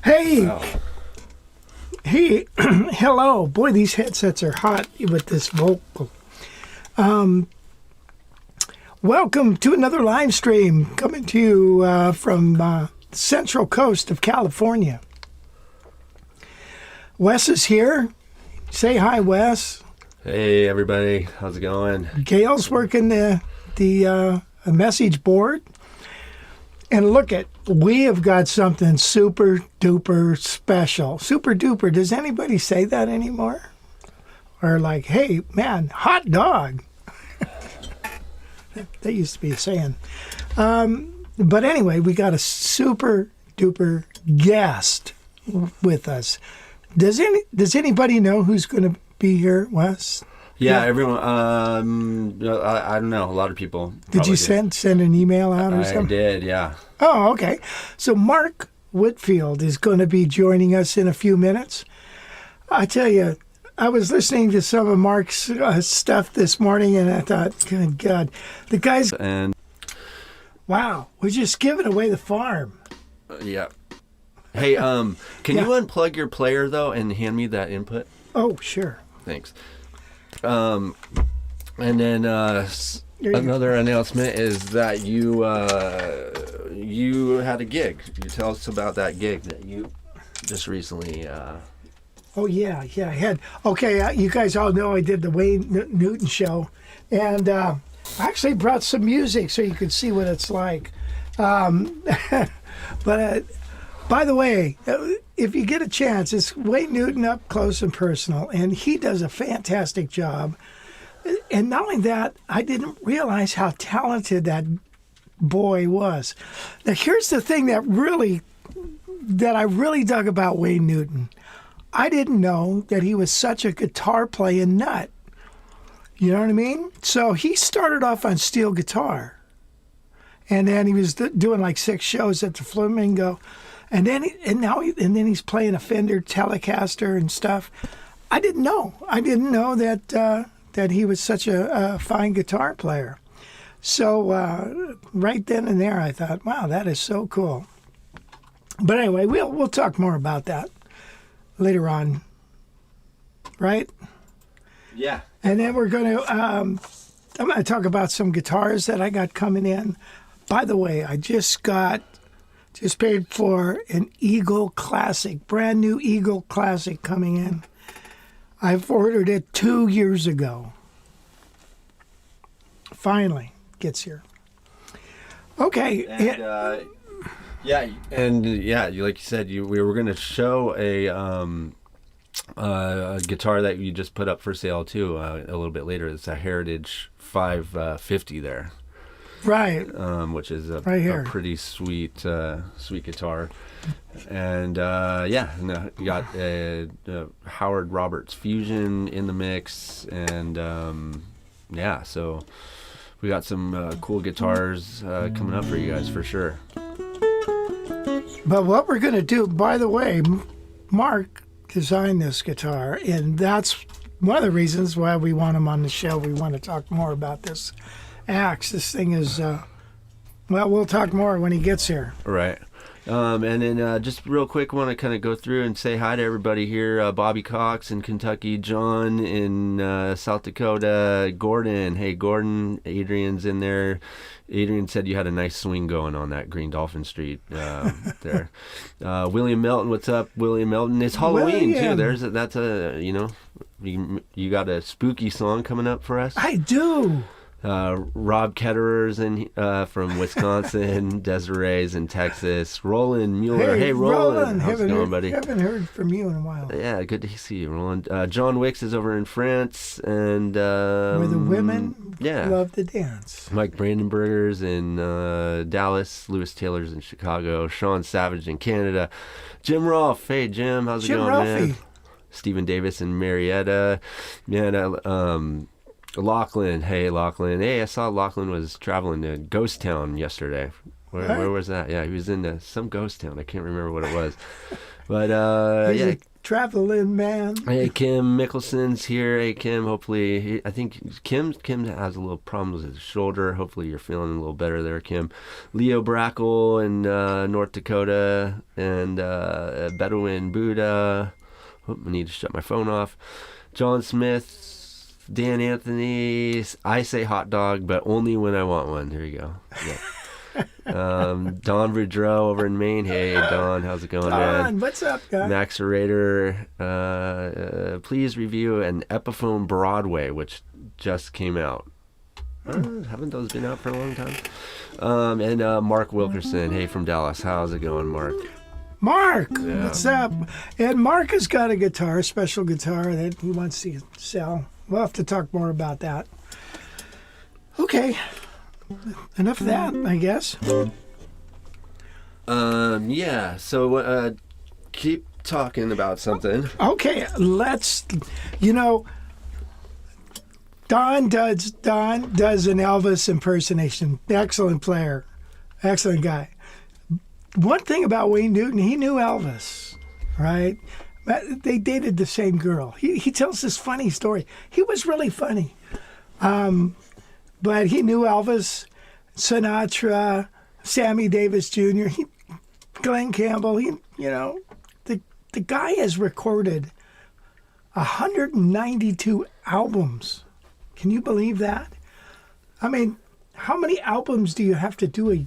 Hey, wow. Hey, hello. Boy, these headsets are hot with this vocal. Welcome to another live stream coming to you from the Central Coast of California. Wes is here. Say hi, Wes. Hey, everybody. How's it going? Gail's working the message board. And look we have got something super duper special. Super duper. Does anybody say that anymore? Or like, hey, man, hot dog. That used to be a saying. But anyway, we got a super duper guest with us. Does anybody know who's going to be here, Wes? Yeah, everyone. I don't know. A lot of people. Did you send an email out or something? I did, yeah. Oh, okay. So Mark Whitfield is going to be joining us in a few minutes. I tell you, I was listening to some of Mark's stuff this morning, and I thought, good God, the guy's... And wow, we're just giving away the farm. Yeah. Hey, can you unplug your player, though, and hand me that input? Oh, sure. Thanks. And then another announcement is that you had a gig. You tell us about that gig that you just recently Oh, yeah. I had. Okay, you guys all know I did the Wayne Newton show. And I actually brought some music so you could see what it's like. But by the way, if you get a chance, it's Wayne Newton up close and personal. And he does a fantastic job. And not only that, I didn't realize how talented that boy was. Now, here's the thing that I really dug about Wayne Newton. I didn't know that he was such a guitar playing nut. You know what I mean? So he started off on steel guitar, and then he was doing like 6 shows at the Flamingo, and then he's playing a Fender Telecaster and stuff. I didn't know that he was such a fine guitar player. So right then and there, I thought, wow, that is so cool. But anyway, we'll talk more about that later on, right? Yeah. And then I'm going to talk about some guitars that I got coming in. By the way, I just paid for an Eagle Classic, brand new Eagle Classic coming in. I've ordered it 2 years ago. Finally gets here. Okay. And like you said, we were going to show a guitar that you just put up for sale too a little bit later. It's a Heritage 550 there, right? Which is a here. A pretty sweet guitar. And you got Howard Roberts Fusion in the mix, and so we got some cool guitars coming up for you guys for sure. But what we're going to do, by the way, Mark designed this guitar, and that's one of the reasons why we want him on the show. We want to talk more about this axe. This thing is, we'll talk more when he gets here. Right. And then just real quick, want to kind of go through and say hi to everybody here. Bobby Cox in Kentucky, John in South Dakota, Gordon. Hey, Gordon, Adrian's in there. Adrian said you had a nice swing going on that Green Dolphin Street there. William Melton, what's up, William Melton? It's Halloween too. That's a you got a spooky song coming up for us. I do. Rob Ketterer's in from Wisconsin. Desiree's in Texas. Roland Mueller. Hey Roland, how's it going, buddy? Haven't heard from you in a while. Yeah, good to see you, Roland. John Wicks is over in France, and where the women love to dance. Mike Brandenburger's in Dallas. Lewis Taylor's in Chicago. Sean Savage in Canada. Jim Rolfe. Hey Jim, how's it going, man? Stephen Davis in Marietta. Man, Lachlan. Hey, Lachlan. Hey, I saw Lachlan was traveling to Ghost Town yesterday. Where was that? Yeah, he was in some ghost town. I can't remember what it was. But, He's a traveling man. Hey, Kim Mickelson's here. Hey, Kim. Hopefully, I think Kim has a little problem with his shoulder. Hopefully, you're feeling a little better there, Kim. Leo Brackle in North Dakota. And Bedouin Buddha. I need to shut my phone off. John Smith. Dan Anthony, I say hot dog, but only when I want one. There you go. Yeah. Don Boudreau over in Maine. Hey, Don, how's it going, man? What's up, guy? Max Rader, please review an Epiphone Broadway, which just came out. Haven't those been out for a long time? And Mark Wilkerson. Hey, from Dallas. How's it going, Mark? Mark, what's up? And Mark has got a special guitar that he wants to sell. We'll have to talk more about that. Okay. Enough of that, I guess. Yeah. So keep talking about something. Okay, let's. Don does an Elvis impersonation. Excellent player. Excellent guy. One thing about Wayne Newton, he knew Elvis, right? They dated the same girl. He tells this funny story. He was really funny. But he knew Elvis, Sinatra, Sammy Davis Jr., Glenn Campbell. The guy has recorded 192 albums. Can you believe that? I mean, how many albums do you have to do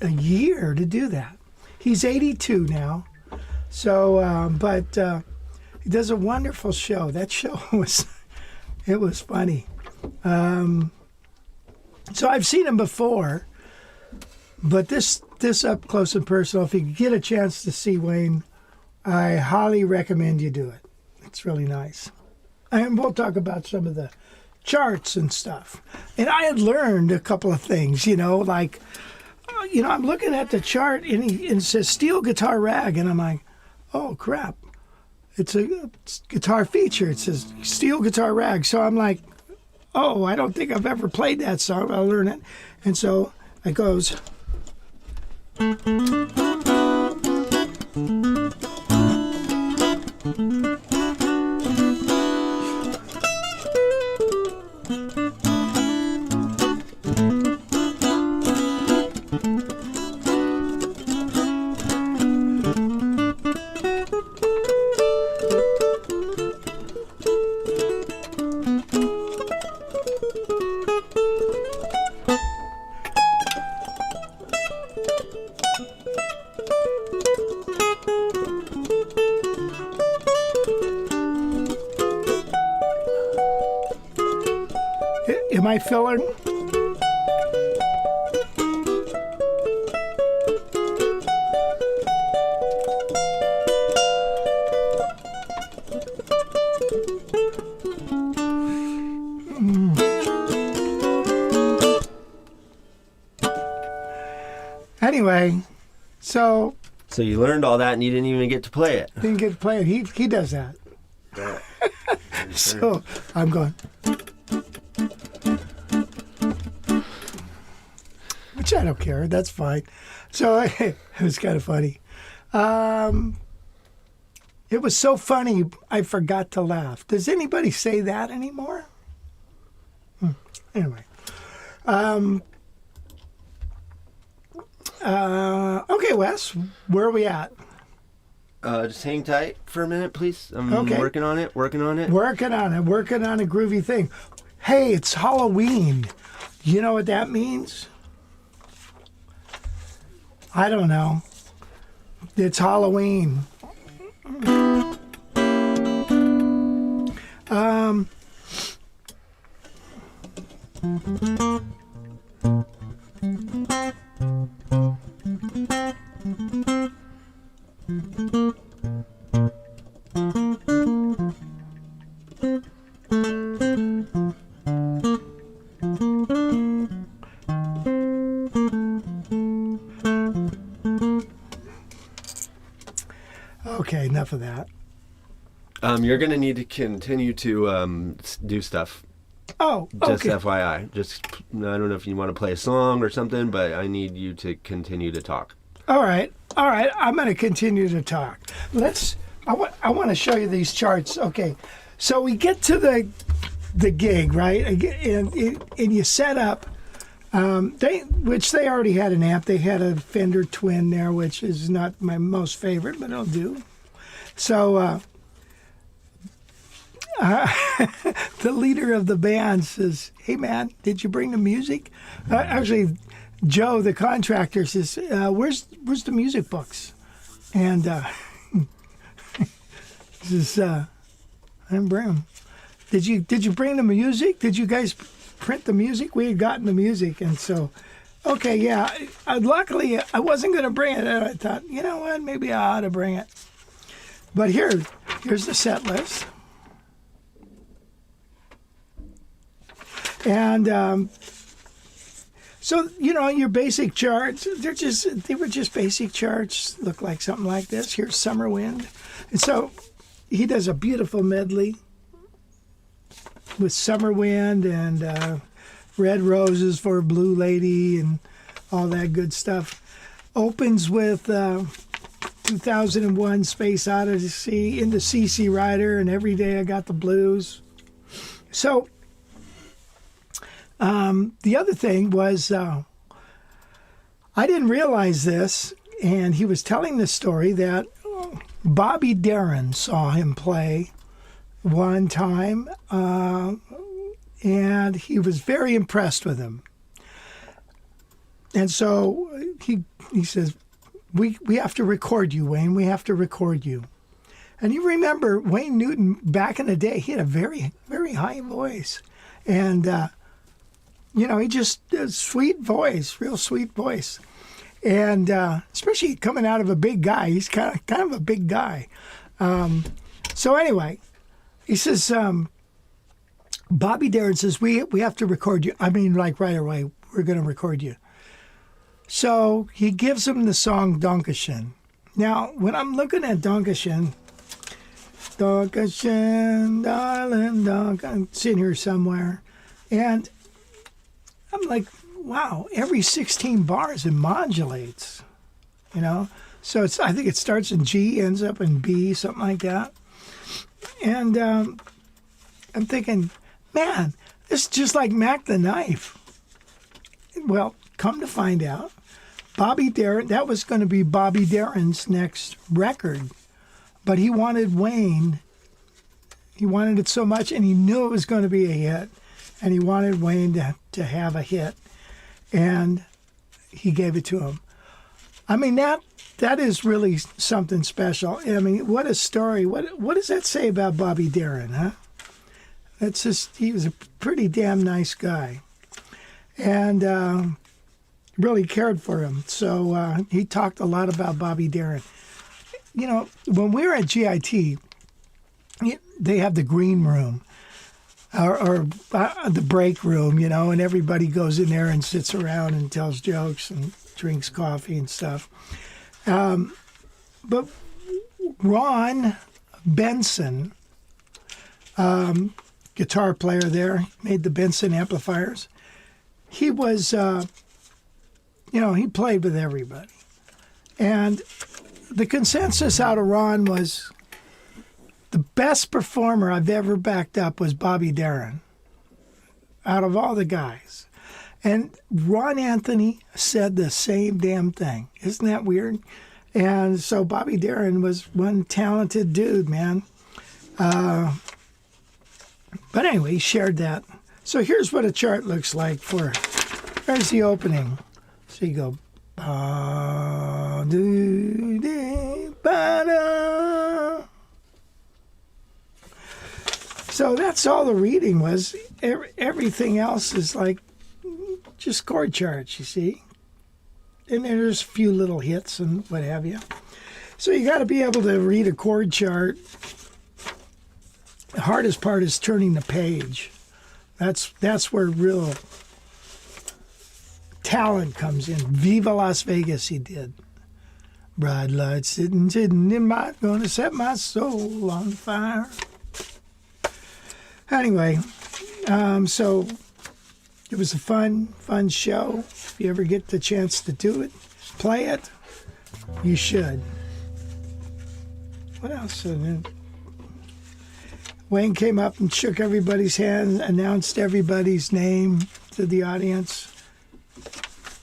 a year to do that? He's 82 now. So, He does a wonderful show. That show was funny. So I've seen him before, but this up close and personal, if you get a chance to see Wayne, I highly recommend you do it. It's really nice. And we'll talk about some of the charts and stuff. And I had learned a couple of things, like, I'm looking at the chart and it says steel guitar rag, and I'm like, oh crap, it's a guitar feature. It says steel guitar rag. So I'm like, oh, I don't think I've ever played that song. I'll learn it. And so it goes. Am I filling? Anyway, so you learned all that and you didn't even get to play it. Didn't get to play it. He does that. So I'm going. Which I don't care. That's fine. So it was kind of funny. It was so funny, I forgot to laugh. Does anybody say that anymore? Anyway. Okay, Wes, where are we at? Just hang tight for a minute, please. I'm Okay. working on it. Working on a groovy thing. Hey, it's Halloween. You know what that means? I don't know. It's Halloween. Okay, enough of that. You're going to need to continue to do stuff. Oh, Just okay. FYI. I don't know if you want to play a song or something, but I need you to continue to talk. All right. I'm going to continue to talk. I want to show you these charts. Okay, so we get to the gig, right? And you set up. They already had an amp. They had a Fender Twin there, which is not my most favorite, but it'll do. So the leader of the band says, "Hey man, did you bring the music?" Actually, Joe, the contractor, says, "Where's the music books?" And he says, "I didn't bring them." Did you bring the music? Did you guys print the music? We had gotten the music, and so, okay, yeah. Luckily, I wasn't going to bring it. And I thought, you know what? Maybe I ought to bring it. But here's the set list. And so, your basic charts, they were just basic charts, look like something like this. Here's Summer Wind. And so he does a beautiful medley with Summer Wind and Red Roses for a Blue Lady and all that good stuff. Opens with 2001 Space Odyssey, into CC Rider, and Every Day I Got the Blues. So the other thing was, I didn't realize this, and he was telling the story that Bobby Darin saw him play one time, and he was very impressed with him. And so he says, we have to record you, Wayne. We have to record you. And you remember Wayne Newton back in the day, he had a very, very high voice. And, he just, a sweet voice, real sweet voice. And especially coming out of a big guy, he's kind of a big guy. So anyway, he says, Bobby Darin says, we have to record you. I mean, like right away, we're going to record you. So he gives him the song Dankeschön. Now, when I'm looking at Dankeschön, Dankeschön, darling, Dankeschön, I'm sitting here somewhere, and I'm like, wow, every 16 bars it modulates, So I think it starts in G, ends up in B, something like that. And I'm thinking, man, this is just like Mac the Knife. Well, come to find out, Bobby Darin, that was going to be Bobby Darin's next record. But he wanted Wayne, he wanted it so much, and he knew it was going to be a hit. And he wanted Wayne to have a hit. And he gave it to him. I mean, that is really something special. I mean, what a story. What does that say about Bobby Darin, huh? That's just, he was a pretty damn nice guy. And really cared for him. So he talked a lot about Bobby Darin. When we were at GIT, they have the green room or the break room, and everybody goes in there and sits around and tells jokes and drinks coffee and stuff. But Ron Benson, guitar player there, made the Benson amplifiers. He was, he played with everybody. And the consensus out of Ron was the best performer I've ever backed up was Bobby Darin out of all the guys. And Ron Anthony said the same damn thing. Isn't that weird? And so Bobby Darin was one talented dude, man. But anyway, he shared that. So here's what a chart looks like there's the opening. So you go, ba-do-dee-ba-da. So that's all the reading was. Everything else is like just chord charts, you see. And there's a few little hits and what have you. So you got to be able to read a chord chart. The hardest part is turning the page. That's where real talent comes in. Viva Las Vegas, he did. Bright lights sitting in my, gonna set my soul on fire. Anyway, so it was a fun show. If you ever get the chance to do it, play it, you should. What else? Wayne came up and shook everybody's hand, announced everybody's name to the audience.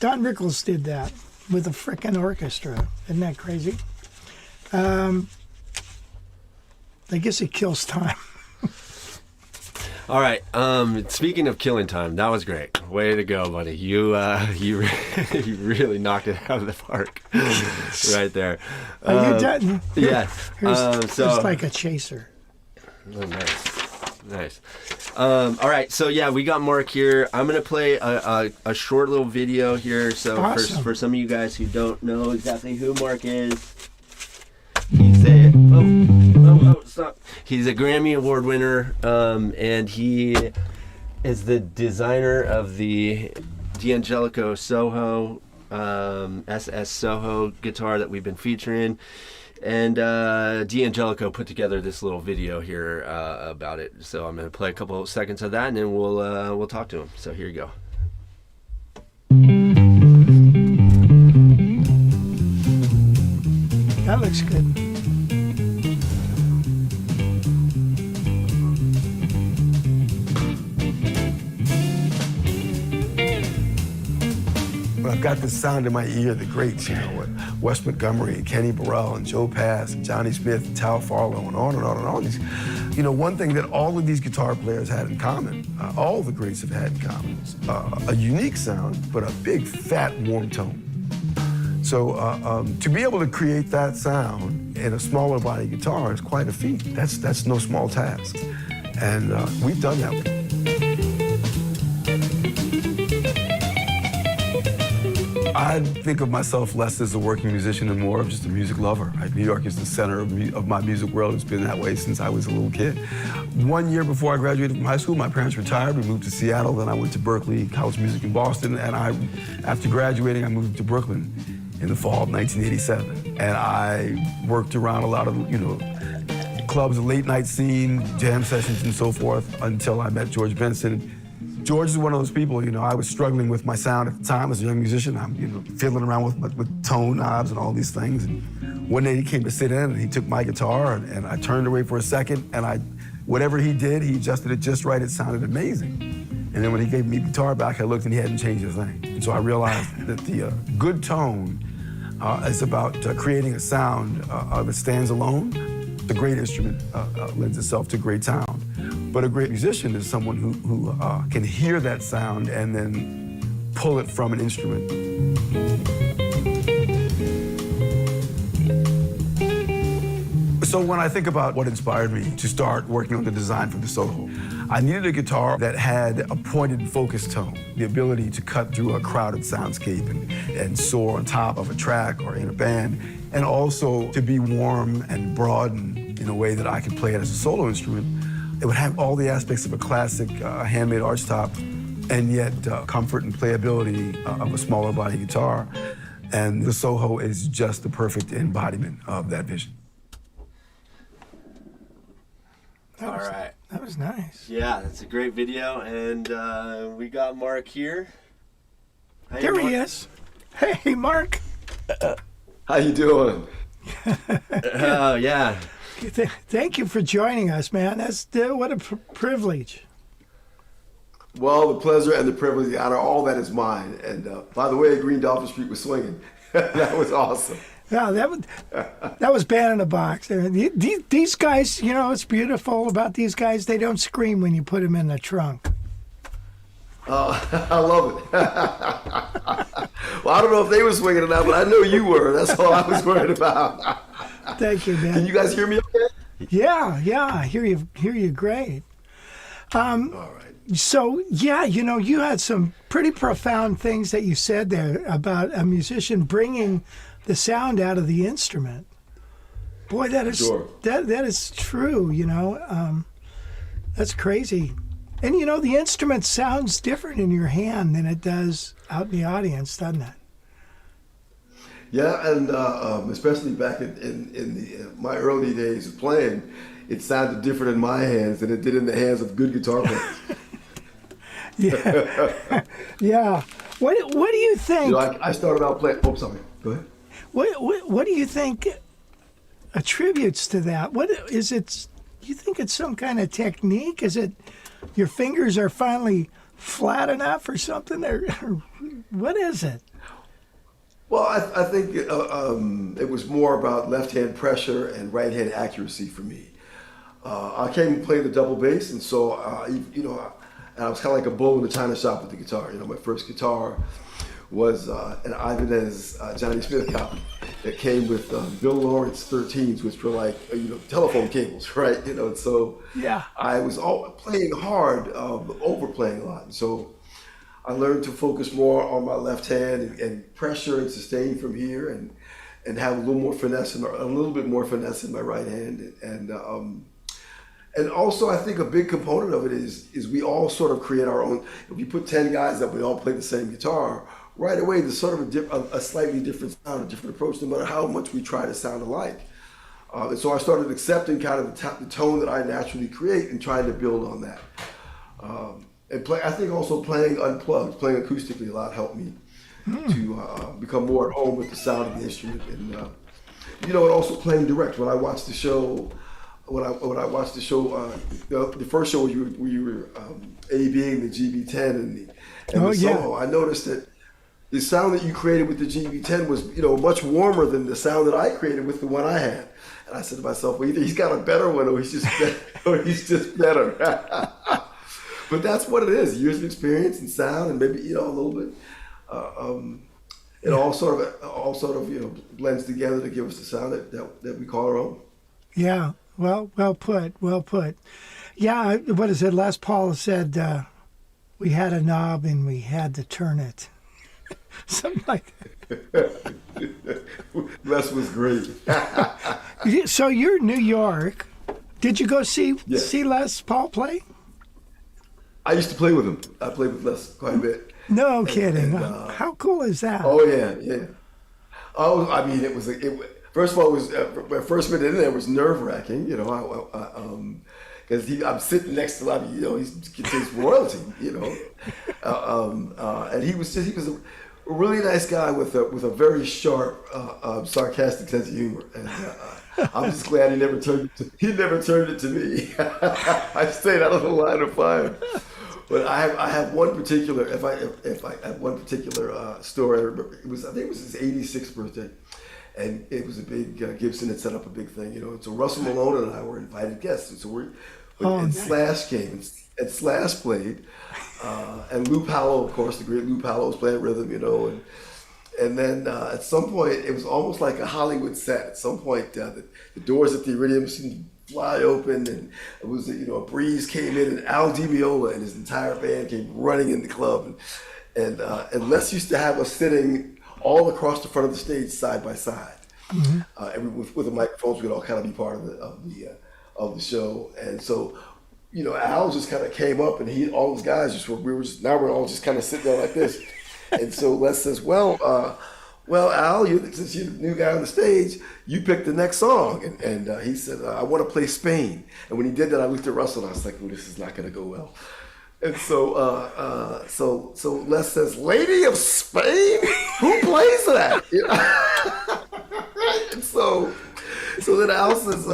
Don Rickles did that with a frickin' orchestra. Isn't that crazy? I guess it kills time. All right. Speaking of killing time, that was great. Way to go, buddy. You really knocked it out of the park right there. Are you done? Yeah. Here's like a chaser. Oh, nice. All right. So yeah, we got Mark here. I'm gonna play a short little video here. So awesome. for some of you guys who don't know exactly who Mark is, he's a stop. He's a Grammy Award winner, and he is the designer of the D'Angelico Soho SS Soho guitar that we've been featuring. And D'Angelico put together this little video here about it. So I'm going to play a couple of seconds of that, and then we'll talk to him. So here you go. That looks good. But I've got this sound in my ear, the greats, Wes Montgomery and Kenny Burrell and Joe Pass and Johnny Smith and Tal Farlow and on and on and on. These, one thing that all of these guitar players had in common, all the greats have had in common, is a unique sound, but a big, fat, warm tone. So to be able to create that sound in a smaller body guitar is quite a feat. That's no small task. And we've done that. I think of myself less as a working musician and more of just a music lover. New York is the center of my music world. It's been that way since I was a little kid. 1 year before I graduated from high school, my parents retired. We moved to Seattle. Then I went to Berklee College of Music in Boston. And after graduating, I moved to Brooklyn in the fall of 1987. And I worked around a lot of, clubs, the late night scene, jam sessions and so forth until I met George Benson. George is one of those people, I was struggling with my sound at the time as a young musician. I'm, fiddling around with tone knobs and all these things. And one day he came to sit in and he took my guitar and I turned away for a second and whatever he did, he adjusted it just right. It sounded amazing. And then when he gave me the guitar back, I looked and he hadn't changed a thing. And so I realized that the good tone is about creating a sound that stands alone. The great instrument lends itself to great sound. But a great musician is someone who can hear that sound and then pull it from an instrument. So when I think about what inspired me to start working on the design for the Soho, I needed a guitar that had a pointed focus tone, the ability to cut through a crowded soundscape and soar on top of a track or in a band, and also to be warm and broad in a way that I could play it as a solo instrument. It would have all the aspects of a classic handmade archtop, and yet comfort and playability of a smaller body guitar. And the Soho is just the perfect embodiment of that vision. All right. That was nice. Yeah, that's a great video, and we got Mark here. Hey, There Mark. he is. Hey, Mark. How you doing? Oh, yeah. Thank you for joining us, man. That's what a privilege. Well, the pleasure and the privilege, the honor, all that is mine. And by the way, Green Dolphin Street was swinging. That was awesome. Yeah, that was band in the box. These guys, what's beautiful about these guys, they don't scream when you put them in the trunk. I love it. Well, I don't know if they were swinging or not, but I know you were. That's all I was worried about. Thank you, man. Can you guys hear me okay? Yeah, I hear you great. All right. So, yeah, you had some pretty profound things that you said there about a musician bringing the sound out of the instrument. Boy, that is Sure. that is true, that's crazy. And, the instrument sounds different in your hand than it does out in the audience, doesn't it? Yeah, and especially back in my early days of playing, it sounded different in my hands than it did in the hands of good guitar players. Yeah. Yeah. What do you think? I started out playing. Oh, sorry. Go ahead. What do you think attributes to that? What is it? Do you think it's some kind of technique? Is it your fingers are finally flat enough or something? Or what is it? Well, I think it was more about left-hand pressure and right-hand accuracy for me. I came playing the double bass, and so, and I was kind of like a bull in the china shop with the guitar. My first guitar was an Ibanez Johnny Smith copy that came with Bill Lawrence 13s, which were like, telephone cables, right? And so Yeah. I was playing hard, overplaying a lot. And so I learned to focus more on my left hand and pressure and sustain from here, and have a little more finesse, a little bit more finesse in my right hand, and also I think a big component of it is we all sort of create our own. If you put 10 guys up, we all play the same guitar. Right away, there's sort of a slightly different sound, a different approach, no matter how much we try to sound alike. And so I started accepting kind of the tone that I naturally create and trying to build on that. I think also playing unplugged, playing acoustically a lot helped me to become more at home with the sound of the instrument. And also playing direct. When I watched the show, the first show where you were A-Bing the GB10 and the Soho, I noticed that the sound that you created with the GB10 was, much warmer than the sound that I created with the one I had. And I said to myself, well, either he's got a better one or he's just better. But that's what it is, years of experience and sound, and maybe, a little bit, it all sort of blends together to give us the sound that we call our own. Yeah. Well put. Well put. Yeah. What is it? Les Paul said we had a knob and we had to turn it. Something like that. Les was great. So you're in New York. Did you go see Yeah. Les Paul play? I used to play with him. I played with Les quite a bit. No kidding. How cool is that? Oh yeah. Oh, I mean, first of all, it was my first minute in there was nerve wracking. Because I'm sitting next to him. He's royalty. And he was a really nice guy with a very sharp, sarcastic sense of humor. And I'm just glad he never turned it to me. I stayed out of the line of fire. But I have one particular if I have one particular story. I remember I think it was his 86th birthday, and it was a big Gibson had set up a big thing. So Russell Malone and I were invited guests, and so and Slash came and Slash played, and Lou Palo, of course, the great Lou Palo was playing rhythm, and then at some point it was almost like a Hollywood set. At some point the doors at the Iridium seemed to fly open, and it was a breeze came in, and Al Di Meola and his entire band came running in the club, and Les used to have us sitting all across the front of the stage side by side, with the microphones. We'd all kind of be part of the show, and so Al just kind of came up, and all those guys now we're all just kind of sitting there like this, and so Les says, well, Al, since you're the new guy on the stage, you picked the next song. And he said, I want to play Spain. And when he did that, I looked at Russell and I was like, this is not going to go well. And so Les says, Lady of Spain? Who plays that? And so then Al says,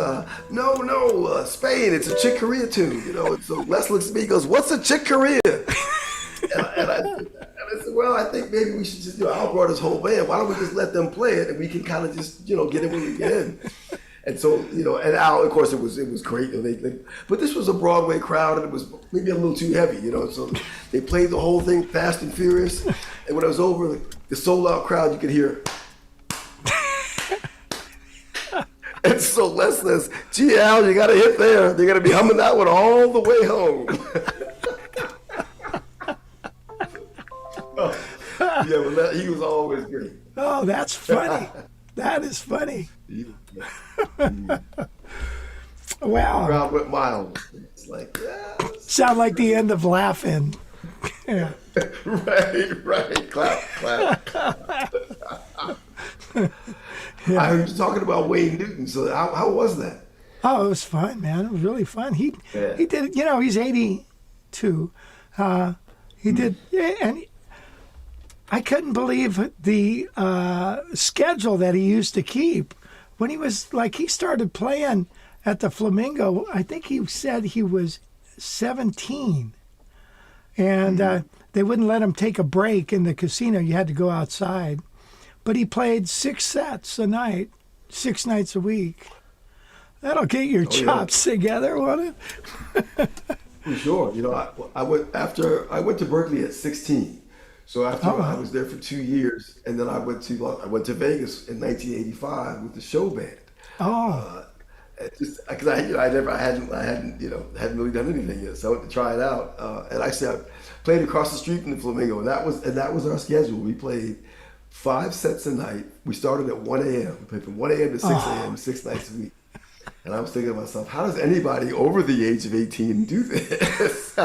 no, Spain, it's a Chick Corea tune. And so Les looks at me and goes, what's a Chick Corea? And I said, well, I think maybe we should just, Al brought his whole band. Why don't we just let them play it, and we can kind of just, get in when we get in. And so, and Al, of course, it was great. But this was a Broadway crowd, and it was maybe a little too heavy, So they played the whole thing fast and furious. And when it was over, the sold-out crowd, you could hear. And so Les says, gee, Al, you got to hit there. They're going to be humming that one all the way home. Yeah, but he was always great. Oh, that's funny. That is funny. Wow. The crowd went wild. It's like, Sound like the end of Laughing. Yeah. Right. Clap. Yeah. I heard you talking about Wayne Newton. So how was that? Oh, it was fun, man. It was really fun. He did, he's 82. He did, and I couldn't believe the schedule that he used to keep. When he started playing at the Flamingo, I think he said he was 17. And they wouldn't let him take a break in the casino. You had to go outside. But he played 6 sets a night, 6 nights a week. That'll get your chops together, won't it? For sure. I went to Berkeley at 16. So after I was there for 2 years, and then I went to Vegas in 1985 with the show band. Just because I hadn't really done anything yet, so I went to try it out. And actually, I played across the street from the Flamingo, and that was our schedule. We played 5 sets a night. We started at 1 a.m. We played from 1 a.m. to 6 a.m. 6 nights a week. And I was thinking to myself, how does anybody over the age of 18 do this?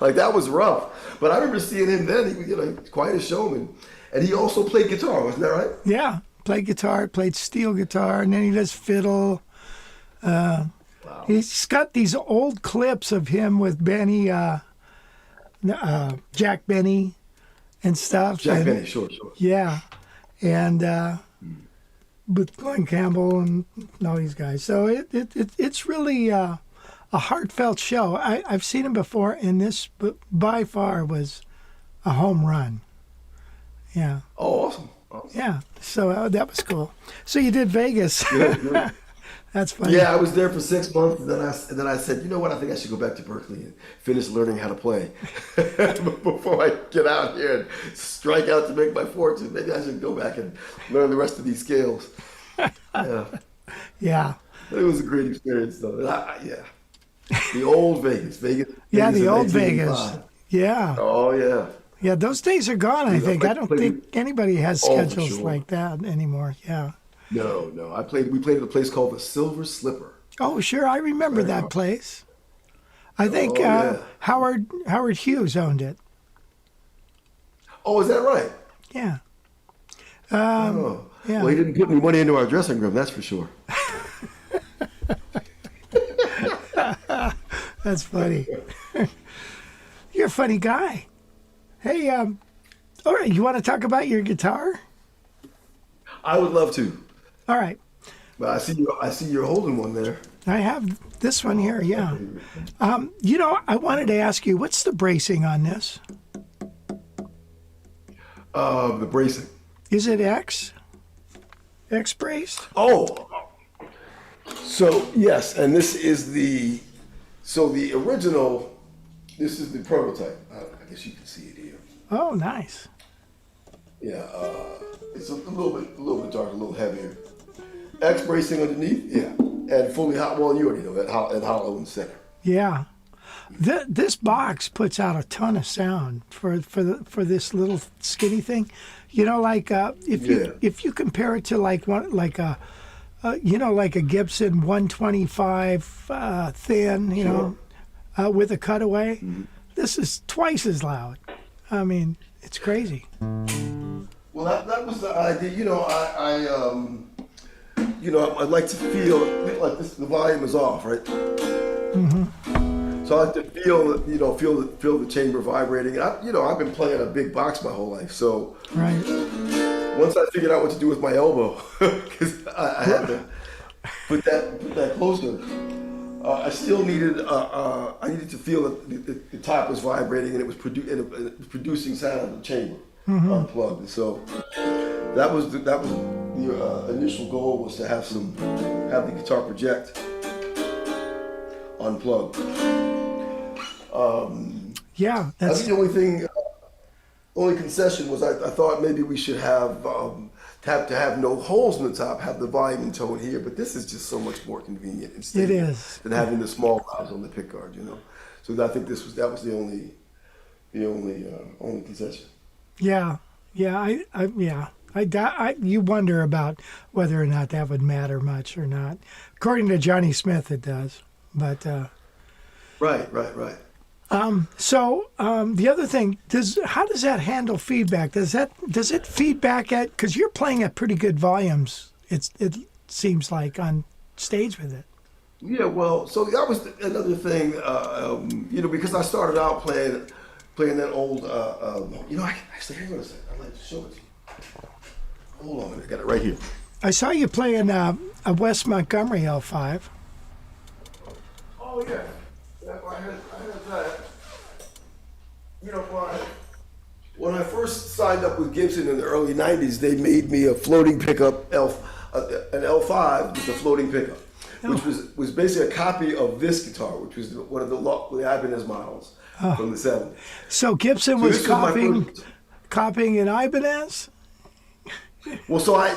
Like, that was rough. But I remember seeing him then. He was quite a showman. And he also played guitar, wasn't that right? Yeah, played guitar, played steel guitar, and then he does fiddle. Wow. He's got these old clips of him with Benny, Jack Benny and stuff. Benny, sure. Yeah. And with Glenn Campbell and all these guys. So it's really a heartfelt show. I've seen him before, and this by far was a home run. Yeah. Oh, awesome. Yeah. So that was cool. So you did Vegas. Good. That's funny. Yeah, I was there for 6 months, and then I said, you know what? I think I should go back to Berkeley and finish learning how to play before I get out here and strike out to make my fortune. Maybe I should go back and learn the rest of these scales. Yeah, Yeah. it was a great experience, though. Yeah, the old Vegas, Yeah, Vegas the in old 1985. Vegas. Yeah. Oh yeah. Yeah, those days are gone, I think. I don't think anybody has Oh, for schedules sure. like that anymore. Yeah. No. We played at a place called the Silver Slipper. Oh, sure. I remember that place. I think yeah. Howard Hughes owned it. Oh, is that right? Yeah. Oh. yeah. Well, he didn't put any money into our dressing room, that's for sure. That's funny. You're a funny guy. Hey, all right. You want to talk about your guitar? I would love to, All right. but I see you're holding one there. I have this one here. Yeah. I wanted to ask you, what's the bracing on this? The bracing. Is it X braced? Oh, so yes, and this is the original. This is the prototype. I guess you can see it here. Oh, nice. Yeah, it's a little bit darker, a little heavier. X bracing underneath, yeah, and fully hot. Well, you already know that, and hollow in the center. Yeah. This box puts out a ton of sound for this little skinny thing. You know, like if you compare it to like a Gibson 125 thin, Sure. with a cutaway, this is twice as loud. I mean, it's crazy. Well, that was the idea. I'd like to feel like the volume is off, right? So I like to feel the chamber vibrating. I've been playing a big box my whole life. So Right. once I figured out what to do with my elbow, because I had to put that closer, I still needed to feel that the top was vibrating and it was producing sound in the chamber unplugged. And so that was the initial goal, was to have the guitar project unplugged. Yeah, I that's think the only concession was I thought maybe we should have no holes in the top, have the volume and tone here, but this is just so much more convenient and it is. than having the small valves on the pickguard, So I think that was the only concession. Yeah, you wonder about whether or not that would matter much or not. According to Johnny Smith, it does. But Right. so the other thing, how does that handle feedback? Does it feedback at, because you're playing at pretty good volumes? It seems like on stage with it. Yeah, well, so that was another thing, because I started out playing that old, actually, hang on a second, I'd like to show it to you. Hold on, I got it right here. I saw you playing a West Montgomery L5. Oh, yeah. I had that. When I first signed up with Gibson in the early 90s, they made me a floating pickup, an L5 with a floating pickup, which was basically a copy of this guitar, which was one of the Ibanez models from the 70s. So Gibson So was this was copying an Ibanez? Well, so I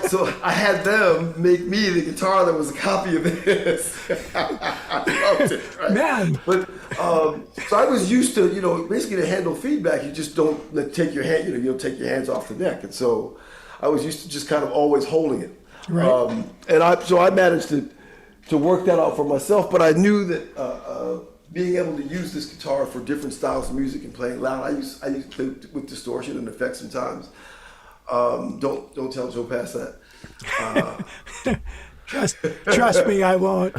had them make me the guitar that was a copy of this. I loved it, right? Man. But so I was used to, basically to handle feedback, you just don't take your hand, you don't take your hands off the neck, and so I was used to just kind of always holding it. Right. So I managed to work that out for myself, but I knew that being able to use this guitar for different styles of music and playing loud, I used to play with distortion and effects sometimes. Don't tell Joe Pass that. Trust me, I won't.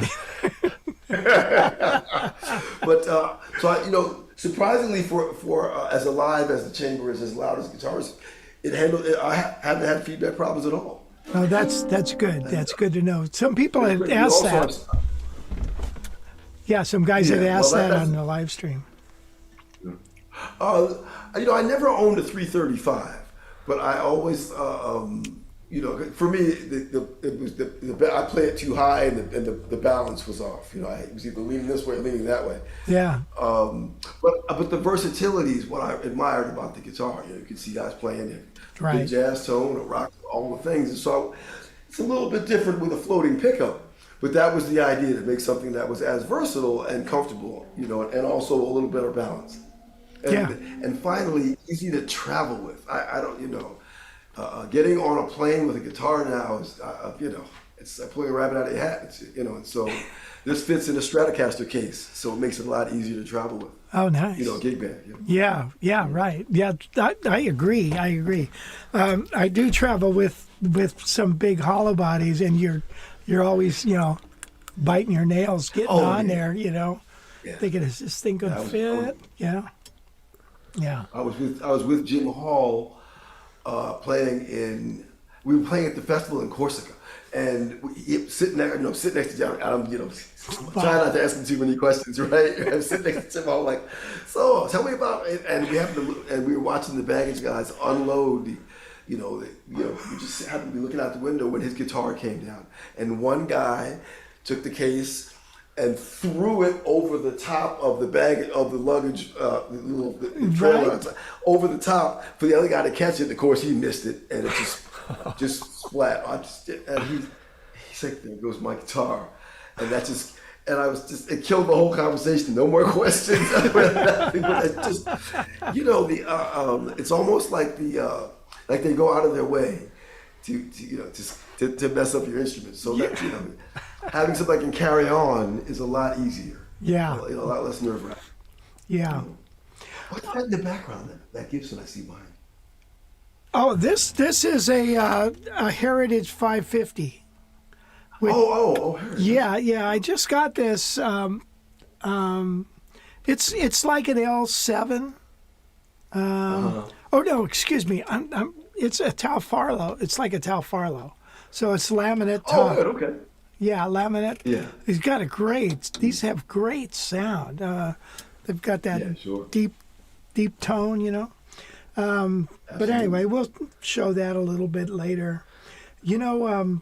But so I, surprisingly for as alive as the chamber is, as loud as guitars, I haven't had feedback problems at all. Oh, that's good. That's good to know. Some people had We asked also that. Yeah, some guys had asked that that's- on the live stream. I never owned a 335, but I always you know, for me, it was I played it too high, and the balance was off. You know, I was either leaning this way or leaning that way. Yeah. But the versatility is what I admired about the guitar. You know, you can see guys playing it, Right. big jazz tone, or rock, all the things. And so it's a little bit different with a floating pickup. But that was the idea, to make something that was as versatile and comfortable, you know, and also a little better balance. And, Yeah. and finally, easy to travel with. I don't, you know, getting on a plane with a guitar now is, you know, it's like pulling a rabbit out of your hat. It's, you know, and so this fits in a Stratocaster case, so it makes it a lot easier to travel with. Oh, nice. You know, a gig band. Yeah, right. Yeah, I agree. I do travel with some big hollow bodies, and you're always, you know, biting your nails getting on there, you know, thinking, is this thing going to fit? Yeah. I was with Jim Hall we were playing at the festival in Corsica, and sitting next to John. I'm, you know, trying not to ask him too many questions, right? I'm sitting next to Jim Hall, like, so tell me about it. And we were watching the baggage guys unload we just happened to be looking out the window when his guitar came down, and one guy took the case and threw it over the top of the bag of the luggage, the trailer, Right. over the top for the other guy to catch it. Of course, he missed it, and it just splat. And he's like, "There goes my guitar," and that just. And it killed the whole conversation. No more questions. It just, you know, it's almost like like they go out of their way to mess up your instrument. So that, you know, having something that can carry on is a lot easier. Yeah. A lot less nerve-wracking. Yeah. What's that in the background? That Gibson I see behind. Oh, this is a Heritage 550. Heritage. Yeah. I just got this. It's like an L7. Oh no, excuse me. It's a Tal Farlow. It's like a Tal Farlow. So it's laminate top. Oh, good. Okay. Yeah, laminate. Yeah. He's got these have great sound. They've got that deep tone, you know. But anyway, we'll show that a little bit later. You know,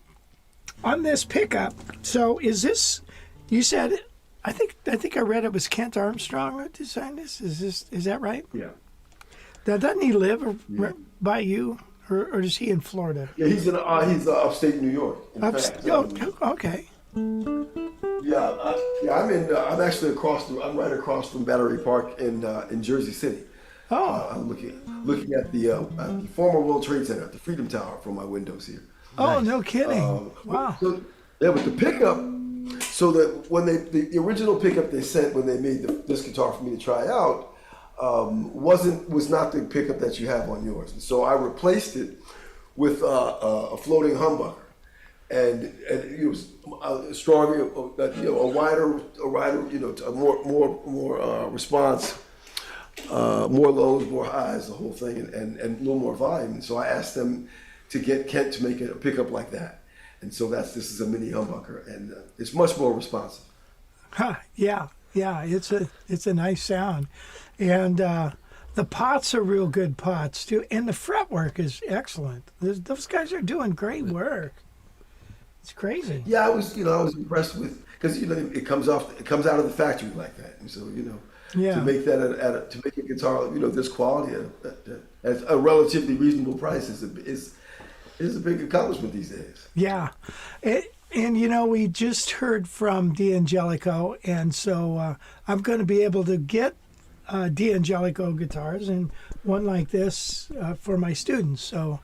on this pickup, so is this, you said, I think I read it was Kent Armstrong that designed this. Is that right? Yeah. Now, doesn't he live by you, or is he in Florida? Yeah, he's upstate New York. Okay. I'm actually I'm right across from Battery Park in Jersey City. Oh. I'm looking at the former World Trade Center, the Freedom Tower, from my windows here. Oh, no kidding. Wow. With the pickup, so that when the original pickup they sent when they made this guitar for me to try out, was not the pickup that you have on yours. And so I replaced it with a floating humbucker, and it was stronger, a wider, more response, more lows, more highs, the whole thing, and a little more volume. And so I asked them to get Kent to make a pickup like that. And so this is a mini humbucker, and it's much more responsive. Yeah, it's a nice sound, and the pots are real good pots too, and the fretwork is excellent. Those guys are doing great work. It's crazy. Yeah, I was impressed with, because it comes out of the factory like that, and so to make that to make a guitar this quality at a relatively reasonable price is a big accomplishment these days. Yeah. And we just heard from D'Angelico, and so I'm going to be able to get D'Angelico guitars and one like this for my students. So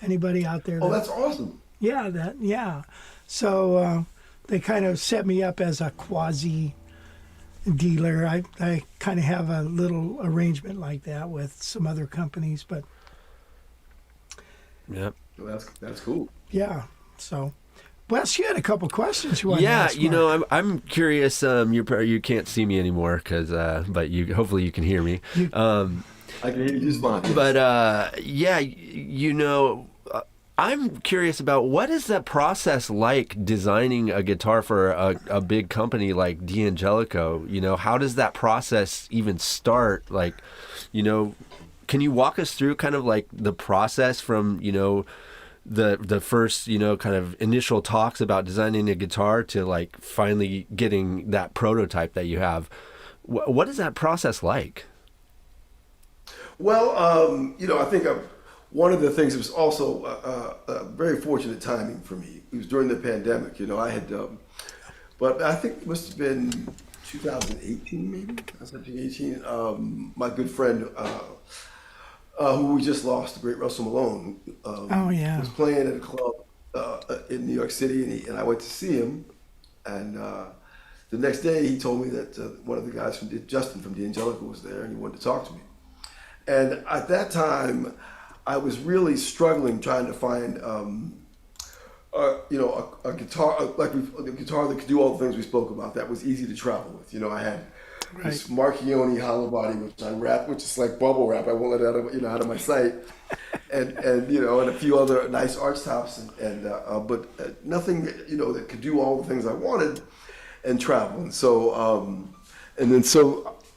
anybody out there? That's awesome. Yeah. So they kind of set me up as a quasi dealer. I kind of have a little arrangement like that with some other companies, but Yep. Well, that's cool. Yeah. So. Wes, you had a couple questions you wanted to ask. Yeah, I'm curious. You can't see me anymore but hopefully you can hear me. I can hear you just fine. But I'm curious about what is that process like designing a guitar for a big company like D'Angelico. How does that process even start? Like, can you walk us through kind of like the process from the first, kind of initial talks about designing a guitar to like finally getting that prototype that you have. What is that process like? Well, I think one of the things that was also very fortunate timing for me. It was during the pandemic. I had, but I think it must have been 2018, maybe 2018. My good friend, who we just lost, the great Russell Malone, Oh, yeah. was playing at a club in New York City, and I went to see him. And the next day, he told me that one of the guys Justin from D'Angelico was there, and he wanted to talk to me. And at that time, I was really struggling trying to find, a guitar, a guitar that could do all the things we spoke about. That was easy to travel with. I had this Marchione hollow body, which I wrap, which is like bubble wrap. I won't let it out of my sight, and a few other nice arch tops, but nothing that could do all the things I wanted and travel. And so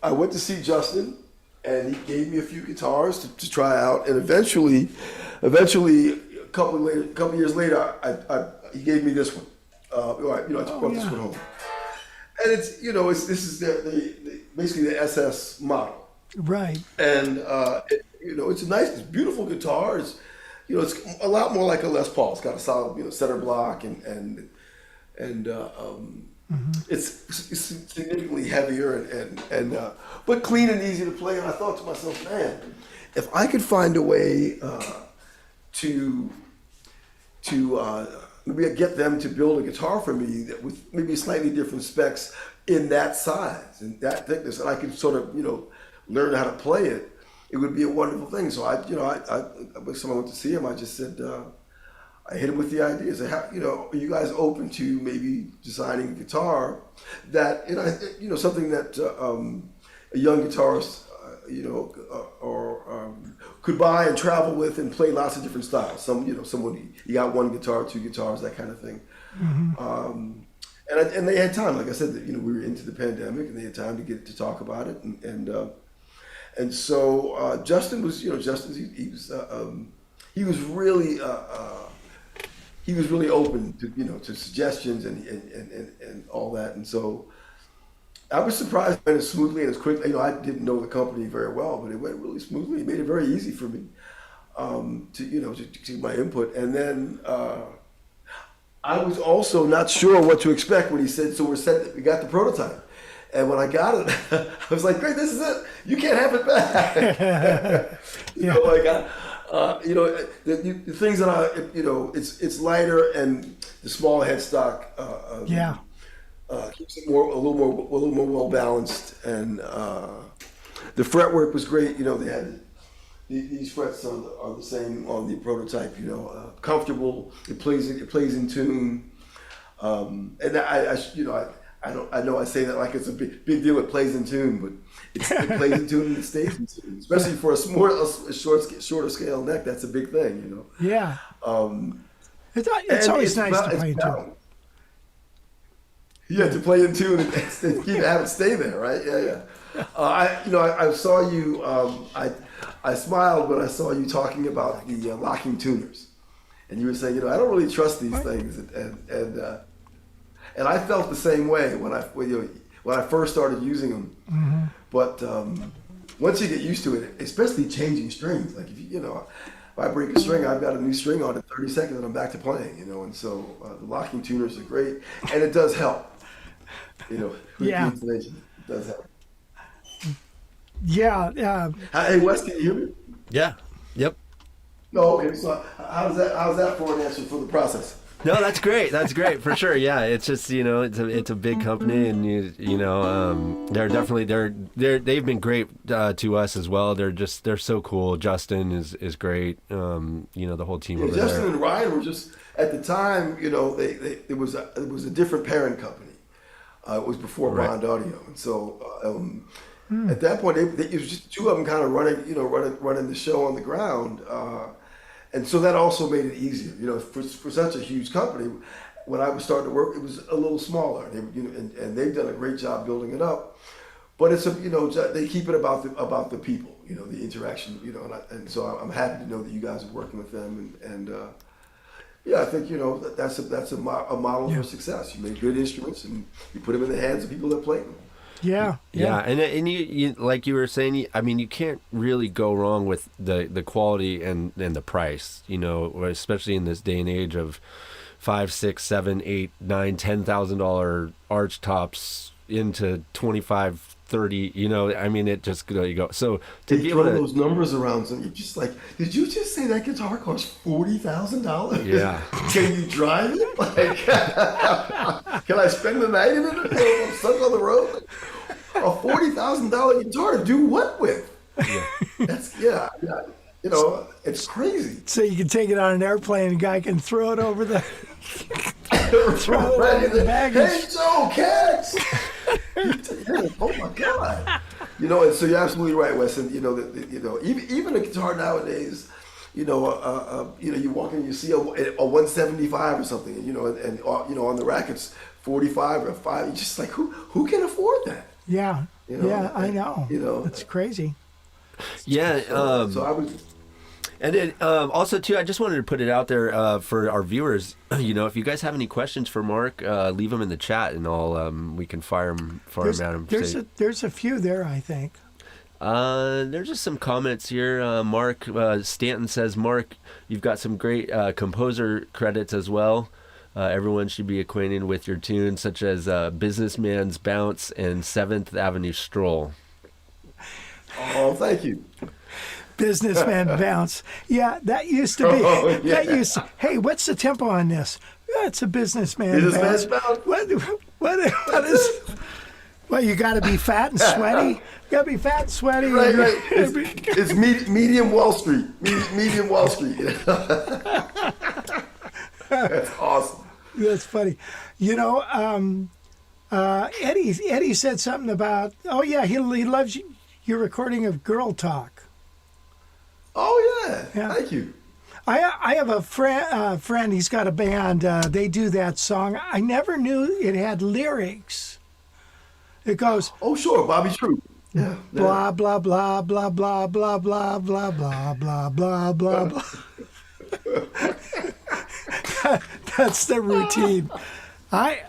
I went to see Justin. And he gave me a few guitars to try out, and eventually, a couple years later, he gave me this one. I brought this one home, and it's this is basically the SS model, Right. and it's it's beautiful guitar. It's a lot more like a Les Paul. It's got a solid center block and it's significantly heavier and but clean and easy to play. And I thought to myself, man, if I could find a way to maybe get them to build a guitar for me that with maybe slightly different specs in that size and that thickness, and I could sort of learn how to play it, it would be a wonderful thing. So when someone went to see him, I just said. I hit him with the idea. I said, are you guys open to maybe designing a guitar that, something that a young guitarist, could buy and travel with and play lots of different styles. Someone, you got one guitar, two guitars, that kind of thing. Mm-hmm. And they had time, like I said, we were into the pandemic, and they had time to talk about it. And so Justin was, he was really. He was really open to suggestions and all that, and so I was surprised it went as smoothly and as quickly. I didn't know the company very well, but it went really smoothly. It made it very easy for me to give my input, and then I was also not sure what to expect when he said, "So we got the prototype." And when I got it, I was like, "Great, this is it. You can't have it back." The things that it's lighter, and the small headstock keeps it a little more well balanced, and the fretwork was great. They had these frets are the same on the prototype. Comfortable. It plays in tune, and I know I say that like it's a big deal. It plays in tune, but it plays in tune and it stays in tune. Especially for a shorter scale neck, that's a big thing, Yeah. It's always nice to play in tune. Yeah, to play in tune and have it stay there, right? Yeah. I saw you. I smiled when I saw you talking about the locking tuners, and you were saying, I don't really trust these things, and I felt the same way when I first started using them. Mm-hmm. But once you get used to it, especially changing strings, like if I break a string, I've got a new string on in 30 seconds and I'm back to playing, and so the locking tuners are great, and it does help. With the intonation, it does help. Yeah. Hey, Wes, can you hear me? Yeah. Yep. No, okay. So how's that for an answer for the process? No, that's great. That's great for sure. Yeah, it's just it's a big company, and they're definitely they've been great to us as well. They're so cool. Justin is great. The whole team over Justin there. and Ryan were just at the time. It was a different parent company. It was before Bond Audio, and so at that point it was just two of them kind of running the show on the ground. And so that also made it easier, for such a huge company. When I was starting to work, it was a little smaller, and they've done a great job building it up. But it's they keep it about the people, the interaction, and so I'm happy to know that you guys are working with them, Yeah, I think that's a model for success. You make good instruments and you put them in the hands of people that play them. Yeah. Yeah, and you like you were saying, I mean, you can't really go wrong with the quality and the price, especially in this day and age of $5, $6, $7, $8, $9, $10,000 arch tops into 25, 30. I mean, it just you go. So to They be throw able to, those numbers around, so you're just like, did you just say that guitar costs $40,000? Yeah. Can you drive it? Like, can I spend the night in it? I'm stuck on the road. A $40,000 guitar to do what with? yeah. That's it's crazy. So you can take it on an airplane, and a guy can throw it over the Throw it right in the baggage. Hey, Joe, cats! Oh my God! And so you're absolutely right, Wes. And even a guitar nowadays, you walk in, you see a 175 or something, and on the rack it's 45 or 5. You're just like, who can afford that? Yeah. I know. It's crazy. Yeah. So I was. And then also too, I just wanted to put it out there for our viewers. If you guys have any questions for Mark, leave them in the chat, and we can fire them at him. There's a few there, I think. There's just some comments here. Mark Stanton says, Mark, you've got some great composer credits as well. Everyone should be acquainted with your tunes, such as Businessman's Bounce and 7th Avenue Stroll. Oh, thank you. Businessman Bounce. Yeah, that used to be. Oh, yeah. Hey, what's the tempo on this? Yeah, it's a businessman Businessman's bounce. Bounce? What is? Well, you got to be fat and sweaty. You got to be fat and sweaty. Right. It's medium Wall Street. Medium Wall Street. That's awesome. That's funny. Eddie said something about. Oh yeah, he loves your recording of Girl Talk. Oh yeah. Thank you. I have a friend. He's got a band. They do that song. I never knew it had lyrics. It goes. Oh sure, Bobby Troop. Yeah. Blah blah blah blah blah blah blah blah blah blah blah blah blah. That's the routine. I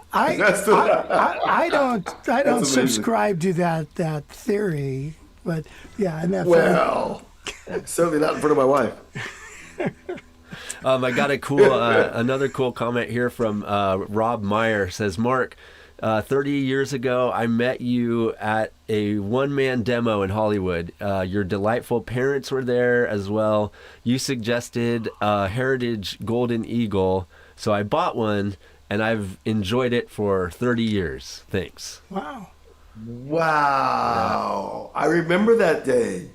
don't subscribe to that theory, but yeah, and that. Well, certainly not in front of my wife. I got a another cool comment here from Rob Meyer. Says, Mark, 30 years ago, I met you at a one-man demo in Hollywood. Your delightful parents were there as well. You suggested Heritage Golden Eagle, so I bought one, and I've enjoyed it for 30 years. Thanks. Wow. Wow. Yeah. I remember that day.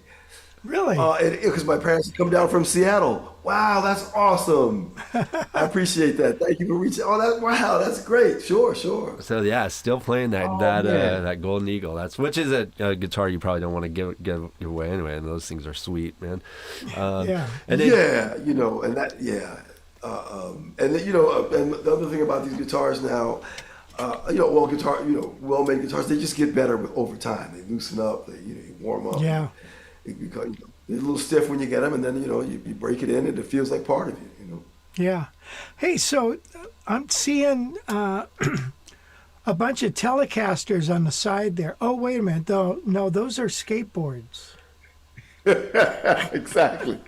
Really? Because my parents had come down from Seattle. Wow, that's awesome. I appreciate that. Thank you for reaching. Wow, that's great. Sure. So yeah, still playing that Golden Eagle. Which is a guitar you probably don't want to give away anyway. And those things are sweet, man. And then, and that and the other thing about these guitars now, well-made guitars, they just get better over time. They loosen up. You warm up. Yeah. Because they're a little stiff when you get them, and then you break it in, and it feels like part of you. Yeah. Hey, so I'm seeing a bunch of Telecasters on the side there. Oh, wait a minute. No, those are skateboards. Exactly.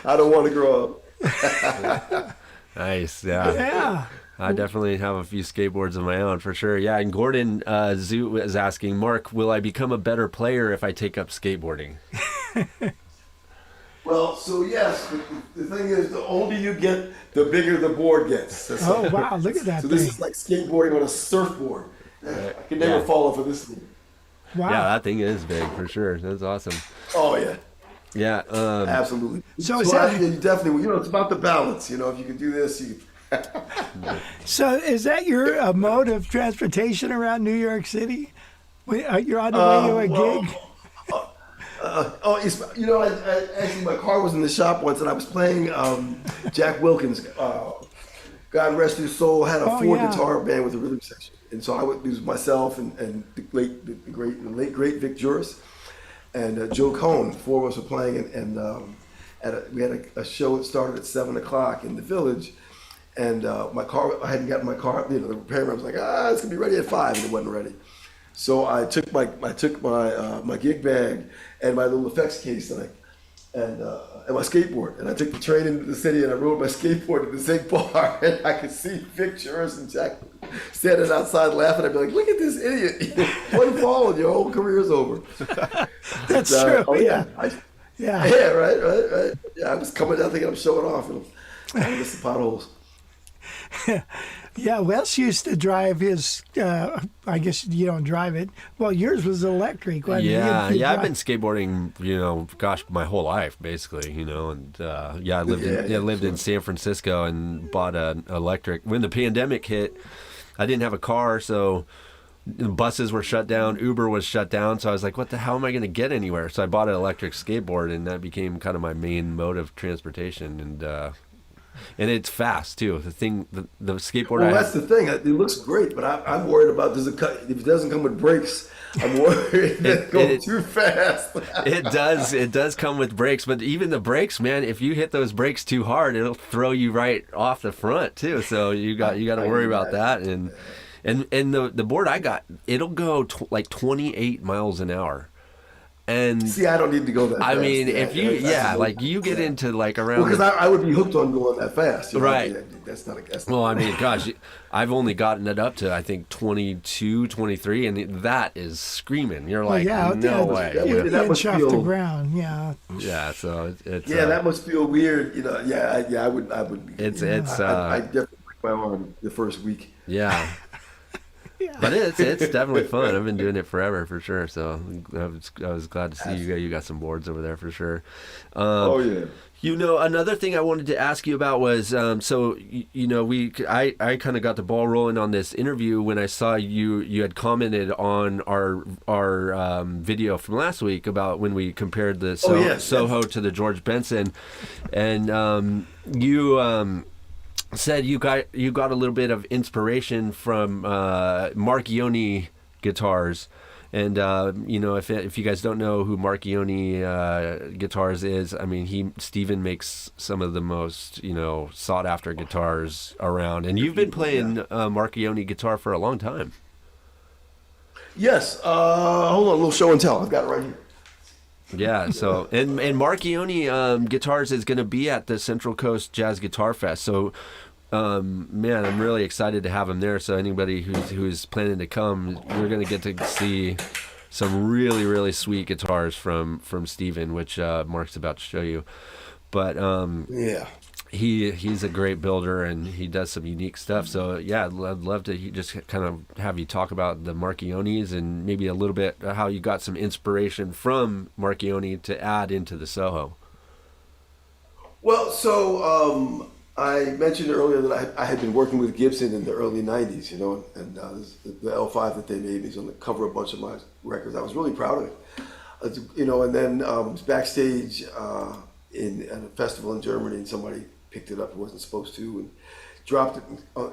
I don't want to grow up. Nice. Yeah. Yeah. I definitely have a few skateboards of my own for sure. Yeah, and Gordon Zoot is asking, Mark, will I become a better player if I take up skateboarding? Well, so yes, the thing is, the older you get, the bigger the board gets. Oh, wow, look at that So thing. this is like skateboarding on a surfboard. I could never fall off of this thing. Wow. Yeah, that thing is big for sure. That's awesome. Oh, yeah. Yeah. Absolutely. So is that... you definitely, it's about the balance. If you can do this, you So is that your mode of transportation around New York City? You're on the way to a gig? I actually, my car was in the shop once, and I was playing Jack Wilkins. God rest his soul, had a four-guitar band with a rhythm section. And so it was myself and the late great Vic Juris and Joe Cohn. The four of us were playing, and we had a show that started at 7 o'clock in the village, and I hadn't gotten my car. The repairman was like, it's gonna be ready at 5, and it wasn't ready. So I took my gig bag and my little effects case and my skateboard, and I took the train into the city, and I rode my skateboard to the Zig Bar, and I could see Vic Juris and Jack standing outside laughing. I'd be like, "Look at this idiot! One fall and your whole career's over." That's true. Oh yeah, Yeah. right. Yeah, I was coming down thinking I'm showing off, and I missed the potholes. Yeah, Wes used to drive his, I guess you don't drive it. Well, yours was electric, wasn't it? Yeah, You'd I've drive- been skateboarding, gosh, my whole life basically, and I lived in San Francisco and bought an electric. When the pandemic hit, I didn't have a car, so the buses were shut down, Uber was shut down, so I was like, what the hell am I going to get anywhere? So I bought an electric skateboard, and that became kind of my main mode of transportation, and it's fast too. The skateboard. Well, that's the thing. It looks great, but I'm worried about if it doesn't come with brakes. I'm worried that it goes too fast. It does come with brakes, but even the brakes, man, if you hit those brakes too hard, it'll throw you right off the front too. So you got to worry about that. And the board I got, it'll go like 28 miles an hour. And see, I don't need to go that fast. I mean, if you, you get into like around. Well, because I would be hooked on going that fast. Right. That's not a. Well, I mean, gosh, I've only gotten it up to, I think, 22, 23, and that is screaming. You're like, no way. That must off feel the ground, yeah. Yeah, so it's. Yeah, that must feel weird. I would. It's. I definitely break my arm the first week. Yeah. But it's definitely fun. I've been doing it forever for sure. So I was glad to see you got some boards over there for sure. Oh yeah. Another thing I wanted to ask you about was I kind of got the ball rolling on this interview when I saw you had commented on our video from last week about when we compared the Soho to the George Benson, and you said you got a little bit of inspiration from Marchione guitars, and if you guys don't know who Marchione guitars is, I mean Steven makes some of the most sought after guitars around, and you've been playing Marchione guitar for a long time. Yes. Hold on, a little show and tell. I've got it right here. Yeah, so and Marchione Guitars is going to be at the Central Coast Jazz Guitar Fest. So, man, I'm really excited to have him there. So anybody who's planning to come, you're going to get to see some really, really sweet guitars from Steven, which Mark's about to show you. But yeah. He's a great builder, and he does some unique stuff. So yeah, I'd love to just kind of have you talk about the Marchiones and maybe a little bit how you got some inspiration from Marchione to add into the Soho. Well, so I mentioned earlier that I had been working with Gibson in the early '90s, and the L5 that they made was on the cover of a bunch of my records. I was really proud of it, and then was backstage at a festival in Germany, and somebody picked it up and wasn't supposed to, and dropped it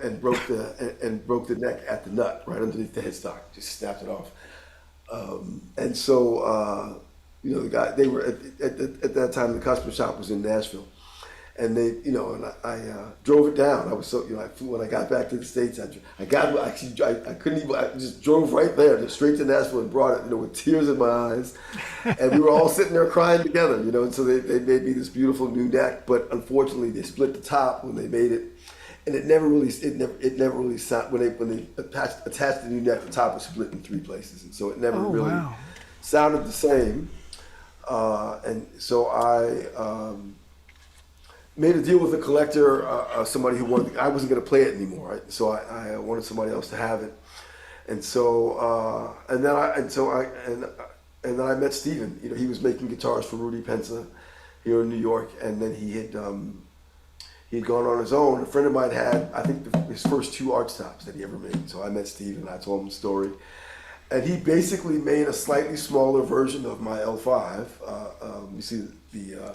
and broke the neck at the nut right underneath the headstock. Just snapped it off. And so the guy, they were at that time the custom shop was in Nashville, and they and I drove it down. I was so I flew when I got back to the States. I couldn't even. I just drove right there, just straight to Nashville, and brought it with tears in my eyes, and we were all sitting there crying together. And so they made me this beautiful new neck, but unfortunately they split the top when they made it, and it never really sounded when they attached the new neck. The top was split in 3 places, and so it never sounded the same. And so I made a deal with a collector, somebody who wanted. I wasn't going to play it anymore, right? So I wanted somebody else to have it, and so and then I met Steven. He was making guitars for Rudy Penza here in New York, and then he had gone on his own. A friend of mine had, I think, his first 2 arch tops that he ever made. So I met Steven. I told him the story, and he basically made a slightly smaller version of my L5. You see the.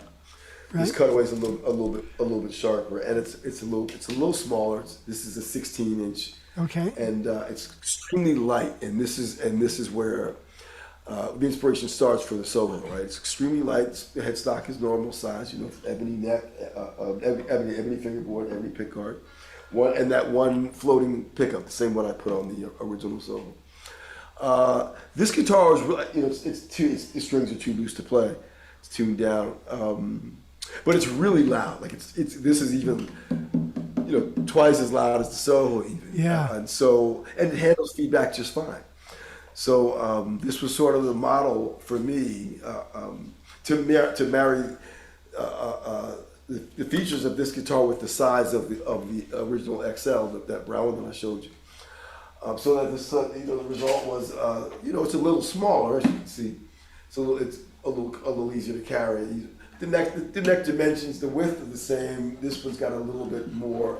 Right. This cutaway is a little bit sharper, and it's a little smaller. This is a 16-inch. Okay. And it's extremely light, and this is where the inspiration starts from the Soho, right? It's extremely light. The headstock is normal size, you know, ebony neck, ebony fingerboard, ebony pickguard, and that one floating pickup, the same one I put on the original Soho. This guitar is really, you know, the strings are too loose to play. It's tuned down, but it's really loud. Like this is even, you know, twice as loud as the Soho even. Yeah. And it handles feedback just fine. So this was sort of the model for me to marry the features of this guitar with the size of the original XL, that brown one that I showed you. So that the result was, you know, it's a little smaller, as you can see. So it's a little easier to carry. The neck dimensions, the width are the same. This one's got a little bit more.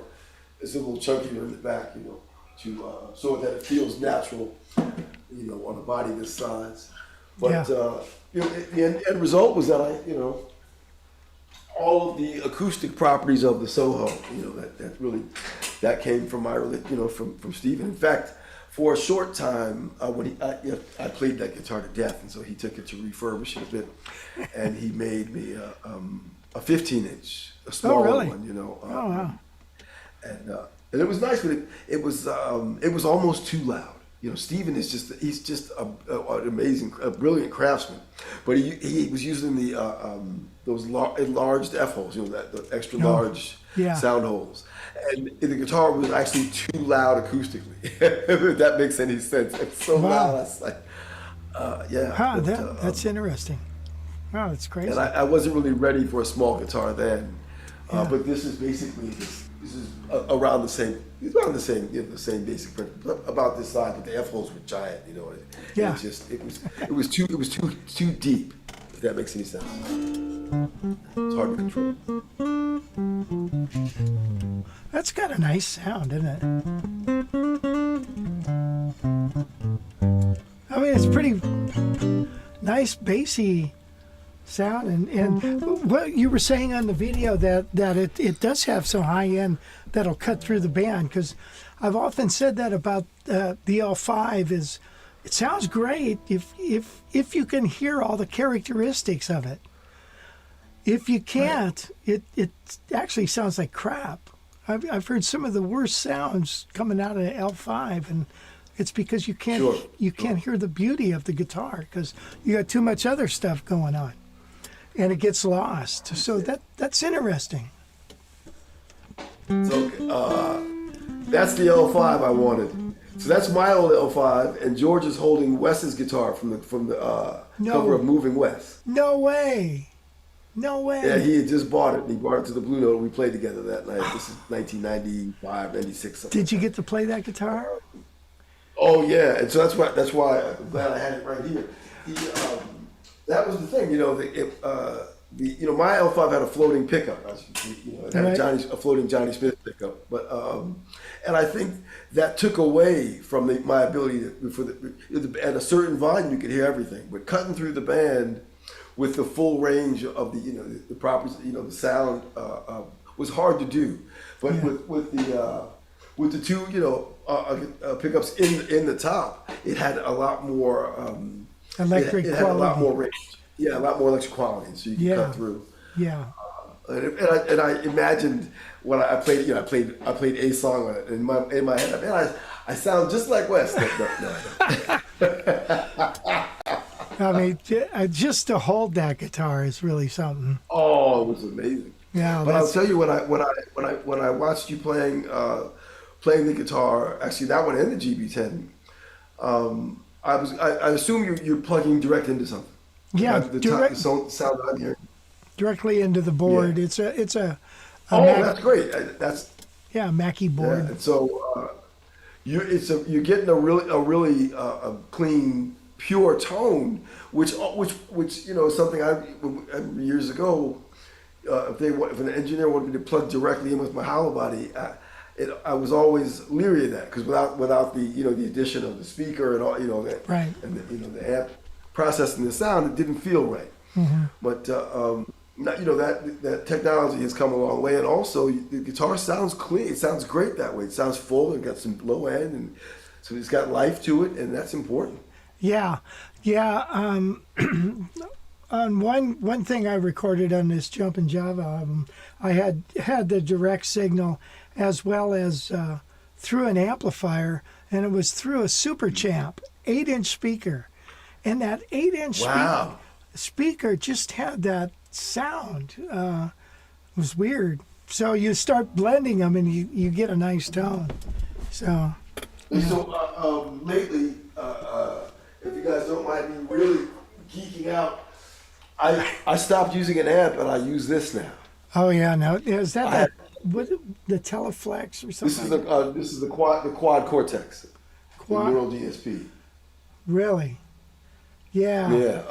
It's a little chunkier in the back, you know, so that it feels natural, you know, on a body this size. But you know, the end result was that all of the acoustic properties of the Soho, you know, that came from from Stephen. In fact, for a short time, when I played that guitar to death, and so he took it to refurbish it a bit, and he made me a 15-inch, a smaller one, you know. Wow. And it was nice, but it was almost too loud. You know, Stephen he's just an amazing, brilliant craftsman, but he was using those enlarged F holes, you know, the extra large sound holes, and the guitar was actually too loud acoustically. If that makes any sense, it's so loud. I was like, that's interesting. Wow, that's crazy. And I wasn't really ready for a small guitar then, but this is basically this is around the same. It's around the same, you know, the same basic principle, about this size, but the F holes were giant, you know. It was too deep. If that makes any sense. It's hard to control. That's got a nice sound, isn't it? I mean, it's pretty nice bassy sound, and what you were saying on the video that it does have some high end that'll cut through the band, because I've often said that about the L5 is it sounds great if you can hear all the characteristics of it. If you can't, it actually sounds like crap. I've heard some of the worst sounds coming out of the L5, and it's because you can't hear the beauty of the guitar, because you got too much other stuff going on, and it gets lost. So that's interesting. So that's the L5 I wanted. So that's my old L5, and George is holding Wes's guitar from the cover of Moving West. No way. No way. Yeah, he had just bought it. And he brought it to the Blue Note, and we played together that night. This is 1995, 96. Did you get to play that guitar? Oh yeah, and so that's why I'm glad I had it right here. That was the thing, you know. My L5 had a floating pickup. It had a floating Johnny Smith pickup, but and I think that took away from my ability at a certain volume you could hear everything, but cutting through the band with the full range of the properties, the sound was hard to do. But with the two pickups in the top, it had a lot more electric it quality. had a lot more range. Yeah, a lot more electric quality, so you could cut through. Yeah. And I imagined when I played, I played a song on it in my head. Man, I sound just like Wes. I mean, just to hold that guitar is really something. Oh, it was amazing. Yeah, but I'll tell you when I watched you playing the guitar, actually that one and the GB10, I assume you're plugging direct into something. Yeah, the sound I'm hearing. Directly into the board. Yeah. It's a that's great. That's Mackie board. Yeah, and so you're getting a really clean, pure tone, which is something I years ago. If an engineer wanted me to plug directly in with my hollow body, I was always leery of that, because without the the addition of the speaker and all that, right, and the amp processing the sound, it didn't feel right. Mm-hmm. But that technology has come a long way, and also the guitar sounds clean. It sounds great that way. It sounds full and got some low end, and so it's got life to it, and that's important. Yeah, Yeah. On one thing I recorded on this Jumpin' Java album, I had the direct signal as well as through an amplifier, and it was through a Super Champ 8-inch speaker, and that 8-inch Wow. speaker just had that sound. It was weird. So you start blending them, and you get a nice tone. So. So lately, if you guys don't mind me really geeking out, I stopped using an amp and I use this now. Oh yeah, no, is that the Teleflex or something? This is the quad Cortex, Quad? the Neural DSP. Really? Yeah. Yeah.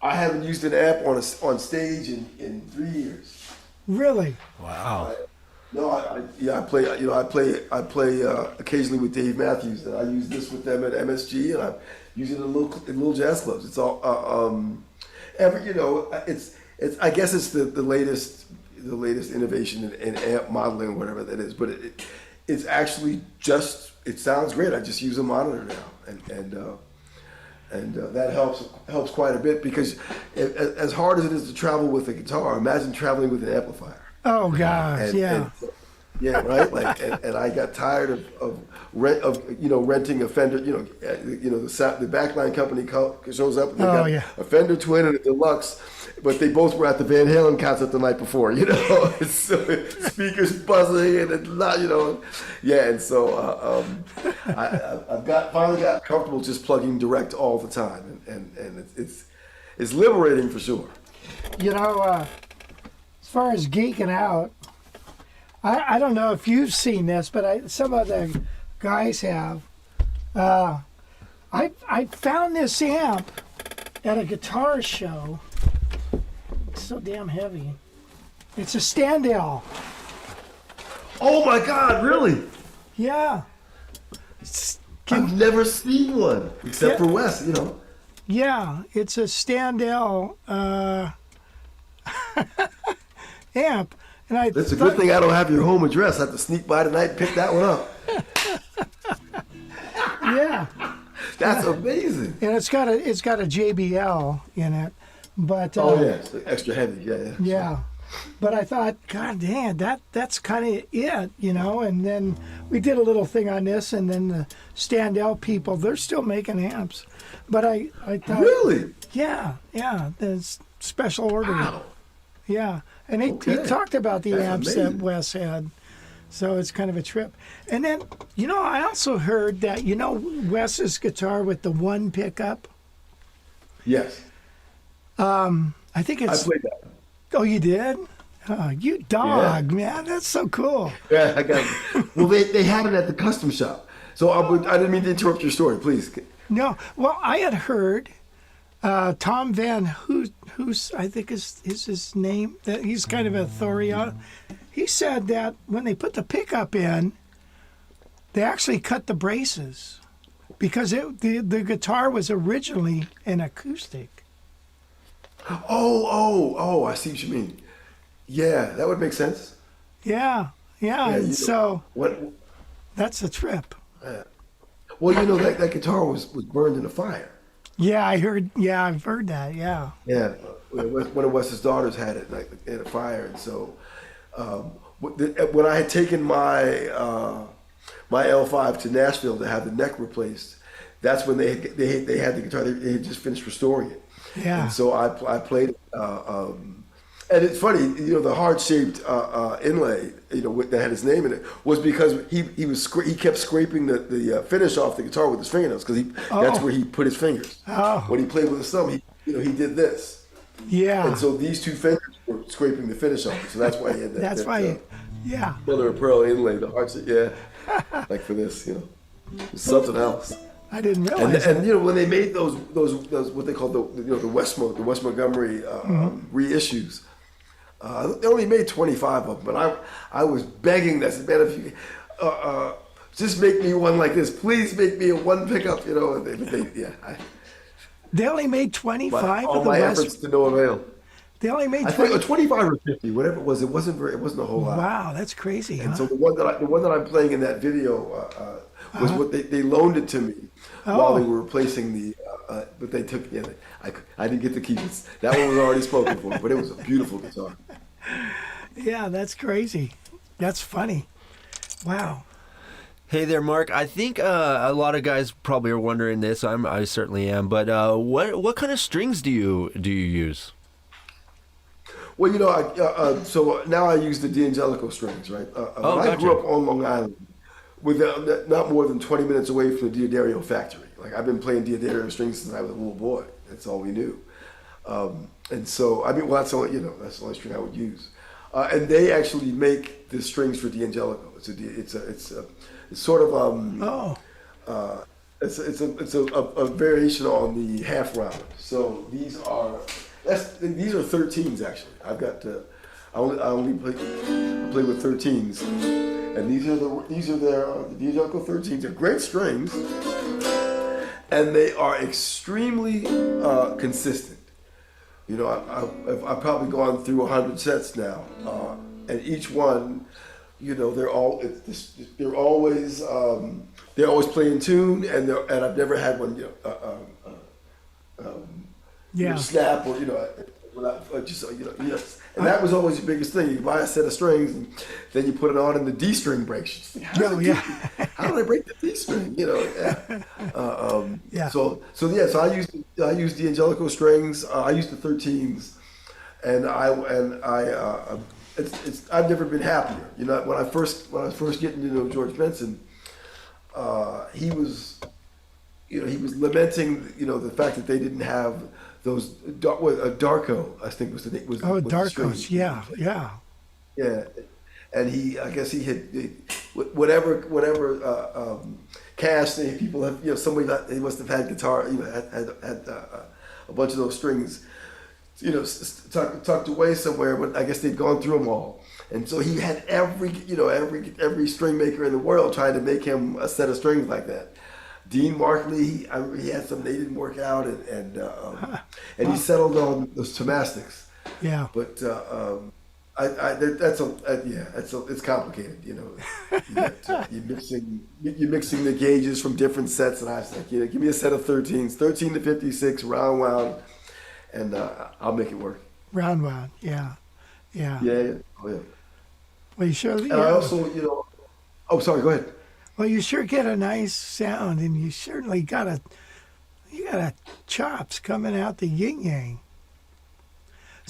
I haven't used an amp on stage in 3 years. Really? Wow. No, I play occasionally with Dave Matthews, and I use this with them at MSG, and I use it in little jazz clubs. It's all it's I guess it's the latest innovation in amp modeling, whatever that is. But it's actually it sounds great. I just use a monitor now, and that helps quite a bit, because as hard as it is to travel with a guitar, imagine traveling with an amplifier. Oh gosh, yeah. Yeah, right. Like, and I got tired of renting a Fender. The backline company shows up and they got a Fender Twin and a Deluxe, but they both were at the Van Halen concert the night before. So speakers buzzing and and so I've finally got comfortable just plugging direct all the time, and it's liberating for sure. As far as geeking out, I don't know if you've seen this, but some of the guys have. I found this amp at a guitar show. It's so damn heavy. It's a Standell. Oh my God! Really? Yeah. I've never seen one except for Wes. Yeah, it's a Standell amp. And It's a good thing I don't have your home address. I have to sneak by tonight and pick that one up. Yeah. That's amazing. And it's got a JBL in it, but it's extra heavy. Yeah. But I thought, God damn, that's kind of it, And then we did a little thing on this, and then the Standell people, they're still making amps. But I thought, really, yeah, there's special order. Wow. Yeah, and he talked about the amps amazing. that Wes had, so it's kind of a trip. And then, I also heard that, Wes's guitar with the one pickup. Yes. I think it's. I played that. Oh, you did? Oh, you dog, man. That's so cool. Yeah, I got it. Well, they had it at the custom shop. So I didn't mean to interrupt your story. Please. No, well, I had heard Tom Van Hoos, I think is his name. That he's kind of a authority. He said that when they put the pickup in, they actually cut the braces because the guitar was originally an acoustic. Oh, I see what you mean. Yeah, that would make sense. Yeah, and so what? That's a trip. Well, that guitar was burned in a fire. Yeah, I heard. Yeah, I've heard that. Yeah. Yeah, one of Wes's daughters had it in a fire, and so when I had taken my my L5 to Nashville to have the neck replaced, that's when they had the guitar. They had just finished restoring it. Yeah. And so I played it. And it's funny, the heart-shaped inlay, that had his name in it, was because he kept scraping the finish off the guitar with his fingernails, because that's where he put his fingers. Oh. When he played with his thumb, he did this. Yeah. And so these two fingers were scraping the finish off it. So that's why he had that. That's why. Yeah. Mother of pearl inlay, the heart-shaped, like for this, it's something else. I didn't realize. And when they made those what they call the Wes Montgomery reissues. They only made 25 of them, but I was begging that, man, if you just make me one like this, please make me a one pickup, They only made 25 all of the my West. efforts to no avail. They only made I think 25 or 50, whatever it was. It wasn't a whole lot. Wow, that's crazy. And huh? so the one that I'm playing in that video was what they loaned it to me while they were replacing but they took, yeah, I didn't get to keep it. That one was already spoken for, but it was a beautiful guitar. Yeah, that's crazy. That's funny. Wow. Hey there, Mark. I think a lot of guys probably are wondering this. I certainly am. But what kind of strings do you use? Well, so now I use the D'Angelico strings, right? I grew Gotcha. up on Long Island, with not more than 20 minutes away from the D'Addario factory. Like I've been playing D'Addario strings since I was a little boy. That's all we knew. And so that's the only that's the only string I would use. And they actually make the strings for D'Angelico. It's sort of it's a variation on the half rounder. So these are 13s actually. I've got I play with 13s, and these are their the D'Angelico 13s. They're great strings, and they are extremely consistent. I've probably gone through 100 sets now, and each one, they're always playing tune, and I've never had one snap or and that was always the biggest thing. You buy a set of strings, and then you put it on, and the D string breaks. You think, how did I break the D string? So I use D'Angelico strings. I use the 13s, and I've never been happier. When I first getting to know George Benson, he was lamenting the fact that they didn't have those Darko, I think was the name. Darkos, yeah. Yeah, and I guess he had whatever cash people have. Somebody he must have had guitar. Had a bunch of those strings, tucked away somewhere. But I guess they'd gone through them all, and so he had every string maker in the world trying to make him a set of strings like that. Dean Markley, he had some. They didn't work out, and he settled on those Tomastics. Yeah, but it's complicated. You're mixing the gauges from different sets, and I was like, give me a set of 13s, 13 to 56, round wound, and I'll make it work. Round wound, yeah. Oh yeah. Well, you sure. And I also, oh, sorry, go ahead. Well, you sure get a nice sound, and you certainly got a chops coming out the yin yang.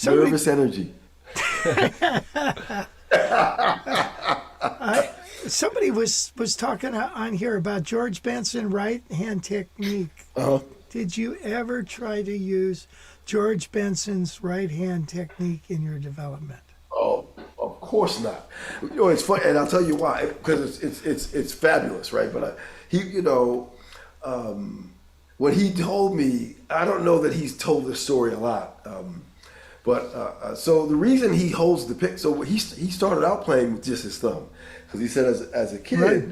Nervous energy. Somebody was talking on here about George Benson right hand technique. Uh-huh. Did you ever try to use George Benson's right hand technique in your development? Oh, of course not. It's funny, and I'll tell you why. Because it's fabulous, right? But when he told me, I don't know that he's told this story a lot. So the reason he holds the pick, so he started out playing with just his thumb, because he said as a kid, right,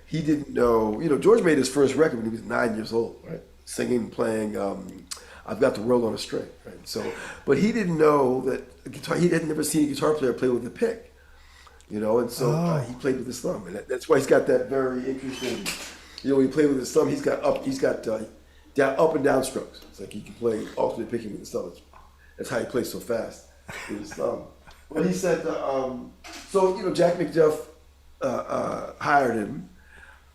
he didn't know. George made his first record when he was 9 years old, right? Singing, and playing. I've Got the World on a String, right? So, but he didn't know that a guitar. He had never seen a guitar player play with a pick, and so he played with his thumb, and that's why he's got that very interesting. When he played with his thumb, he's got down, up and down strokes. It's like he can play alternate picking with his thumb. That's how he plays so fast with his thumb. But he said, Jack McDuff hired him,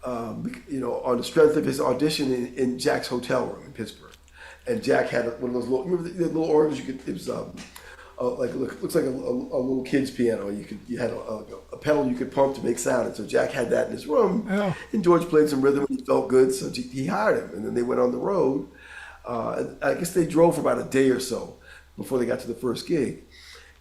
on the strength of his audition in Jack's hotel room in Pittsburgh. And Jack had one of those little, remember the little organs you could, it was looks like a little kid's piano. You had a pedal you could pump to make sound. And so Jack had that in his room. Oh. And George played some rhythm and he felt good, so he hired him. And then they went on the road. I guess they drove for about a day or so before they got to the first gig.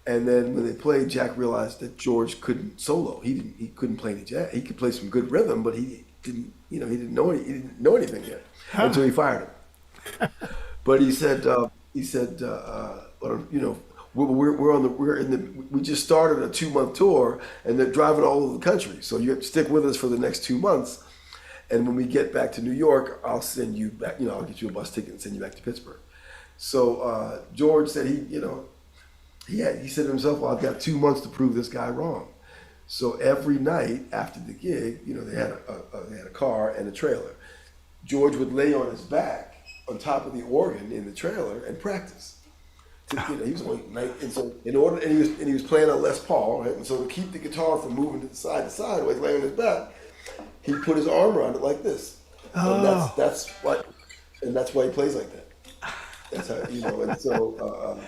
And then when they played, Jack realized that George couldn't solo. He couldn't play any jazz. He could play some good rhythm, but he didn't know anything yet until he fired him. But he said, we just started a 2-month tour, and they're driving all over the country. So you have to stick with us for the next 2 months. And when we get back to New York, I'll send you back. I'll get you a bus ticket and send you back to Pittsburgh. So George said he said to himself, well, I've got 2 months to prove this guy wrong. So every night after the gig, they had a car and a trailer. George would lay on his back on top of the organ in the trailer and practice. He was only 9, and so he was playing a Les Paul, right? And so to keep the guitar from moving to side while he's laying on his back, he put his arm around it like this. And that's why he plays like that. That's how, and so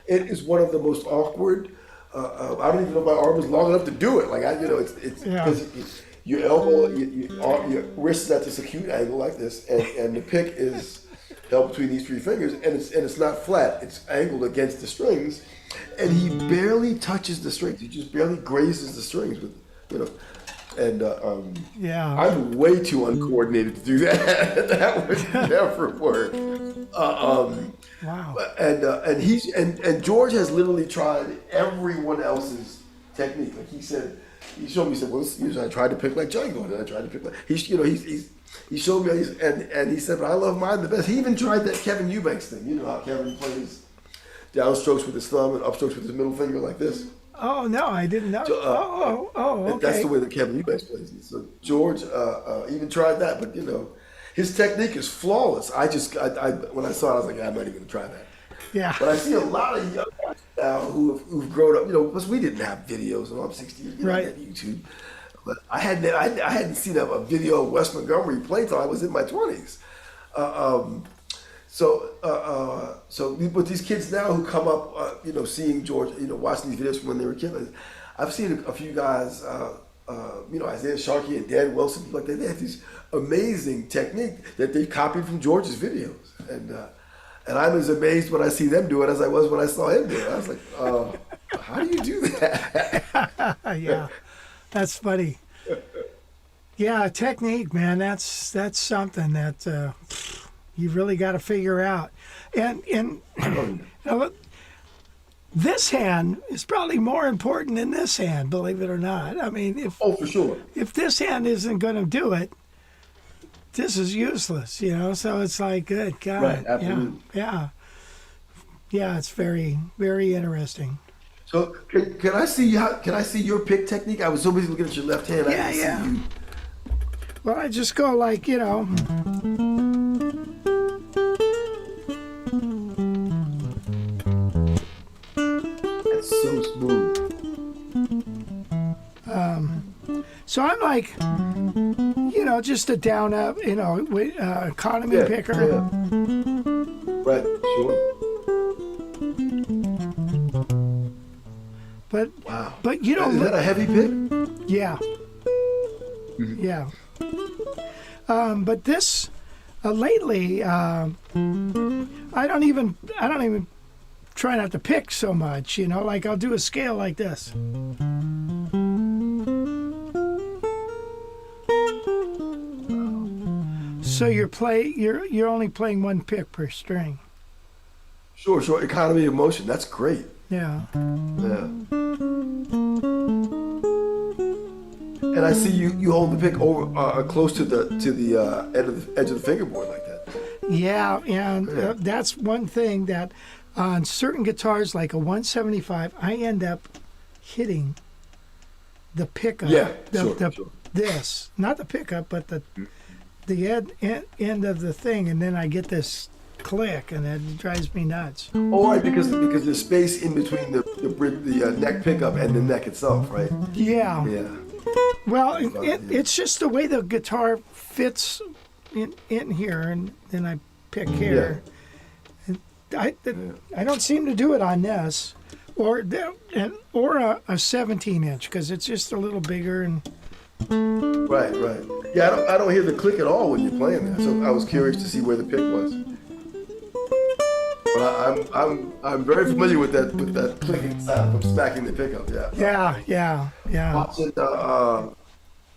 it is one of the most awkward. I don't even know if my arm is long enough to do it. Like it's because your elbow, your wrist is at this acute angle like this, and the pick is held between these 3 fingers, and it's not flat. It's angled against the strings, and he barely touches the strings. He just barely grazes the strings with, And I'm way too uncoordinated to do that. That would never work. Wow. And George has literally tried everyone else's technique. Like he showed me. He said, "Well, I tried to pick like Django, and I tried to pick like." He showed me, and he said, "But I love mine the best." He even tried that Kevin Eubanks thing. You know how Kevin plays downstrokes with his thumb and upstrokes with his middle finger like this. Oh no, I didn't know. Okay. That's the way that Kevin Eubanks plays it. So George even tried that, but his technique is flawless. I when I saw it, I was like, I'm not even gonna try that. Yeah. But I see a lot of young guys now who've grown up. Because we didn't have videos, and I'm 60. Right. I had YouTube. But I hadn't seen a video of Wes Montgomery play till I was in my 20s. So with these kids now who come up, seeing George, watching these videos from when they were kids, I've seen a few guys, Isaiah Sharkey and Dan Wilson, people like that. They have these amazing technique that they copied from George's videos, and I'm as amazed when I see them do it as I was when I saw him do it. I was like, how do you do that? Yeah, that's funny. Yeah, technique, man. That's something that you really got to figure out. And this hand is probably more important than this hand, believe it or not. I mean, for sure. If this hand isn't going to do it, this is useless, So it's like, good God. Right, absolutely. Yeah. It's very, very interesting. So can I see your pick technique? I was so busy looking at your left hand. I didn't see you. Well, I just go like, That's so smooth. So I'm like, just a down up, economy picker. Yeah. Right, sure. But is that a heavy pick? Yeah. Mm-hmm. Yeah. But this lately, I don't even try not to pick so much. Like I'll do a scale like this. So you're only playing one pick per string. Sure. Economy of motion. That's great. Yeah. Yeah. And I see you hold the pick over close to the edge of the fingerboard like that. Yeah, and that's one thing that on certain guitars, like a 175, I end up hitting the pickup. Yeah, sure. This, not the pickup, but the end of the thing, and then I get this click, and it drives me nuts. Oh, right, because there's space in between the neck pickup and the neck itself, right? Yeah. Yeah. Well, it's just the way the guitar fits in here, and then I pick here. Yeah. I don't seem to do it on this, or a 17-inch, because it's just a little bigger and. Right. Yeah, I don't hear the click at all when you're playing that. So I was curious to see where the pick was. But I'm very familiar with that clicking sound from smacking the pickup. Yeah. Yeah.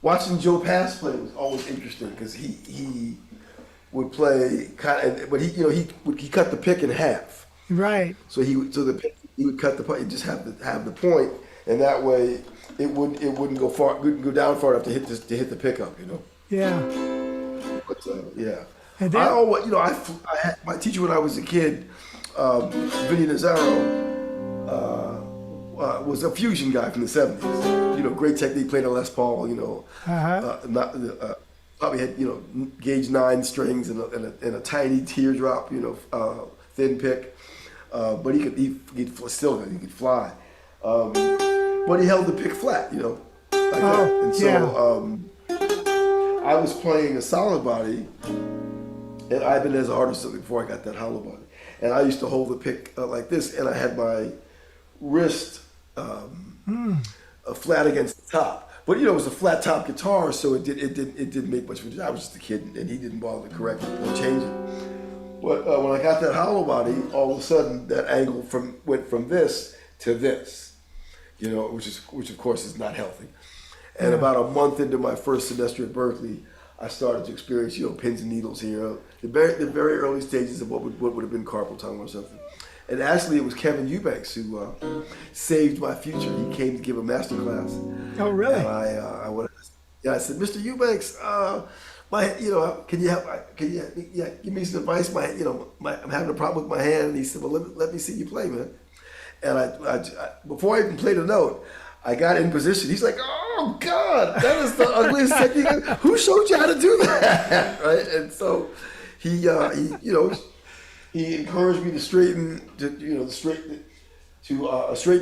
Watching Joe Pass play was always interesting because he would play but he cut the pick in half. Right. So he would cut the point. Just have the point, and that way it wouldn't go down far enough to hit the pickup. Yeah. But yeah. And then, I always I had my teacher when I was a kid, Vinny Nazzaro, was a fusion guy from the 70s. Great technique, played a Les Paul. probably had, gauge 9 strings and a tiny teardrop, thin pick. But he could fly. But he held the pick flat, like that. And so I was playing a solid body, and I've been as an artist before I got that hollow body. And I used to hold the pick like this, and I had my wrist flat against the top. But it was a flat top guitar, so it didn't make much of a difference. I was just a kid, and he didn't bother to correct it or change it. But when I got that hollow body, all of a sudden that angle went from this to this, which of course is not healthy. And about a month into my first semester at Berkeley, I started to experience pins and needles here, the very early stages of what would have been carpal tunnel or something. And actually, it was Kevin Eubanks who saved my future. He came to give a master class. Oh, really? And I said, Mr. Eubanks, can you help? Give me some advice? I'm having a problem with my hand. And he said, well, let me see you play, man. And I before I even played a note, I got in position. He's like, oh God, that is the ugliest technique. Who showed you how to do that? Right? And so he encouraged me to straighten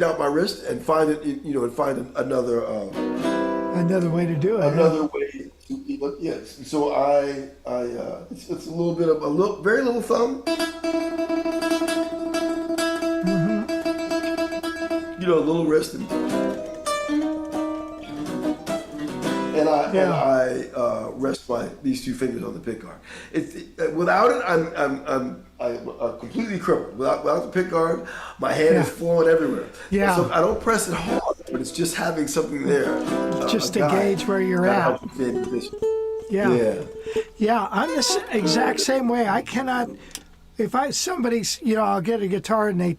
out my wrist and find another way to do it. Another way. Yes. And so it's a little bit of very little thumb. A little wrist and I rest these 2 fingers on the pick guard. Without it, I'm completely crippled. Without the pick guard, my hand is flowing everywhere. Yeah. So I don't press it hard, but it's just having something there. Just to gauge where you're at. Yeah. Yeah, I'm the exact same way. I cannot. If I'll get a guitar and they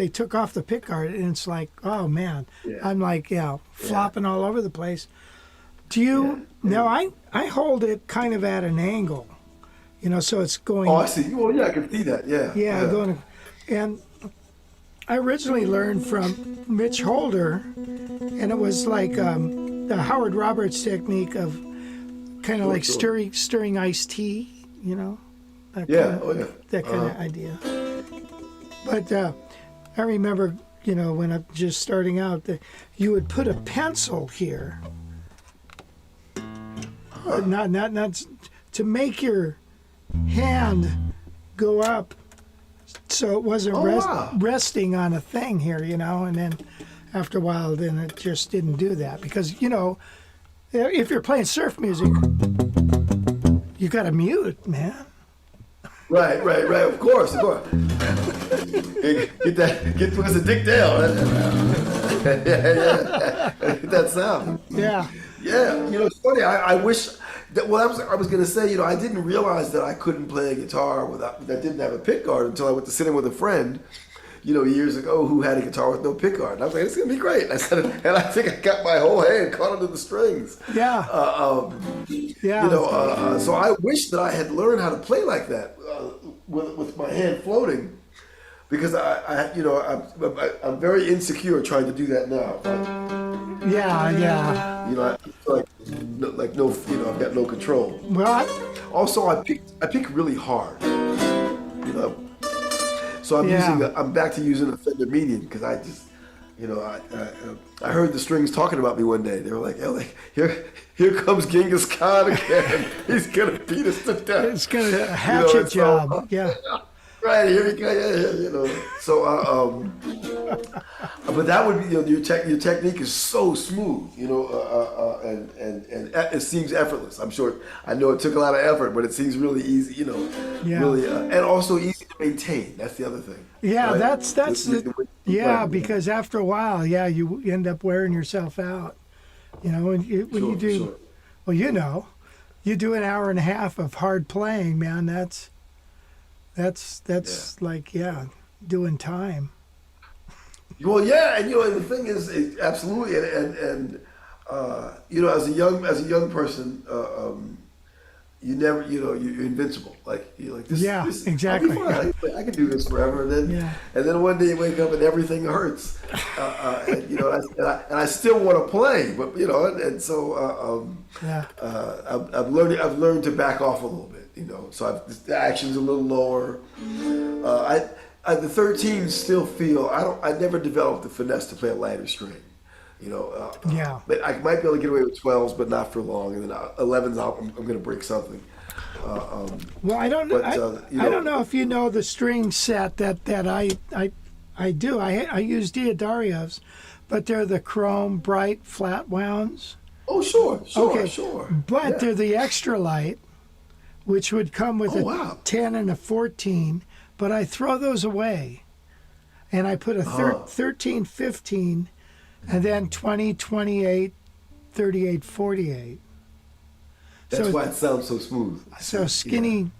took off the pick guard and it's like, oh man, I'm like, flopping all over the place. Do you? No, I hold it kind of at an angle, so it's going. Oh, I see. Well, yeah, I can see that. Yeah. Yeah, going. And I originally learned from Mitch Holder, and it was like the Howard Roberts technique of kind of stirring iced tea, that kind of idea. But I remember, when I'm just starting out, that you would put a pencil here. Not to make your hand go up, so it wasn't resting on a thing here, and then after a while, then it just didn't do that because if you're playing surf music, you got to mute, man. Right. Of course. Get towards the Dick Dale. Get that sound. Yeah. Yeah, it's funny. I wish that. Well, I was going to say, I didn't realize that I couldn't play a guitar that didn't have a pick guard until I went to sit in with a friend, years ago who had a guitar with no pick guard. And I was like, it's going to be great. And I said, and I think I got my whole hand caught into the strings. Yeah. So I wish that I had learned how to play like that with my hand floating, because I'm very insecure trying to do that now. Yeah. I feel like no, I've got no control. Well, also I pick really hard. So I'm back to using a Fender median because I just, I heard the strings talking about me one day. They were like, here comes Genghis Khan again. He's gonna beat us to death. It's gonna hatchet job. Yeah. Right, here we go. So, but that would be, your technique is so smooth, and it seems effortless. I know it took a lot of effort, but it seems really easy, really, and also easy to maintain. That's the other thing. Yeah, right? because after a while, you end up wearing yourself out, when you do, sure. Well, you do an hour and a half of hard playing, man. That's like doing time. Well, yeah, and the thing is absolutely, and as a young person, you never, you're invincible. Like you're like this. Yeah, this exactly. I'll be fine. I can do this forever. And then one day you wake up and everything hurts. And I still want to play, but and so I've learned to back off a little bit. So the action's a little lower. The 13s still feel I never developed the finesse to play a lighter string. But I might be able to get away with 12s, but not for long. And then 11s, I'm going to break something. Well, I don't know. I don't know if you know the string set that I do. I use D'Angelico's, but they're the chrome bright flat wounds. Oh, sure. Okay. Sure. But they're the extra light, which would come with a 10 and a 14. But I throw those away, and I put a 13, 15. And then 20, 28, 38, 48. That's why it sounds so smooth. So skinny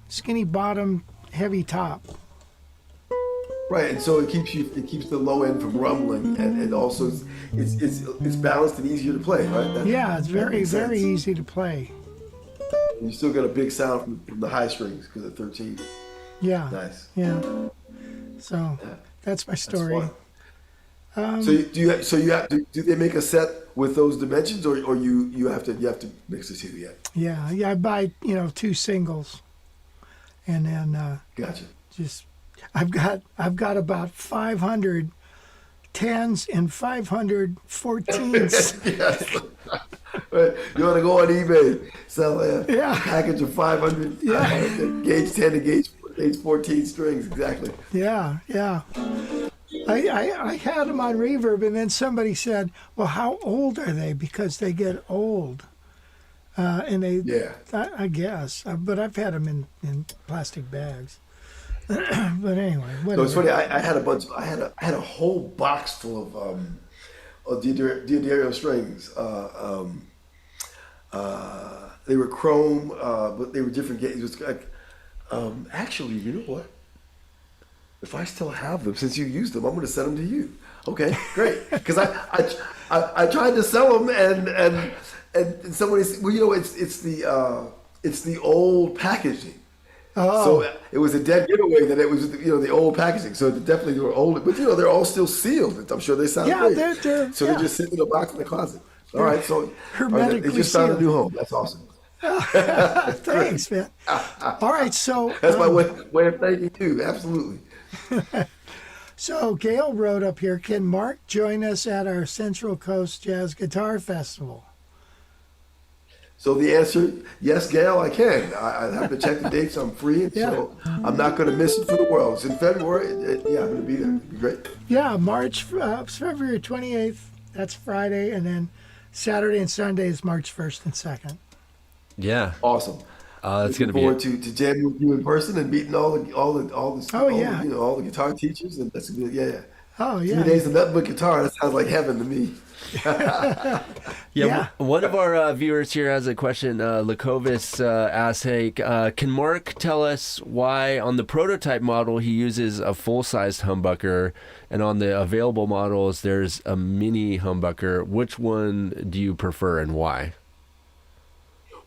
bottom, heavy top. Right, and so it keeps the low end from rumbling, and also it's balanced and easier to play, right? It's very easy to play. And you still get a big sound from the high strings because of 13. Yeah. Nice. Yeah. So that's my story. That's do they make a set with those dimensions, or you have to mix the two yet? Yeah. I buy 2 singles, and then Gotcha. I've got about 500 10s and 500 14s. Yes. You want to go on eBay, sell a package of 500 gauge 10 to gauge 14 strings, exactly. Yeah. I had them on reverb, and then somebody said, well, how old are they? Because they get old. And I guess. But I've had them in plastic bags. But anyway, whatever. So it's funny, I had a bunch, I had a whole box full of D'Angelico strings. They were chrome, but they were different gauges. It was like, actually, you know what? If I still have them, since you used them, I'm going to send them to you. Okay, great. Because I tried to sell them, and somebody said, well, it's the old packaging. Oh. So it was a dead giveaway that it was the old packaging. So definitely they were old, but they're all still sealed. I'm sure they sound great. They're They're just sitting in a box in the closet. All right, so hermetically they just found a sealed. new home. That's awesome. Thanks, man. All right, so that's my way of thanking you. Absolutely. So Gail wrote up here, can Mark join us at our Central Coast Jazz Guitar Festival? So the answer, yes, Gail, I can. I have to check the dates. I'm free, so I'm not going to miss it for the world. It's in February. I'm going to be there. It'll be great. Yeah, February 28th. That's Friday, and then Saturday and Sunday is March 1st and 2nd. Yeah. Awesome. It's going to be forward to jamming with you in person and meeting all the guitar teachers, and that's gonna be, Oh yeah. 3 days of nothing but guitar. That sounds like heaven to me. One of our viewers here has a question. Lakovis asks, hey, can Mark tell us why on the prototype model he uses a full-sized humbucker, and on the available models there's a mini humbucker? Which one do you prefer and why?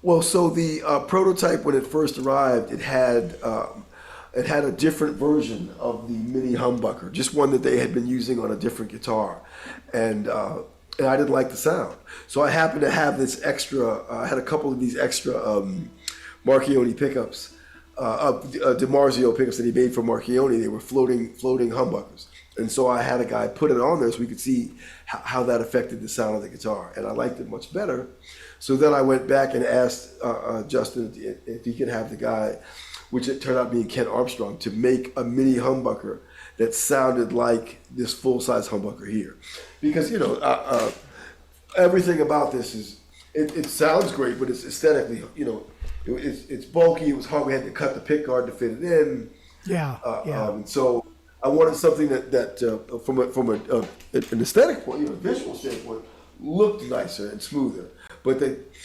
Well, so the prototype, when it first arrived, it had a different version of the mini humbucker, just one that they had been using on a different guitar, and I didn't like the sound. So I happened to have this extra. I had a couple of these extra Marchione pickups, DiMarzio pickups that he made for Marchione. They were floating humbuckers, and so I had a guy put it on there so we could see how that affected the sound of the guitar, and I liked it much better. So then I went back and asked Justin if he could have the guy, which it turned out being Ken Armstrong, to make a mini humbucker that sounded like this full-size humbucker here. Because, everything about this is, it sounds great, but it's aesthetically, it's bulky, it was hard, we had to cut the pick guard to fit it in. And so I wanted something that from an aesthetic point, visual standpoint, looked nicer and smoother. But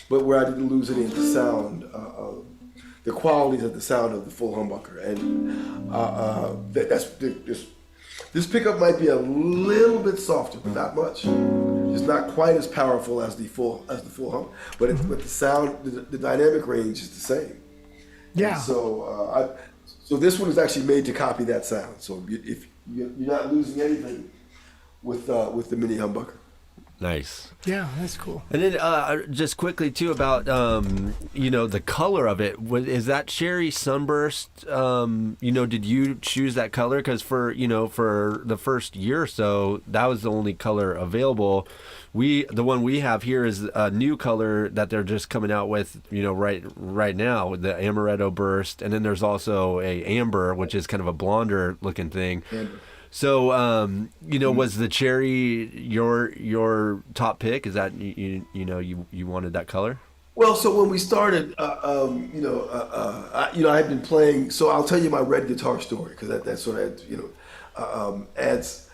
where I didn't lose any of the sound, the qualities of the sound of the full humbucker, and this pickup might be a little bit softer, but not much. It's not quite as powerful as the full hum, but the sound, the dynamic range is the same. Yeah. And so this one is actually made to copy that sound. So if you're not losing anything with the mini humbucker. Nice. Yeah, that's cool. And then just quickly too about the color of it. Is that cherry sunburst? Did you choose that color? Because for the first year or so, that was the only color available. The one we have here is a new color that they're just coming out with, right now, the amaretto burst, and then there's also a amber, which is kind of a blonder looking thing. Amber. So, was the cherry your top pick? Is that you wanted that color? Well, so when we started, I had been playing. So I'll tell you my red guitar story because that sort of adds.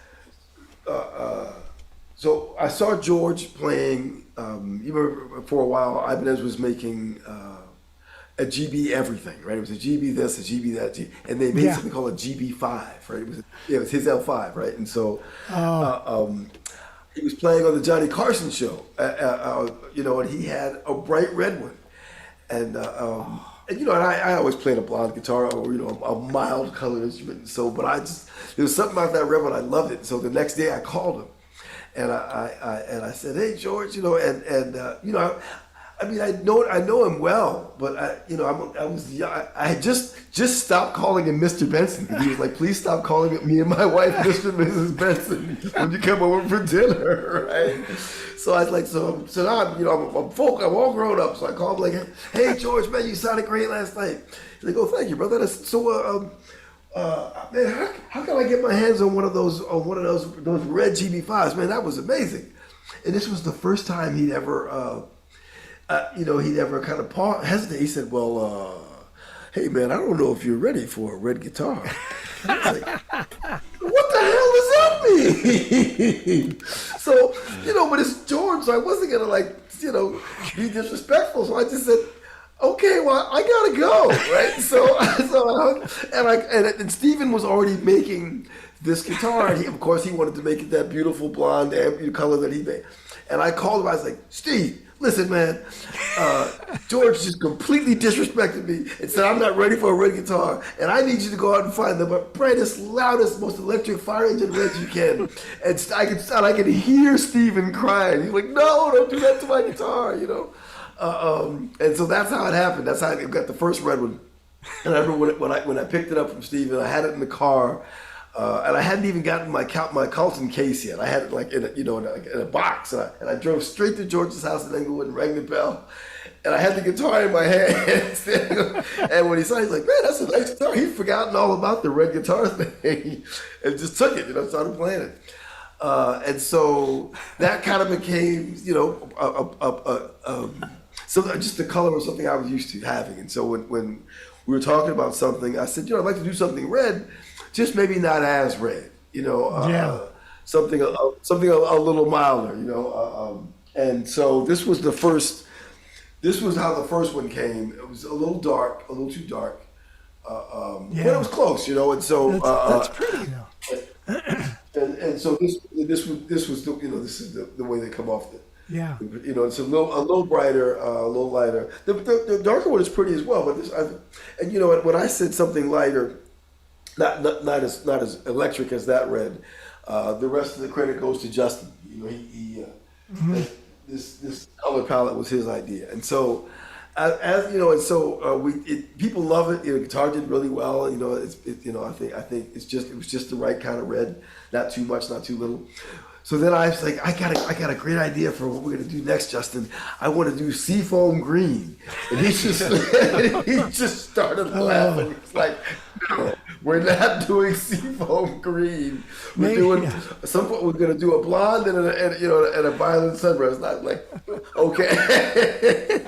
So I saw George playing. You remember for a while, Ibanez was making a GB everything, right? It was a GB this, a GB that, and they made something called a GB5, right? It was his L5, right? And so he was playing on the Johnny Carson show, and he had a bright red one, and I always played a blonde guitar or a mild colored instrument, but there was something about that red one, I loved it. So the next day I called him, and I said, hey George, I know him well, but I had just stopped calling him Mr. Benson. He was like, please stop calling me and my wife Mr. and Mrs. Benson when you come over for dinner, right? So I was like, so now I'm all grown up. So I called him like, hey George, man, you sounded great last night. He's like, oh, thank you, brother. So man, how can I get my hands on one of those red GB5s? Man, that was amazing. And this was the first time he'd ever. He'd ever kind of hesitate. He said, well, hey, man, I don't know if you're ready for a red guitar. I was like, what the hell does that mean? So, but it's George, so I wasn't going to, be disrespectful. So I just said, okay, well, I got to go, right? And Stephen was already making this guitar. And of course, he wanted to make it that beautiful blonde color that he made. And I called him, I was like, Steve, listen, man, George just completely disrespected me and said I'm not ready for a red guitar, and I need you to go out and find the brightest, loudest, most electric fire engine red you can. And I could hear Steven crying. He's like, no, don't do that to my guitar, And so that's how it happened. That's how I got the first red one. And I remember when I picked it up from Steven, I had it in the car. And I hadn't even gotten my Carlton case yet. I had it in a box, and I drove straight to George's house in Englewood and rang the bell. And I had the guitar in my hands. And when he saw it, he's like, man, that's a nice guitar. He'd forgotten all about the red guitar thing and just took it, started playing it. And so that kind of became, just the color of something I was used to having. And so when we were talking about something, I said, I'd like to do something red. Just maybe not as red, something a little milder, and so this was how the first one came. It was a little dark, a little too dark, but it was close, and so that's pretty though. and so this was this is the way they come off Yeah. It's a little brighter, a little lighter. The darker one is pretty as well, but when I said something lighter. Not as electric as that red. The rest of the credit goes to Justin. This color palette was his idea, and so people love it. The guitar did really well. I think it was just the right kind of red, not too much, not too little. So then I was like, I got a great idea for what we're gonna do next, Justin. I want to do seafoam green, and he just started laughing. It's like, no, we're not doing seafoam green. We're doing we're gonna do a blonde and a violet sunburst. And I'm like, okay.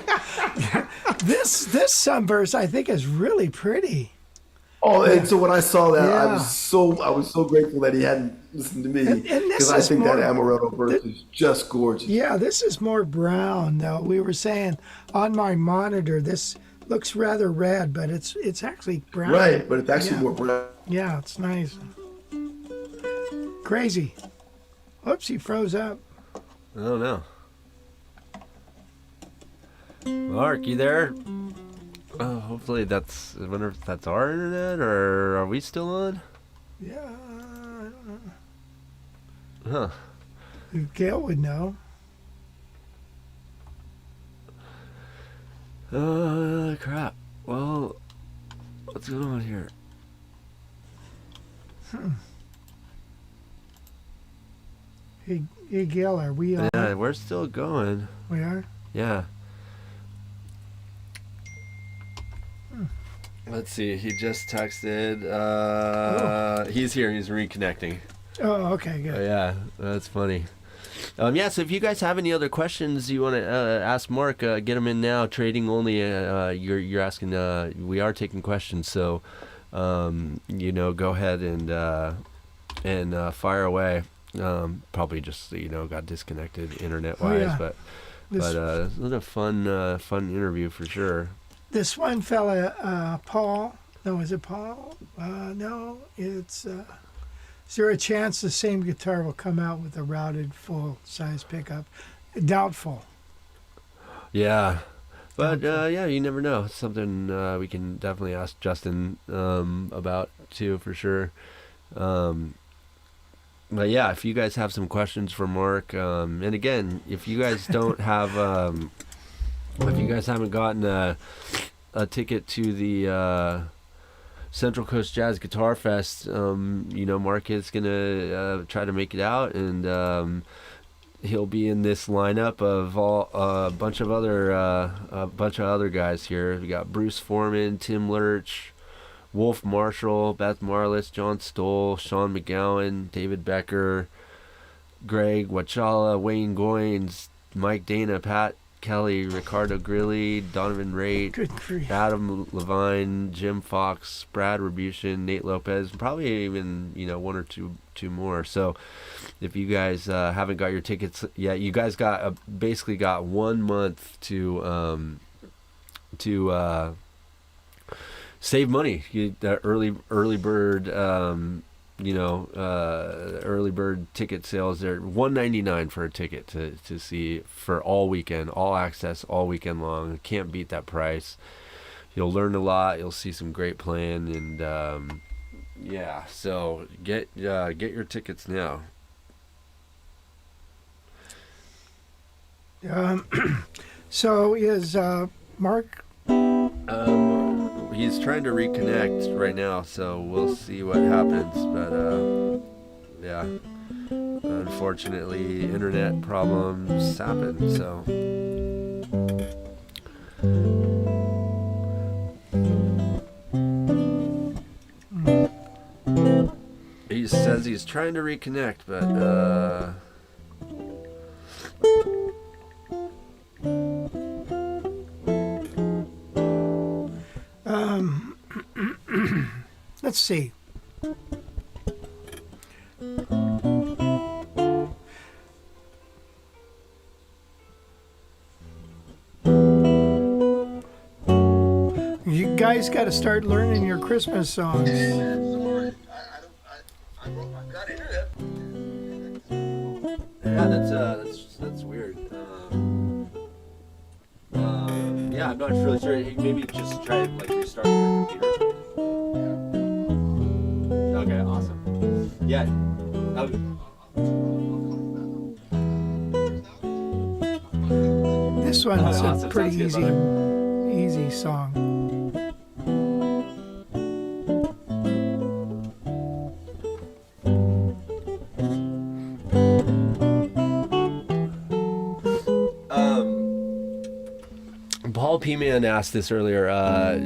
This sunburst I think is really pretty. Oh, and so when I saw that, I was so grateful that he hadn't listened to me, because I think that amaretto burst is just gorgeous. Yeah, this is more brown though. We were saying on my monitor, this looks rather red, but it's actually brown. Right, but it's actually more brown. Yeah, it's nice. Crazy. Oops, he froze up. I don't know. Mark, you there? Hopefully that's. I wonder if that's our internet or are we still on? Yeah, I don't Huh. know. Gail would know. Crap. Well, what's going on here? Hey, Gail, are we on? Yeah, we're still going. We are? Yeah. Let's see. He just texted. He's here. He's reconnecting. Oh, okay, good. Yeah, that's funny. Yeah, so if you guys have any other questions you want to ask Mark, get them in now. Trading only. You're asking. We are taking questions, so go ahead and fire away. Probably just got disconnected internet wise, yeah. but This- it was a fun interview for sure. This one fella, Paul. No, is it Paul? No, it's. Is there a chance the same guitar will come out with a routed full-size pickup? Doubtful. Yeah, but yeah, you never know. It's something we can definitely ask Justin about too, for sure. But yeah, if you guys have some questions for Mark, and again, if you guys don't have, if you guys haven't gotten a ticket to the Central Coast Jazz Guitar Fest, Mark is gonna try to make it out, and he'll be in this lineup of a bunch of other guys here. We got Bruce Foreman, Tim Lurch, Wolf Marshall, Beth Marlis, John Stoll, Sean McGowan, David Becker, Greg Wachala, Wayne Goins, Mike Dana, Pat Kelly, Ricardo Grilli, Donovan Raitt, Good grief. Adam Levine, Jim Fox, Brad Rebution, Nate Lopez, probably even one or two more. So if you guys haven't got your tickets yet, you guys basically got 1 month to save money. The early bird early bird ticket sales, they're $199 for a ticket to see for all weekend, all access, all weekend long. Can't beat that price. You'll learn a lot. You'll see some great playing, and yeah. So get your tickets now. So is Mark? He's trying to reconnect right now, so we'll see what happens. But yeah, unfortunately, internet problems happen. So he says he's trying to reconnect, but Let's see. You guys got to start learning your Christmas songs. yeah, that's weird. Yeah, I'm not really sure. Maybe just try restart your computer. Okay, awesome. Yeah. This one's Awesome. a pretty Sounds good, easy song. Paul P-Man asked this earlier.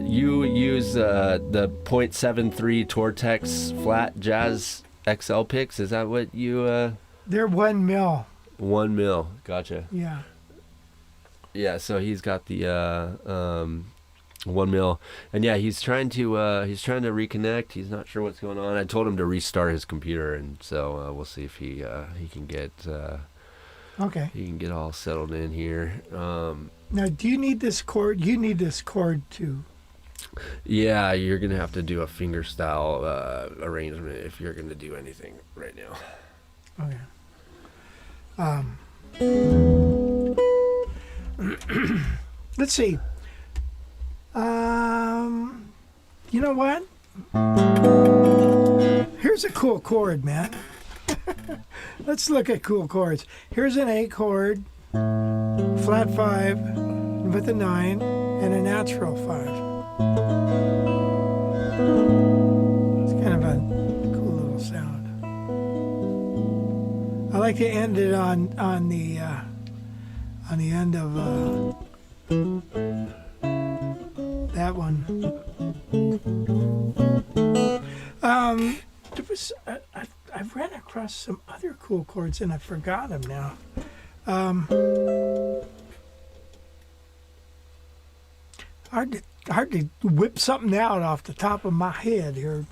You use the .73 Tortex flat Jazz XL picks. Is that what you? They're 1 mil. 1 mil. Gotcha. Yeah. Yeah. So he's got the 1 mil, and yeah, he's trying to reconnect. He's not sure what's going on. I told him to restart his computer, and so we'll see if he can get Okay. he can get all settled in here. Now, do you need this chord? You need this chord too. Yeah, you're gonna have to do a fingerstyle arrangement if you're gonna do anything right now. Okay. Let's see. You know what? Here's a cool chord, man. Let's look at cool chords. Here's an A chord, flat 5 with a 9, and a natural 5. It's kind of a cool little sound. I like to end it on the end of that one. There was I've ran across some other cool chords and I forgot them now. Hard to whip something out off the top of my head here.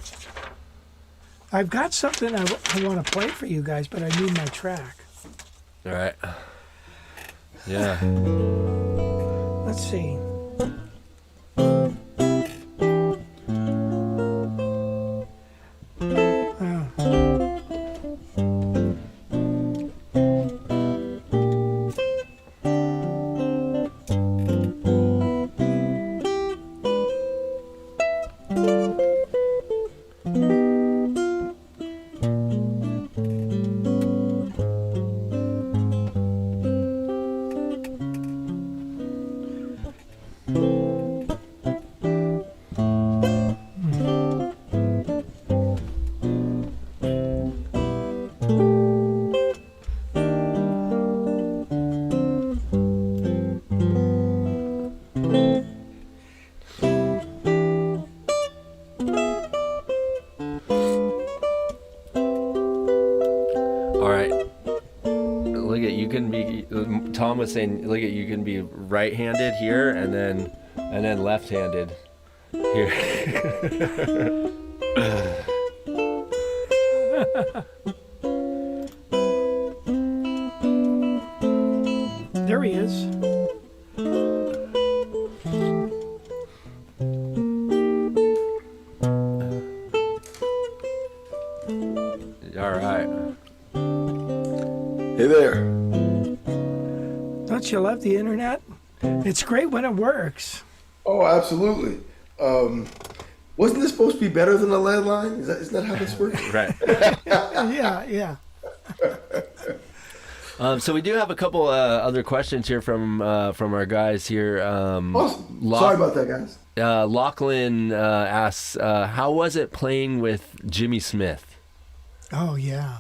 I've got something I want to play for you guys, but I need my track. All right. Yeah. Let's see. Tom was saying, look at, you can be right-handed here and then left-handed here. There he is. All right. Hey there. Don't you love the internet? It's great when it works. Oh, absolutely. Wasn't this supposed to be better than a landline? Isn't that how this works? Right. Yeah. So we do have a couple other questions here from our guys here. Awesome. Sorry about that, guys. Lachlan asks, how was it playing with Jimmy Smith? Oh, yeah.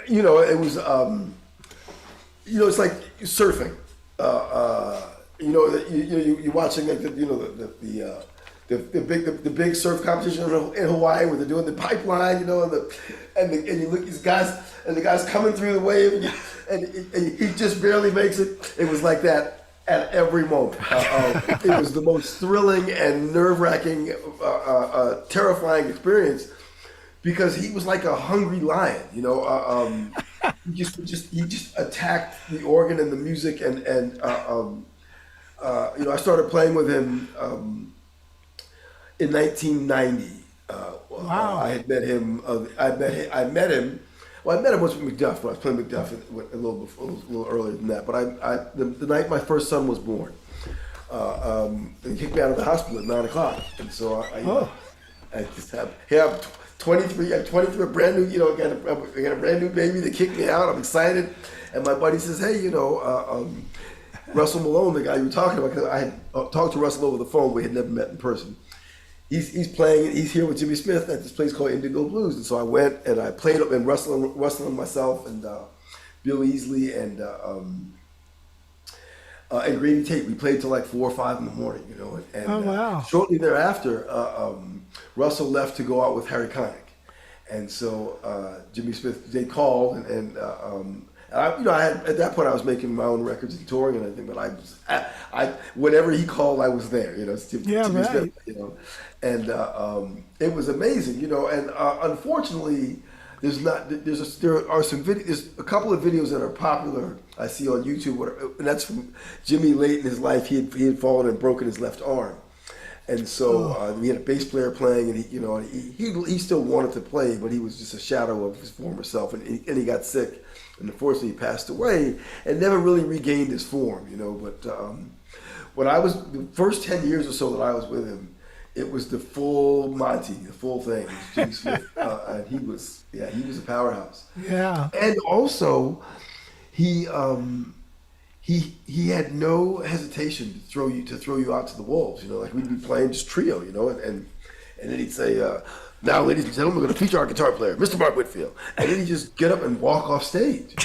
It was, it's like surfing. You're watching like the big surf competition in Hawaii where they're doing the pipeline, and you look these guys and the guy's coming through the wave and he just barely makes it. It was like that at every moment. It was the most thrilling and nerve-wracking, terrifying experience. Because he was like a hungry lion, he just attacked the organ and the music, and I started playing with him in 1990. Wow! I had met him. I met him once with Macduff. But I was playing Macduff a little earlier than that. But the night my first son was born, they kicked me out of the hospital at 9:00, and so I just have 23, a brand new, got a brand new baby. They kicked me out. I'm excited, and my buddy says, "Hey, Russell Malone, the guy you were talking about," because I had talked to Russell over the phone. We had never met in person. He's playing. He's here with Jimmy Smith at this place called Indigo Blues, and so I went and I played up, and Russell and myself and Bill Easley and Grady Tate. We played till like 4 or 5 in the morning, And oh, wow. Shortly thereafter, Russell left to go out with Harry Connick, and so Jimmy Smith. They called, and I had at that point I was making my own records and touring and everything. But I whenever he called, I was there. Jimmy right. Smith. And it was amazing. And unfortunately, there are some videos. There's a couple of videos that are popular. I see on YouTube, and that's from Jimmy late in his life. He had fallen and broken his left arm. And so we had a bass player playing, and he still wanted to play, but he was just a shadow of his former self, and he got sick, and unfortunately he passed away, and never really regained his form, But when I was the first 10 years or so that I was with him, it was the full Monty, the full thing. It was Jim Smith, and he was a powerhouse. Yeah. And also, he had no hesitation to throw you out to the wolves. You know, like we'd be playing just trio, you know, and then he'd say, "Now, ladies and gentlemen, we're going to feature our guitar player, Mr. Mark Whitfield," and then he'd just get up and walk off stage.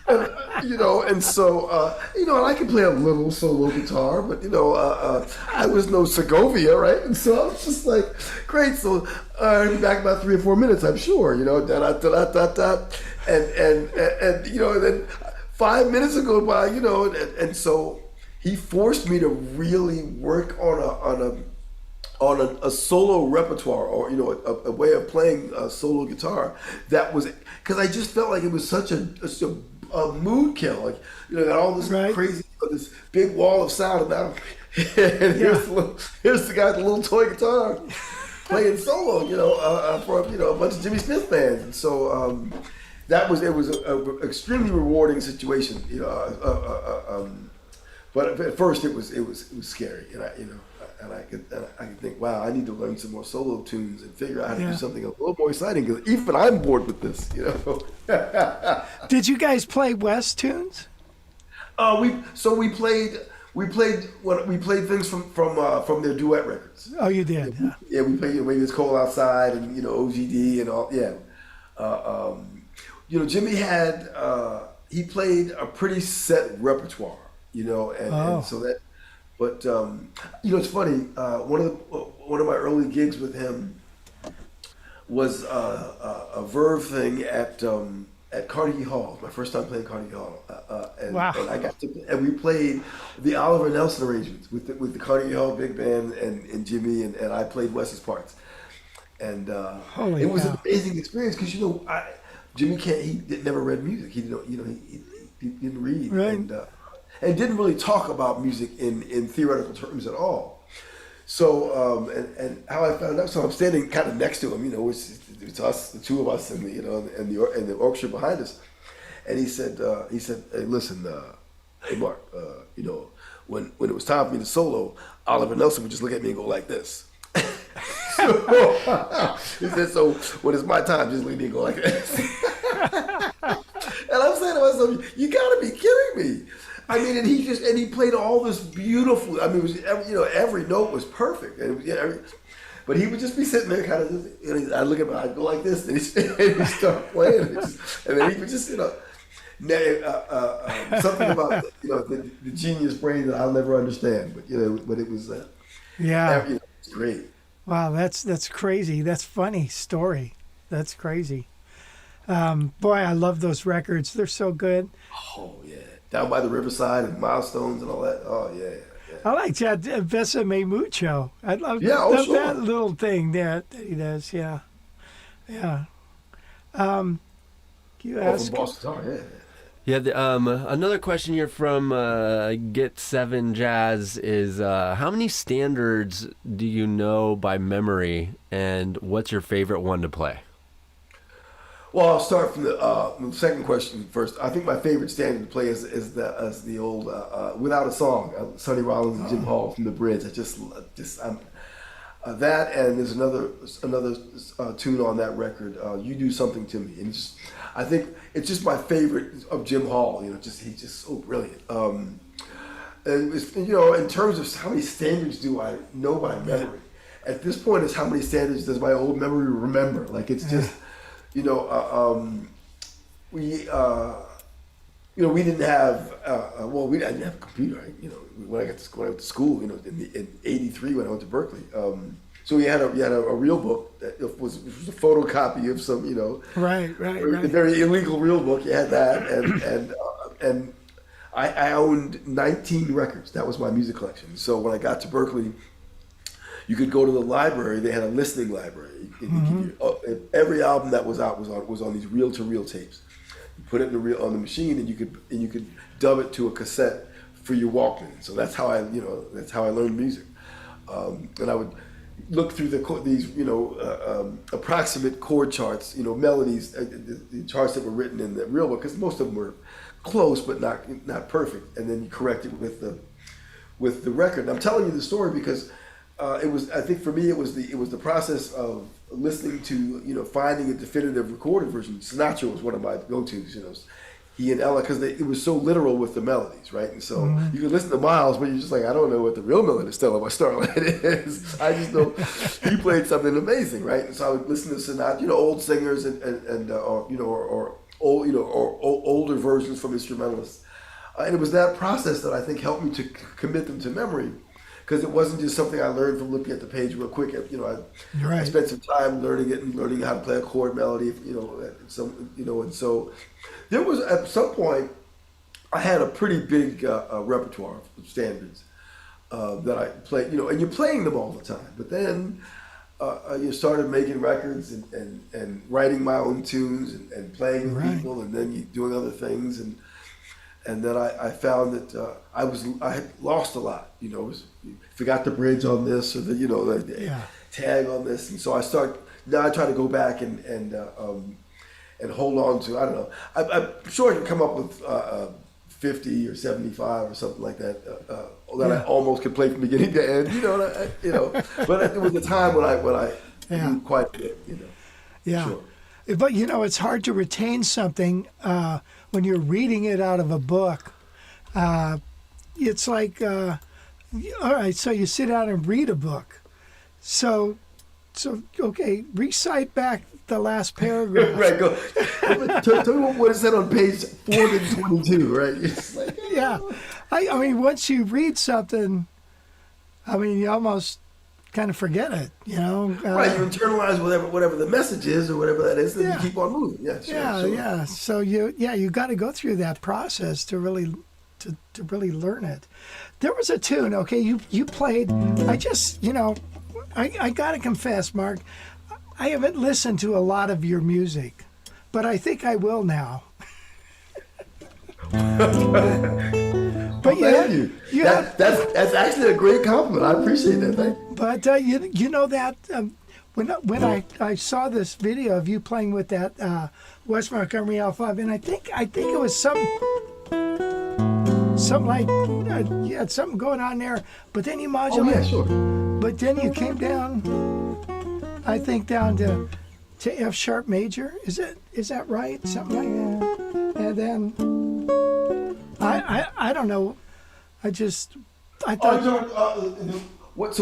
And, you know, and so you know, and I could play a little solo guitar, but you know, I was no Segovia, right? And so I was just like, great. So I'll be back about 3 or 4 minutes, I'm sure. You know, da da da da da, and you know, and then 5 minutes would go by, you know, and so he forced me to really work on a solo repertoire, or you know, a way of playing solo guitar that was, because I just felt like it was such a mood kill, like, you know, got all this crazy, this big wall of sound, and now here's the guy with the little toy guitar playing solo, you know, for you know, a bunch of Jimmy Smith fans, and so it was an extremely rewarding situation, you know, but at first it was scary, and I could think, wow, I need to learn some more solo tunes and figure out how to do something a little more exciting, because even I'm bored with this, you know. Did you guys play West tunes? We played things from their duet records. Oh, you did. Yeah, we played Maybe It's Cold Outside and, you know, OGD and all. Yeah, you know, Jimmy had he played a pretty set repertoire, you know, and so that. But you know, it's funny. One of my early gigs with him was a Verve thing at Carnegie Hall. My first time playing Carnegie Hall, and I got to, and we played the Oliver Nelson arrangements with the Carnegie Hall Big Band and Jimmy, and I played Wes's parts, and it was an amazing experience, because, you know, Jimmy never read music. He didn't, you know, he didn't read, and didn't really talk about music in theoretical terms at all. So and how I found out, so I'm standing kind of next to him, you know, it's us, the two of us, and the orchestra behind us, and he said, "Hey, listen, hey Mark, you know, when it was time for me to solo, Oliver Nelson would just look at me and go like this." He said, "So when it's my time, just leave me and go like this." And I'm saying to myself, "You gotta be kidding me!" I mean, and he played all this beautiful. I mean, it was every note was perfect, and but he would just be sitting there, kind of. I look at him, I'd go like this, and he'd start playing, and then he would just, you know, something about, you know, the genius brain that I'll never understand, but, you know, but it was you know, it's great. Wow, that's crazy. That's funny story. That's crazy. Boy, I love those records. They're so good. Oh yeah. Down by the riverside and Milestones and all that. Oh yeah. I like that Besame Mucho. I love that little thing that he does. Yeah. You ask. From Boston, yeah. Yeah. Another question here from Get 7 Jazz is, how many standards do you know by memory, and what's your favorite one to play? Well, I'll start from the second question first. I think my favorite standard to play is the old Without a Song, Sonny Rollins and Jim Hall from The Bridge. I'm that, and there's another tune on that record, You Do Something to Me, and I think it's just my favorite of Jim Hall. You know, he's just so brilliant. And it's, you know, in terms of how many standards do I know by memory, at this point, it's how many standards does my old memory remember? Like, it's just. You know, we didn't have, we didn't have a computer. You know, when I went to school, you know, in '83 when I went to Berkeley. So we had a real book that was a photocopy of some, you know, right. A very illegal real book. You had that, and I owned 19 records. That was my music collection. So when I got to Berkeley, you could go to the library. They had a listening library. Every album that was out was on these reel-to-reel tapes. You put it on the machine, and you could dub it to a cassette for your Walkman. So that's how I learned music. And I would look through these approximate chord charts, you know, melodies, the charts that were written in the real book, because most of them were close but not perfect. And then you correct it with with the record. And I'm telling you the story because it was, I think for me, it was the process of listening to, finding a definitive recorded version. Sinatra was one of my go-tos, he and Ella, because it was so literal with the melodies, right? And so you can listen to Miles, but you're just like, I don't know what the real melody of Stella by Starlight is. I just know he played something amazing, right? And so I would listen to Sinatra, old singers or older versions from instrumentalists. And it was that process that I think helped me to commit them to memory, because it wasn't just something I learned from looking at the page real quick. I spent some time learning it and learning how to play a chord melody, and so there was, at some point, I had a pretty big repertoire of standards that I played, and you're playing them all the time. But then you started making records and writing my own tunes and playing with people, and then you doing other things, and then I found that I had lost a lot. Forgot the bridge on this, or the tag on this, and so I try to go back and hold on to, I don't know. I'm sure I can come up with 50 or 75 or something like that I almost could play from beginning to end. But it was a time when I knew quite a bit. Yeah. Sure. But it's hard to retain something when you're reading it out of a book. It's like, all right, so you sit down and read a book. So okay, recite back the last paragraph. Right, go. Tell me what is that on page 422, right? It's like, Yeah. I mean, once you read something, you almost kind of forget it, right, you internalize whatever the message is or whatever that is, then you keep on moving. Yeah, sure, yeah. So you got to go through that process to really learn it. There was a tune, okay, you played. I just, I got to confess, Mark, I haven't listened to a lot of your music, but I think I will now. But thank you. That's actually a great compliment. I appreciate that. Thank you. But you know that when I saw this video of you playing with that West Montgomery L5, and I think it was something like you had something going on there, but then you modulated. Oh yeah, sure. But then you came down, I think down to F sharp major. Is that right? Something like that. And then I don't know. I thought. What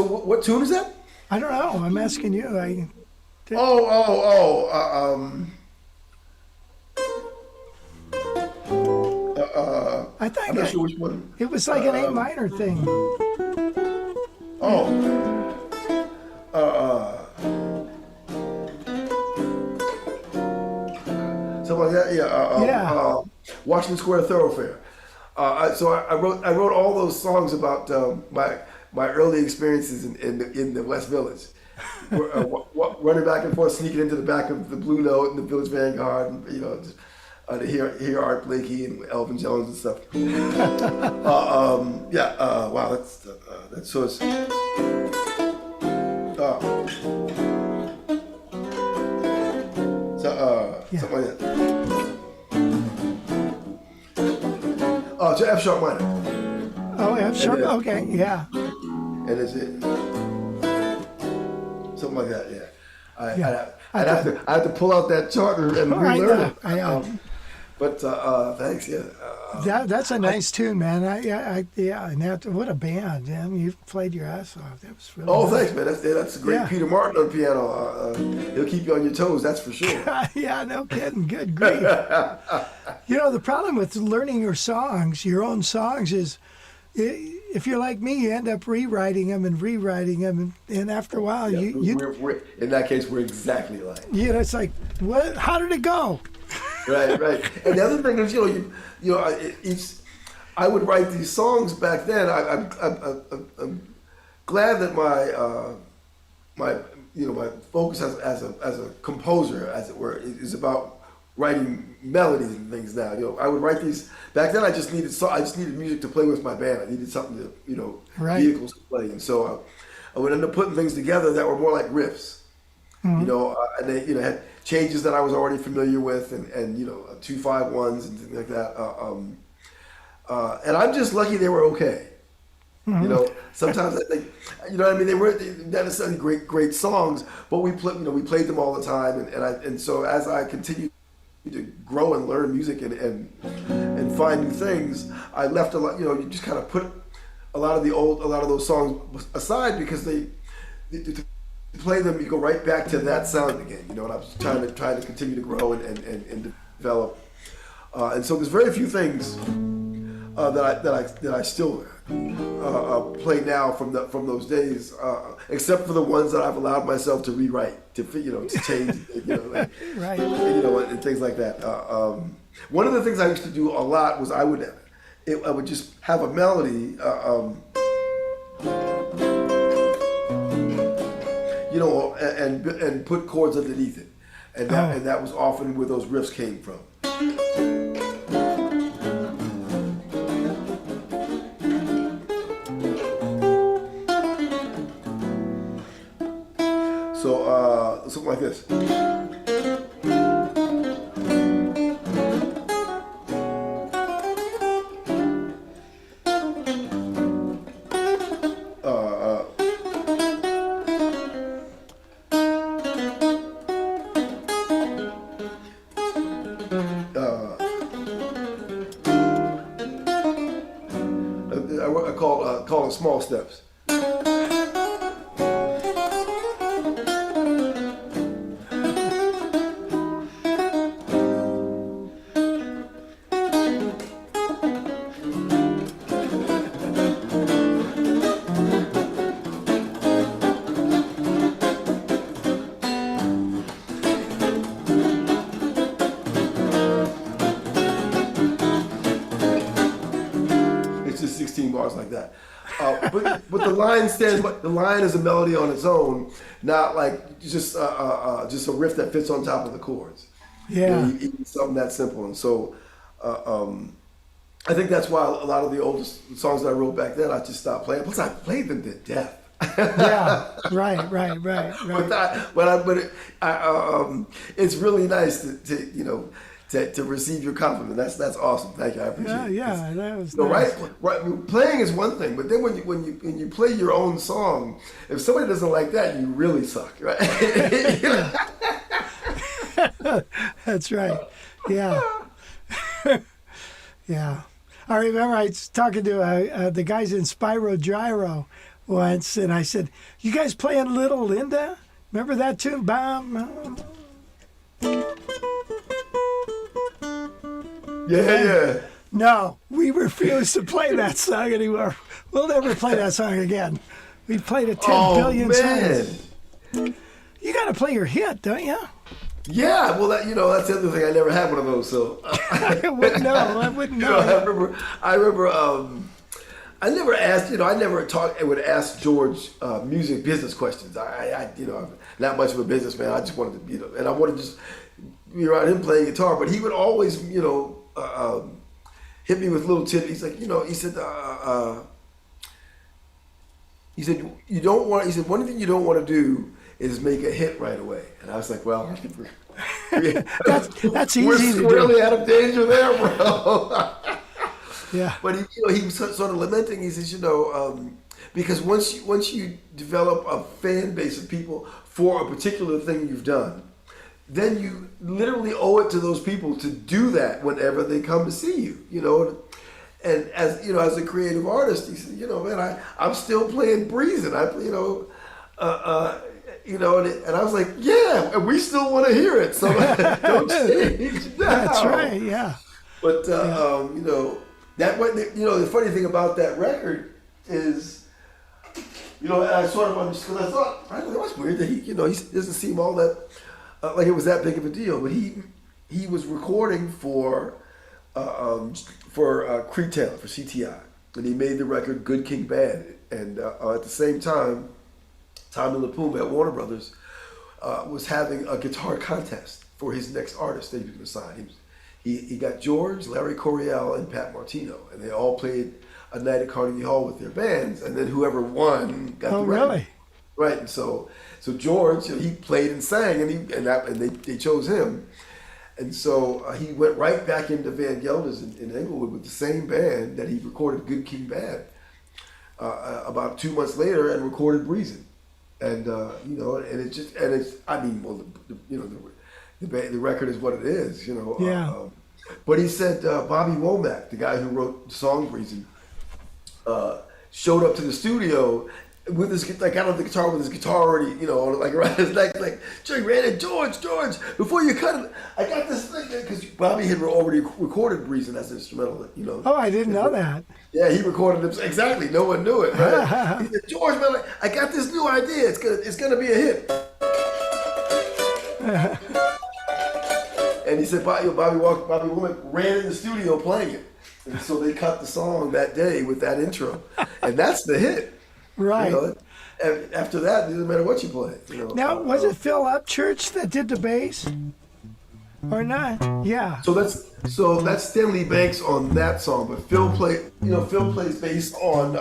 tune is that? I don't know. I'm asking you. I think I'm not sure which one. It was like an A minor thing. Something like that. Yeah. Washington Square Thoroughfare. So I wrote all those songs about my early experiences in the West Village, running back and forth, sneaking into the back of the Blue Note and the Village Vanguard, and to hear Art Blakey and Elvin Jones and stuff. Wow, that's so. Something like that. To F sharp minor. Oh, F sharp. Okay, yeah. And it's it. Something like that. Yeah. I have to pull out that chart and relearn it. I know. But thanks. Yeah. That's a nice tune, man. And what a band, man. You played your ass off. That was really nice. Thanks, man. That's great. Peter Martin on piano. He'll keep you on your toes, that's for sure. Yeah, no kidding. Good grief. The problem with learning your own songs is, if you're like me, you end up rewriting them, and after a while, we're in that case, we're exactly alike. It's like, what? How did it go? Right. And the other thing is, I would write these songs back then. I'm glad that my focus as a composer, as it were, is about writing melodies and things now. I would write these back then. I just needed music to play with my band. I needed something to vehicles to play, and so I would end up putting things together that were more like riffs. And they had changes that I was already familiar with, and 2-5-1s and things like that. And I'm just lucky they were okay. You know, sometimes I think, you know what I mean? They weren't not necessarily great songs, but we played them all the time. And so as I continued to grow and learn music and find new things, I left a lot, you know, you just kind of put a lot of those songs aside because to play them, you go right back to that sound again, you know, and I was trying to continue to grow and develop. And so there's very few things that I still play now from those days, except for the ones that I've allowed myself to rewrite, to change, Right. And things like that. One of the things I used to do a lot was I would just have a melody, and put chords underneath it, and that was often where those riffs came from. So something like this. I call it small steps. It's just 16 bars like that. But the line stands. The line is a melody on its own, not like just a riff that fits on top of the chords. Yeah. Something that simple. And so I think that's why a lot of the oldest songs that I wrote back then, I just stopped playing. Plus, I played them to death. Yeah. Right. It's really nice to receive your compliment. That's awesome. Thank you. I appreciate it. Yeah. That was No, nice. right. Playing is one thing, but then when you play your own song, if somebody doesn't like that, you really suck, right? That's right. Yeah. Yeah. I remember I was talking to the guys in Spyro Gyro once, and I said, "You guys playing Little Linda? Remember that tune?" Yeah. No, we refuse to play that song anymore. We'll never play that song again. We played it 10 billion times. You got to play your hit, don't you? Yeah, well, that's the other thing. I never had one of those, so I wouldn't know. I remember. I never asked. I never would ask George music business questions. I'm not much of a businessman. I just wanted to, and I wanted to just be around him playing guitar. But he would always, hit me with little tidbits. He's like, he said, you don't want. He said, one thing you don't want to do is make a hit right away. And I was like, well, that's easy we're to do. really out of danger there, bro. Yeah. But he was sort of lamenting. He says, because once you develop a fan base of people for a particular thing you've done, then you literally owe it to those people to do that whenever they come to see you. And as a creative artist, he said, man, I'm still playing Breezin'. And I was like, yeah, and we still want to hear it. So don't change now. That's right. Yeah. But the funny thing about that record is, I sort of understood. I thought, that was weird that he doesn't seem all that like it was that big of a deal. But he was recording for Creed Taylor for CTI, and he made the record Good King Bad. And at the same time, Tommy LaPoom at Warner Brothers was having a guitar contest for his next artist that he was going to sign. He got George, Larry Coryell, and Pat Martino, and they all played a night at Carnegie Hall with their bands, and then whoever won got the record. Really? Right, and so George, he played and sang, and they chose him, and so he went right back into Van Gelder's in Englewood with the same band that he recorded Good King Bad about 2 months later and recorded "Breezin'," and I mean, well, the record is what it is, Yeah. But he said Bobby Womack, the guy who wrote the song "Breezin'," showed up to the studio with his, like, got on the guitar with his guitar already, like around his neck, like, George, before you cut it, I got this thing, because Bobby had already recorded "Breezin" as an instrumental, Oh, I didn't know that. Yeah, he recorded it, exactly, no one knew it, right? He said, George, man, I got this new idea, it's gonna be a hit. And he said, Bobby Womack ran in the studio playing it. And so they cut the song that day with that intro. And that's the hit. Right. After that, it doesn't matter what you play. Now, was it Phil Upchurch that did the bass? Or not? Yeah. So that's Stanley Banks on that song, but Phil plays bass on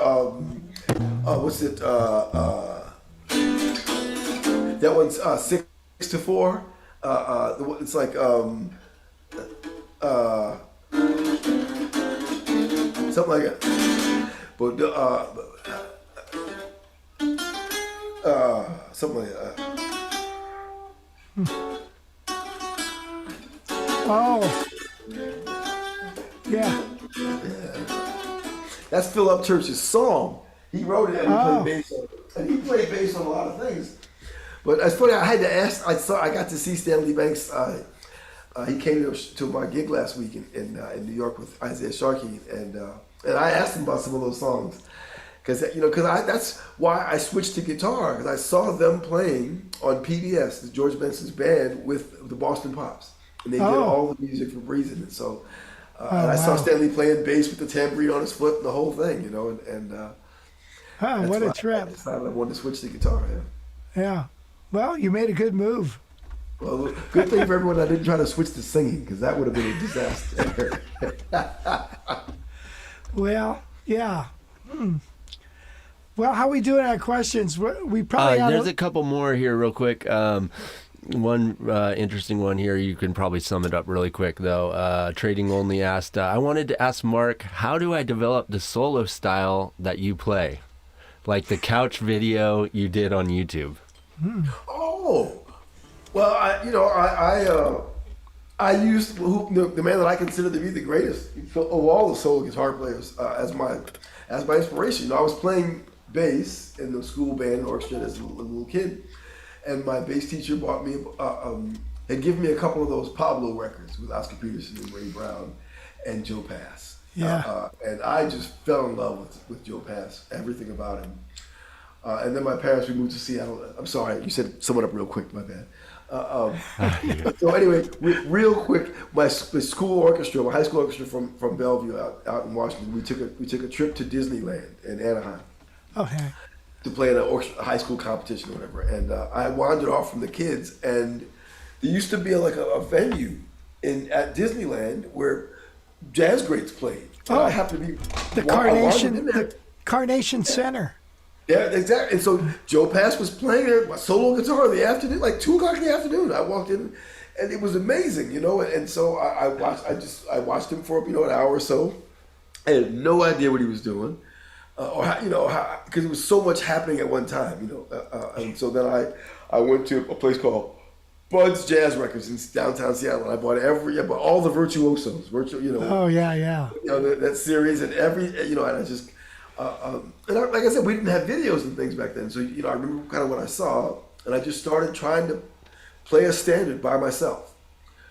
what's it? That one's 6-4. It's like something like that. But something like that. Oh. Yeah. That's Phil Upchurch's song. He wrote it and he played bass on it. And he played bass on a lot of things. But it's funny, I had to ask, I got to see Stanley Banks. He came to my gig last week in New York with Isaiah Sharkey, and I asked him about some of those songs. Because that's why I switched to guitar, because I saw them playing on PBS, George Benson's band, with the Boston Pops. And they did all the music for "Breezin'." And so and I saw Stanley playing bass with the tambourine on his foot and the whole thing, What a trip. I decided I wanted to switch to guitar, Yeah. Well, you made a good move. Well, good thing for everyone I didn't try to switch to singing, because that would have been a disaster. Well, yeah. Well, how we doing on questions? We probably there's a couple more here real quick. One interesting one here. You can probably sum it up really quick, though. Trading Only asked, I wanted to ask Mark, how do I develop the solo style that you play? Like the couch video you did on YouTube. Oh, well, I used the man that I consider to be the greatest of all the solo guitar players as my inspiration. I was playing bass in the school band orchestra as a little kid, and my bass teacher bought me had given me a couple of those Pablo records with Oscar Peterson and Ray Brown and Joe Pass. Yeah. And I just fell in love with Joe Pass, everything about him. And then my parents, we moved to Seattle. I'm sorry, you said sum it up real quick, my bad. So anyway, real quick, my school orchestra, my high school orchestra from Bellevue out in Washington, we took a trip to Disneyland in Anaheim. Okay. To play in a high school competition or whatever. And I wandered off from the kids, and there used to be a venue at Disneyland where jazz greats played. And I happened to be the Carnation Center. Yeah, exactly. And so Joe Pass was playing there, my solo guitar in the afternoon, like 2:00 in the afternoon. I walked in, and it was amazing, And so I watched him for an hour or so. I had no idea what he was doing, because there was so much happening at one time, And so then I went to a place called Bud's Jazz Records in downtown Seattle. And I bought all the virtuosos, Oh yeah. That series and and I just. Like I said, we didn't have videos and things back then, so I remember kind of what I saw, and I just started trying to play a standard by myself,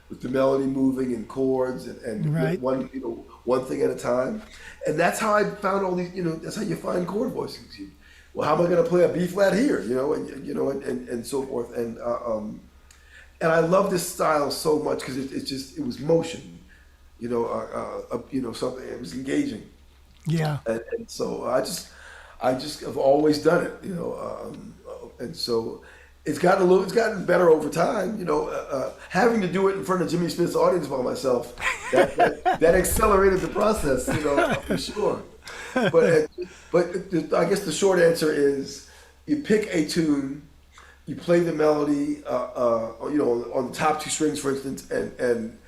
with the melody moving and chords and right. one thing at a time, and that's how I found all these. That's how you find chord voicings. Well, how am I going to play a B flat here? And so forth, and I love this style so much because it was motion, something. It was engaging. Yeah. And so I just have always done it, and so it's gotten better over time, having to do it in front of Jimmy Smith's audience by myself, that accelerated the process, for sure. But I guess the short answer is you pick a tune, you play the melody, on the top two strings, for instance, and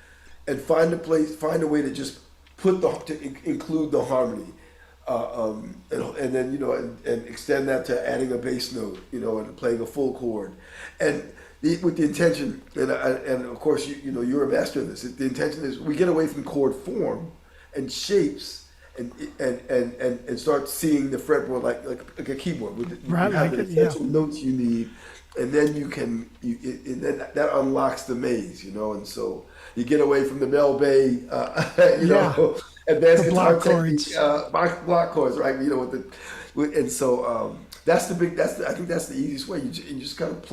find a way to just include the harmony. and then and extend that to adding a bass note, and playing a full chord, and with the intention, and of course you're a master of this. The intention is we get away from chord form and shapes, and start seeing the fretboard like a keyboard. You have the essential notes you need, and then and then that unlocks the maze, and so you get away from the Mel Bay, advanced guitar technique, block chords, right? And so that's the big. I think that's the easiest way. You just kind of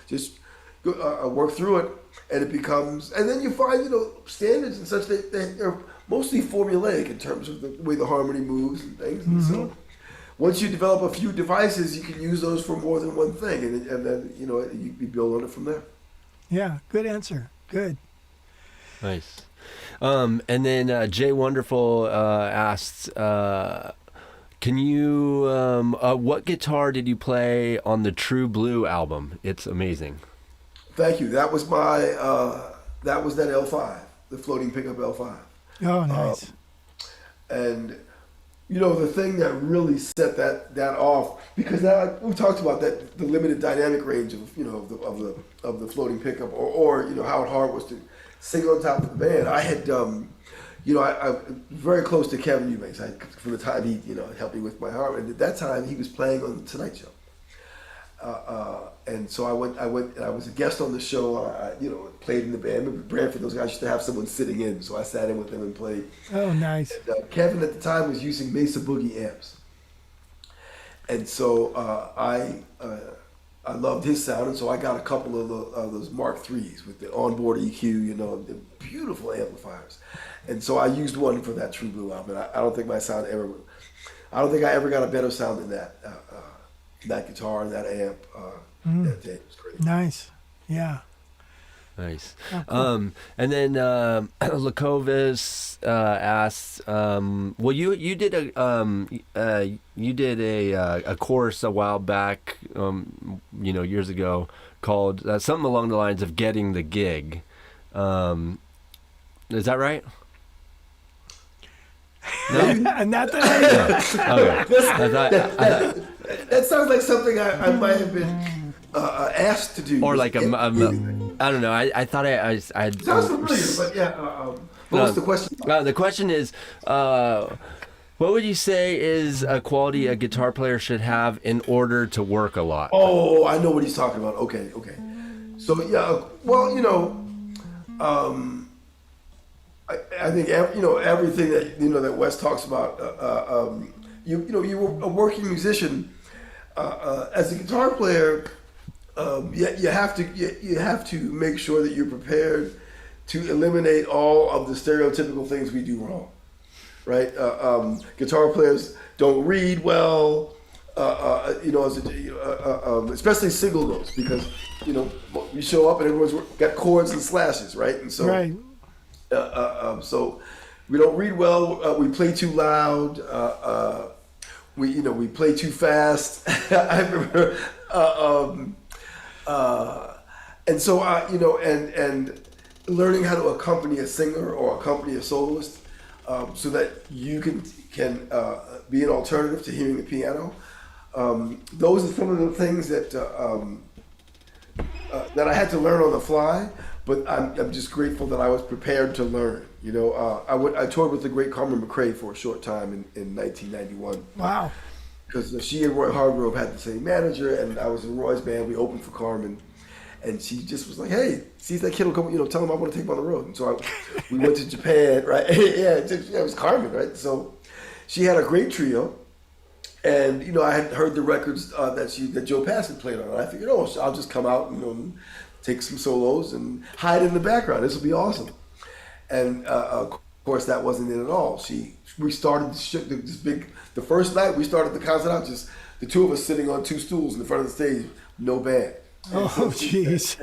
just work through it, and it becomes. And then you find standards and such. They're mostly formulaic in terms of the way the harmony moves and things. And so once you develop a few devices, you can use those for more than one thing, and then you build on it from there. Yeah, good answer. Good. Nice. And then Jay Wonderful asks, can you, what guitar did you play on the True Blue album? It's amazing. Thank you. That was that L5, the floating pickup L5. Oh, nice. And the thing that really set that off, because we talked about that, the limited dynamic range of the floating pickup, or how hard it was to sing on top of the band. I had I'm very close to Kevin Eubanks. From the time he helped me with my harmony, and at that time he was playing on the Tonight Show. And so I went, and I was a guest on the show. I played in the band. Remember Branford, those guys used to have someone sitting in, so I sat in with them and played. Oh, nice. And, Kevin at the time was using Mesa Boogie amps, and so I loved his sound, and so I got a couple of those Mark IIIs with the onboard EQ, the beautiful amplifiers, and so I used one for that True Blue album. And I don't think I ever got a better sound than that. That guitar and that amp, that day was great. Nice, yeah. Nice. Oh, cool. And then Lakovis asks, well, you did a course a while back, years ago, called something along the lines of Getting the Gig. Is that right? No? Not that I Okay. That sounds like something I might have been asked to do. Or like I don't know. I thought I sounds familiar, but yeah. What was the question? The question is, what would you say is a quality a guitar player should have in order to work a lot? Oh, I know what he's talking about. Okay. So yeah, well, I think everything that that Wes talks about. You were a working musician. As a guitar player, you have to make sure that you're prepared to eliminate all of the stereotypical things we do wrong, right? Guitar players don't read well, especially single notes, because you show up and everyone's got chords and slashes, right? And so, right. So we don't read well. We play too loud. We play too fast. I remember, and so and learning how to accompany a singer or accompany a soloist, so that you can be an alternative to hearing the piano. Those are some of the things that I had to learn on the fly. But I'm just grateful that I was prepared to learn. I toured with the great Carmen McRae for a short time in 1991. Wow. Because she and Roy Hargrove had the same manager, and I was in Roy's band. We opened for Carmen, and she just was like, "Hey, see if that kid will come. Tell him I want to take him on the road." And so we went to Japan, right? It was Carmen, right? So she had a great trio, and I had heard the records that Joe Pass had played on, and I figured, I'll just come out and take some solos and hide in the background. This will be awesome. And of course, that wasn't it at all. We started the first night we started the concert out, just the two of us sitting on two stools in the front of the stage, no band. Oh, jeez.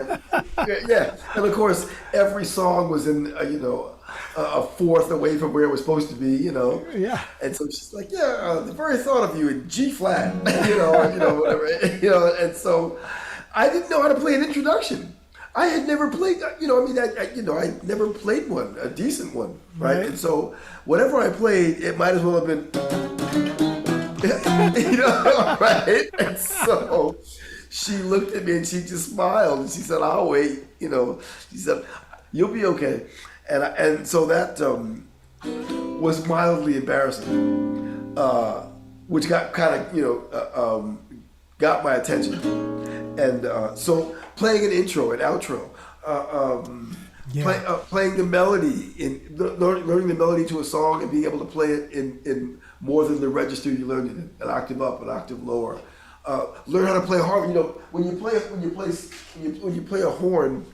Yeah, and of course, every song was in a fourth away from where it was supposed to be, Yeah. And so she's like, the very thought of you in G flat, whatever, and so I didn't know how to play an introduction. I had never played, I never played one, a decent one, right? And so whatever I played, it might as well have been. You know, right? And so she looked at me and she just smiled and she said, "I'll wait." You know, she said, "You'll be okay." And so that was mildly embarrassing, which got kind of got my attention. And so playing an intro, an outro, playing the melody, learning the melody to a song and being able to play it in more than the register you learned it in, an octave up, an octave lower. Learn how to play harmony. You know, when you play a horn,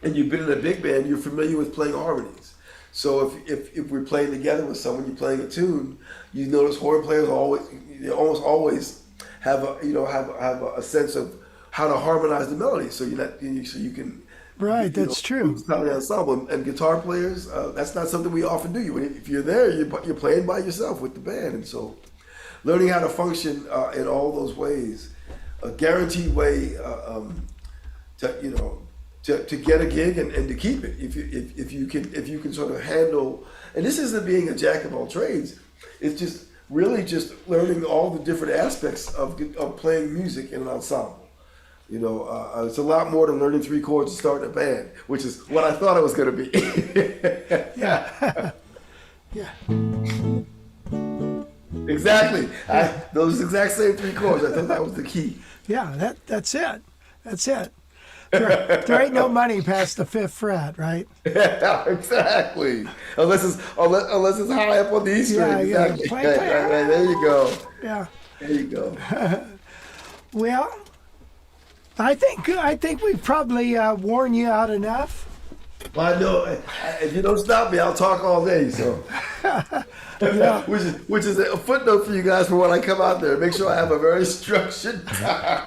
and you've been in a big band, you're familiar with playing harmonies. So if we're playing together with someone, you're playing a tune, you notice horn players almost always have a sense of how to harmonize the melody. So you can. Right, that's true. It's not an ensemble. And guitar players, that's not something we often do. If you're there, you're playing by yourself with the band. And so learning how to function in all those ways, a guaranteed way to get a gig and to keep it. If you can sort of handle, and this isn't being a jack of all trades, it's just really just learning all the different aspects of playing music in an ensemble. You know, it's a lot more than learning 3 chords to start a band, which is what I thought it was going to be. Yeah. Yeah. Exactly. Those exact same 3 chords. I thought that was the key. Yeah, that's it. That's it. There ain't no money past the 5th fret, right? Yeah, exactly. Unless it's high up on the E string. Yeah, exactly. Play. Right, there you go. Yeah. There you go. Well, I think we've probably worn you out enough. Well, I know if you don't stop me, I'll talk all day. So, Yeah. which is a footnote for you guys for when I come out there. Make sure I have a very structured time.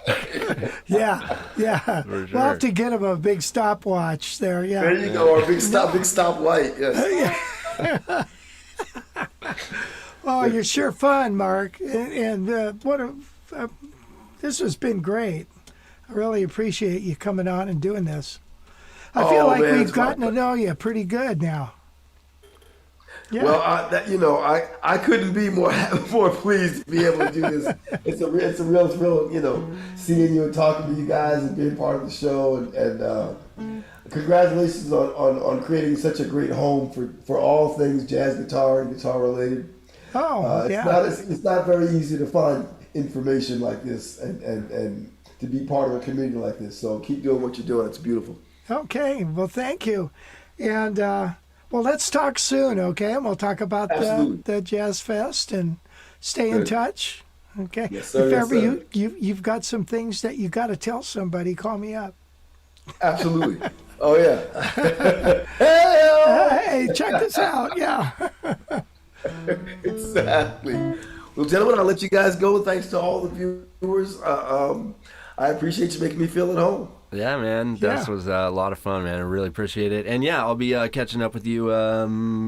Yeah. For sure. We'll have to get him a big stopwatch there. Yeah. There you go, or big stop light. Yes. Oh, you're sure fun, Mark. And this has been great. I really appreciate you coming on and doing this. I feel like we've gotten to know you pretty good now. Yeah. Well, I couldn't be more pleased to be able to do this. It's a real thrill, seeing you and talking to you guys and being part of the show. And congratulations on creating such a great home for all things jazz guitar and guitar related. Oh, It's not very easy to find information like this and to be part of a community like this. So keep doing what you're doing. It's beautiful. Okay. Well, thank you. And well, let's talk soon, okay? And we'll talk about the Jazz Fest and stay in touch. Okay. Yes, sir. If Yes, ever sir. you've got some things that you got to tell somebody, call me up. Absolutely. Oh yeah. Hey, check this out. Yeah. Exactly. Well, gentlemen, I'll let you guys go. Thanks to all the viewers. I appreciate you making me feel at home. Yeah, man. This was a lot of fun, man. I really appreciate it. And yeah, I'll be catching up with you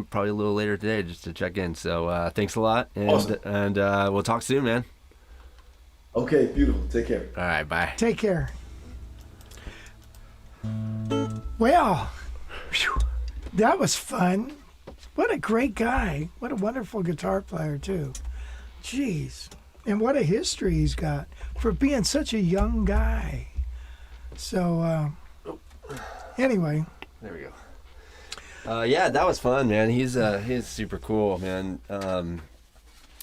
probably a little later today just to check in. So thanks a lot. And, Awesome. And we'll talk soon, man. Okay, beautiful. Take care. All right, bye. Take care. Well, phew, that was fun. What a great guy. What a wonderful guitar player, too. Jeez. And what a history he's got for being such a young guy. So, anyway. There we go. Yeah, that was fun, man. He's super cool, man.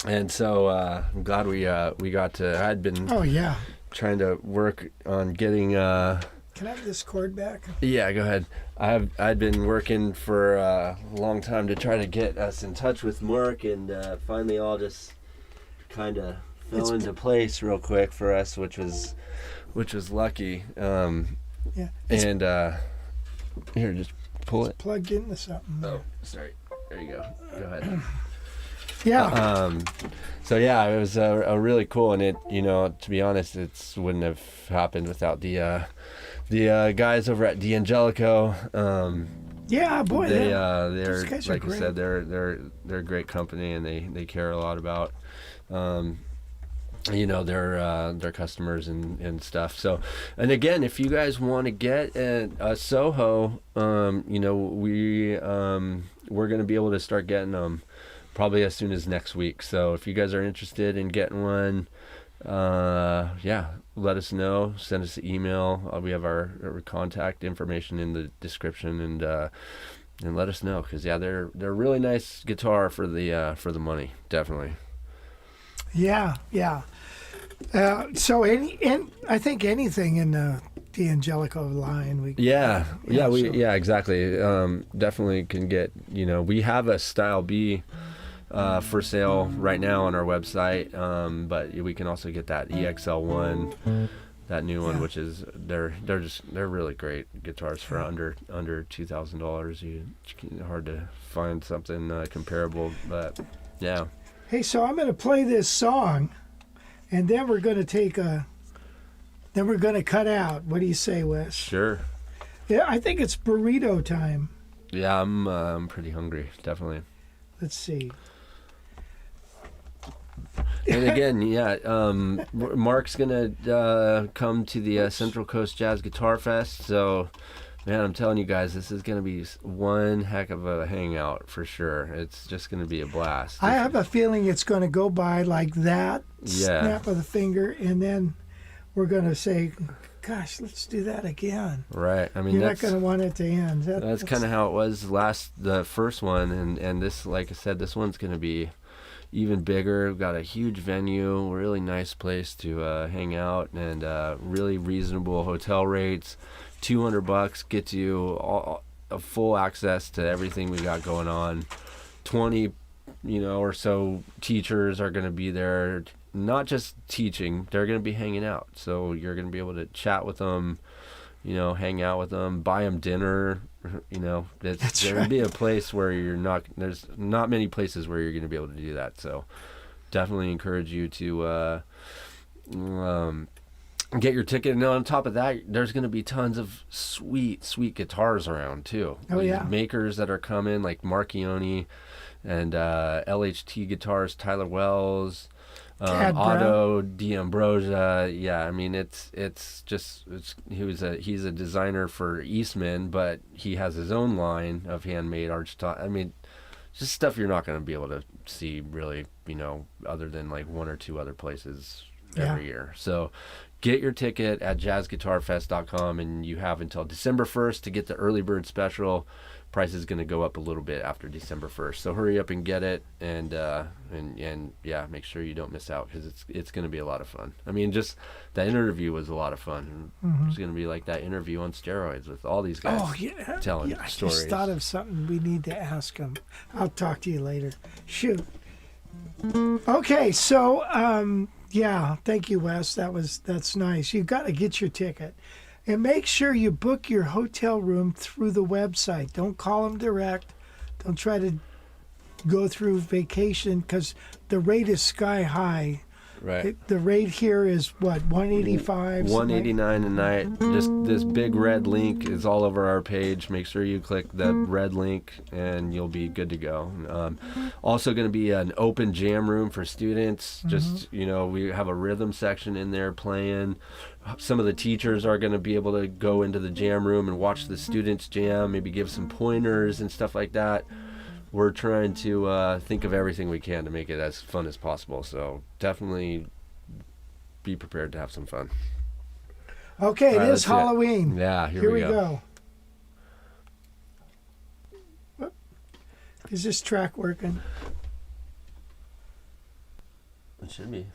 And so I'm glad we got to. I'd been trying to work on getting. Can I have this cord back? Yeah, go ahead. I'd been working for a long time to try to get us in touch with Mark, and finally all just kind of fell into place real quick for us, which was lucky. And here, just pull it. Plugged into something. Oh, sorry. There you go. Go ahead. Yeah. So yeah, it was a really cool, and it, to be honest, it wouldn't have happened without the guys over at D'Angelico. Yeah, boy. They're those guys are like I great. said, they're a great company, and they care a lot about their customers and stuff. So, and again, if you guys want to get a Soho, we're going to be able to start getting them probably as soon as next week. So if you guys are interested in getting one, let us know. Send us an email. We have our contact information in the description, and let us know, because they're a really nice guitar for the money, definitely. Yeah. So I think anything in the D'Angelico line, exactly. Definitely can get. We have a Style B for sale right now on our website, but we can also get that EXL1, that new one, which is they're really great guitars for under $2,000. Hard to find something comparable, but yeah. Hey, so I'm going to play this song, and then we're going to cut out. What do you say, Wes? Sure. Yeah, I think it's burrito time. Yeah, I'm pretty hungry, definitely. Let's see. And again, Mark's gonna come to the Central Coast Jazz Guitar Fest. So, man, I'm telling you guys, this is gonna be one heck of a hangout for sure. It's just gonna be a blast. I have a feeling it's going to go by like that, snap of the finger, and then we're going to say, gosh, let's do that again. Right. I mean, you're not going to want it to end. That's kind of how it was the first one, and this, like I said, this one's going to be even bigger. We've got a huge venue, really nice place to hang out, and really reasonable hotel rates. $200 gets you a full access to everything we got going on. 20 or so teachers are going to be there, not just teaching, they're going to be hanging out. So you're going to be able to chat with them, hang out with them, buy them dinner. There's going to be a place where there's not many places where you're going to be able to do that. So definitely encourage you to get your ticket. And on top of that, there's going to be tons of sweet guitars around too. Oh, yeah. Makers that are coming, like Marchione and LHT guitarist Tyler Wells, Otto D'Ambrosia. Yeah, I mean he's a designer for Eastman, but he has his own line of handmade archtop. I mean, just stuff you're not going to be able to see really, other than like one or two other places every year. So get your ticket at jazzguitarfest.com, and you have until December 1st to get the early bird special. Price is going to go up a little bit after December 1st, so hurry up and get it, and make sure you don't miss out, because it's going to be a lot of fun. I mean, just that interview was a lot of fun. It's going to be like that interview on steroids with all these guys telling stories. I just thought of something we need to ask them. I'll talk to you later. Shoot. Okay, so thank you, Wes. That's nice. You got to get your ticket. And make sure you book your hotel room through the website. Don't call them direct. Don't try to go through vacation, because the rate is sky high. Right. The rate here is what, $185? $189 a night. Just this big red link is all over our page. Make sure you click the red link, and you'll be good to go. Also going to be an open jam room for students. Just, we have a rhythm section in there playing. Some of the teachers are going to be able to go into the jam room and watch the students jam, maybe give some pointers and stuff like that. We're trying to think of everything we can to make it as fun as possible. So definitely be prepared to have some fun. Okay, it is Halloween. Yeah, here we go. Is this track working? It should be.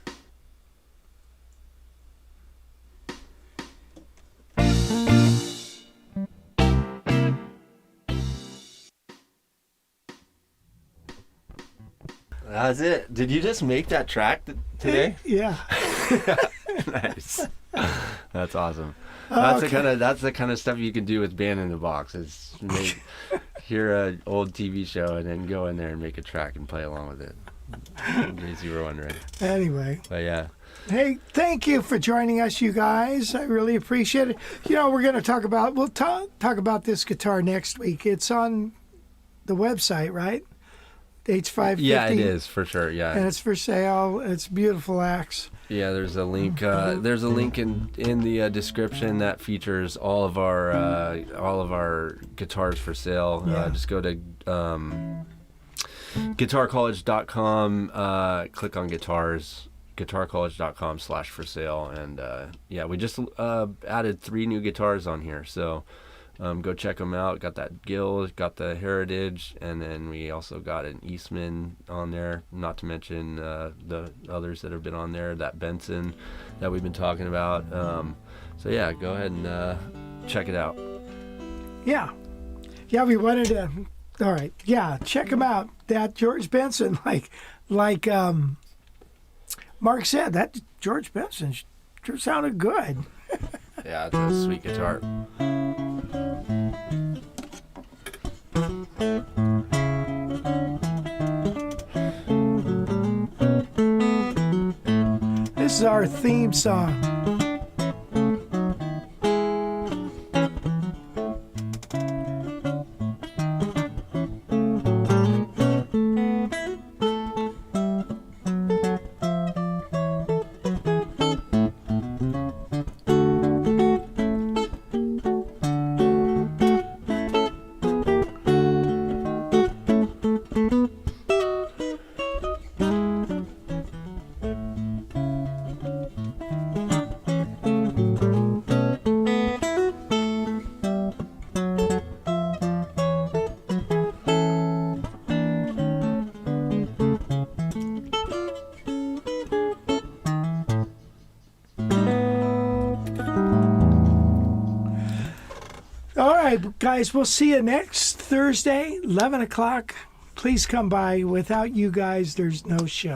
That's it. Did you just make that track today? Yeah. Nice. That's awesome. That's the kind of stuff you can do with Band in the Box. Is hear an old TV show and then go in there and make a track and play along with it. In case you were wondering. Anyway. But yeah. Hey, thank you for joining us, you guys. I really appreciate it. We're going to we'll talk about this guitar next week. It's on the website, right? H550. Yeah, it is for sure. Yeah, and it's for sale. It's beautiful axe. Yeah, there's a link. There's a link in the description that features all of our guitars for sale. Yeah. Just go to guitarcollege.com, click on guitars, guitarcollege.com/for sale. And yeah, we just added 3 new guitars on here. So go check them out. Got that Gill, got the Heritage, and then we also got an Eastman on there, not to mention the others that have been on there, that Benson that we've been talking about. So yeah, go ahead and check it out. Yeah. Yeah, we wanted to. All right. Yeah, check them out. That George Benson, like Mark said, that George Benson sure sounded good. Yeah, it's a sweet guitar. This is our theme song. All right, guys, we'll see you next Thursday, 11 o'clock. Please come by. Without you guys, there's no show.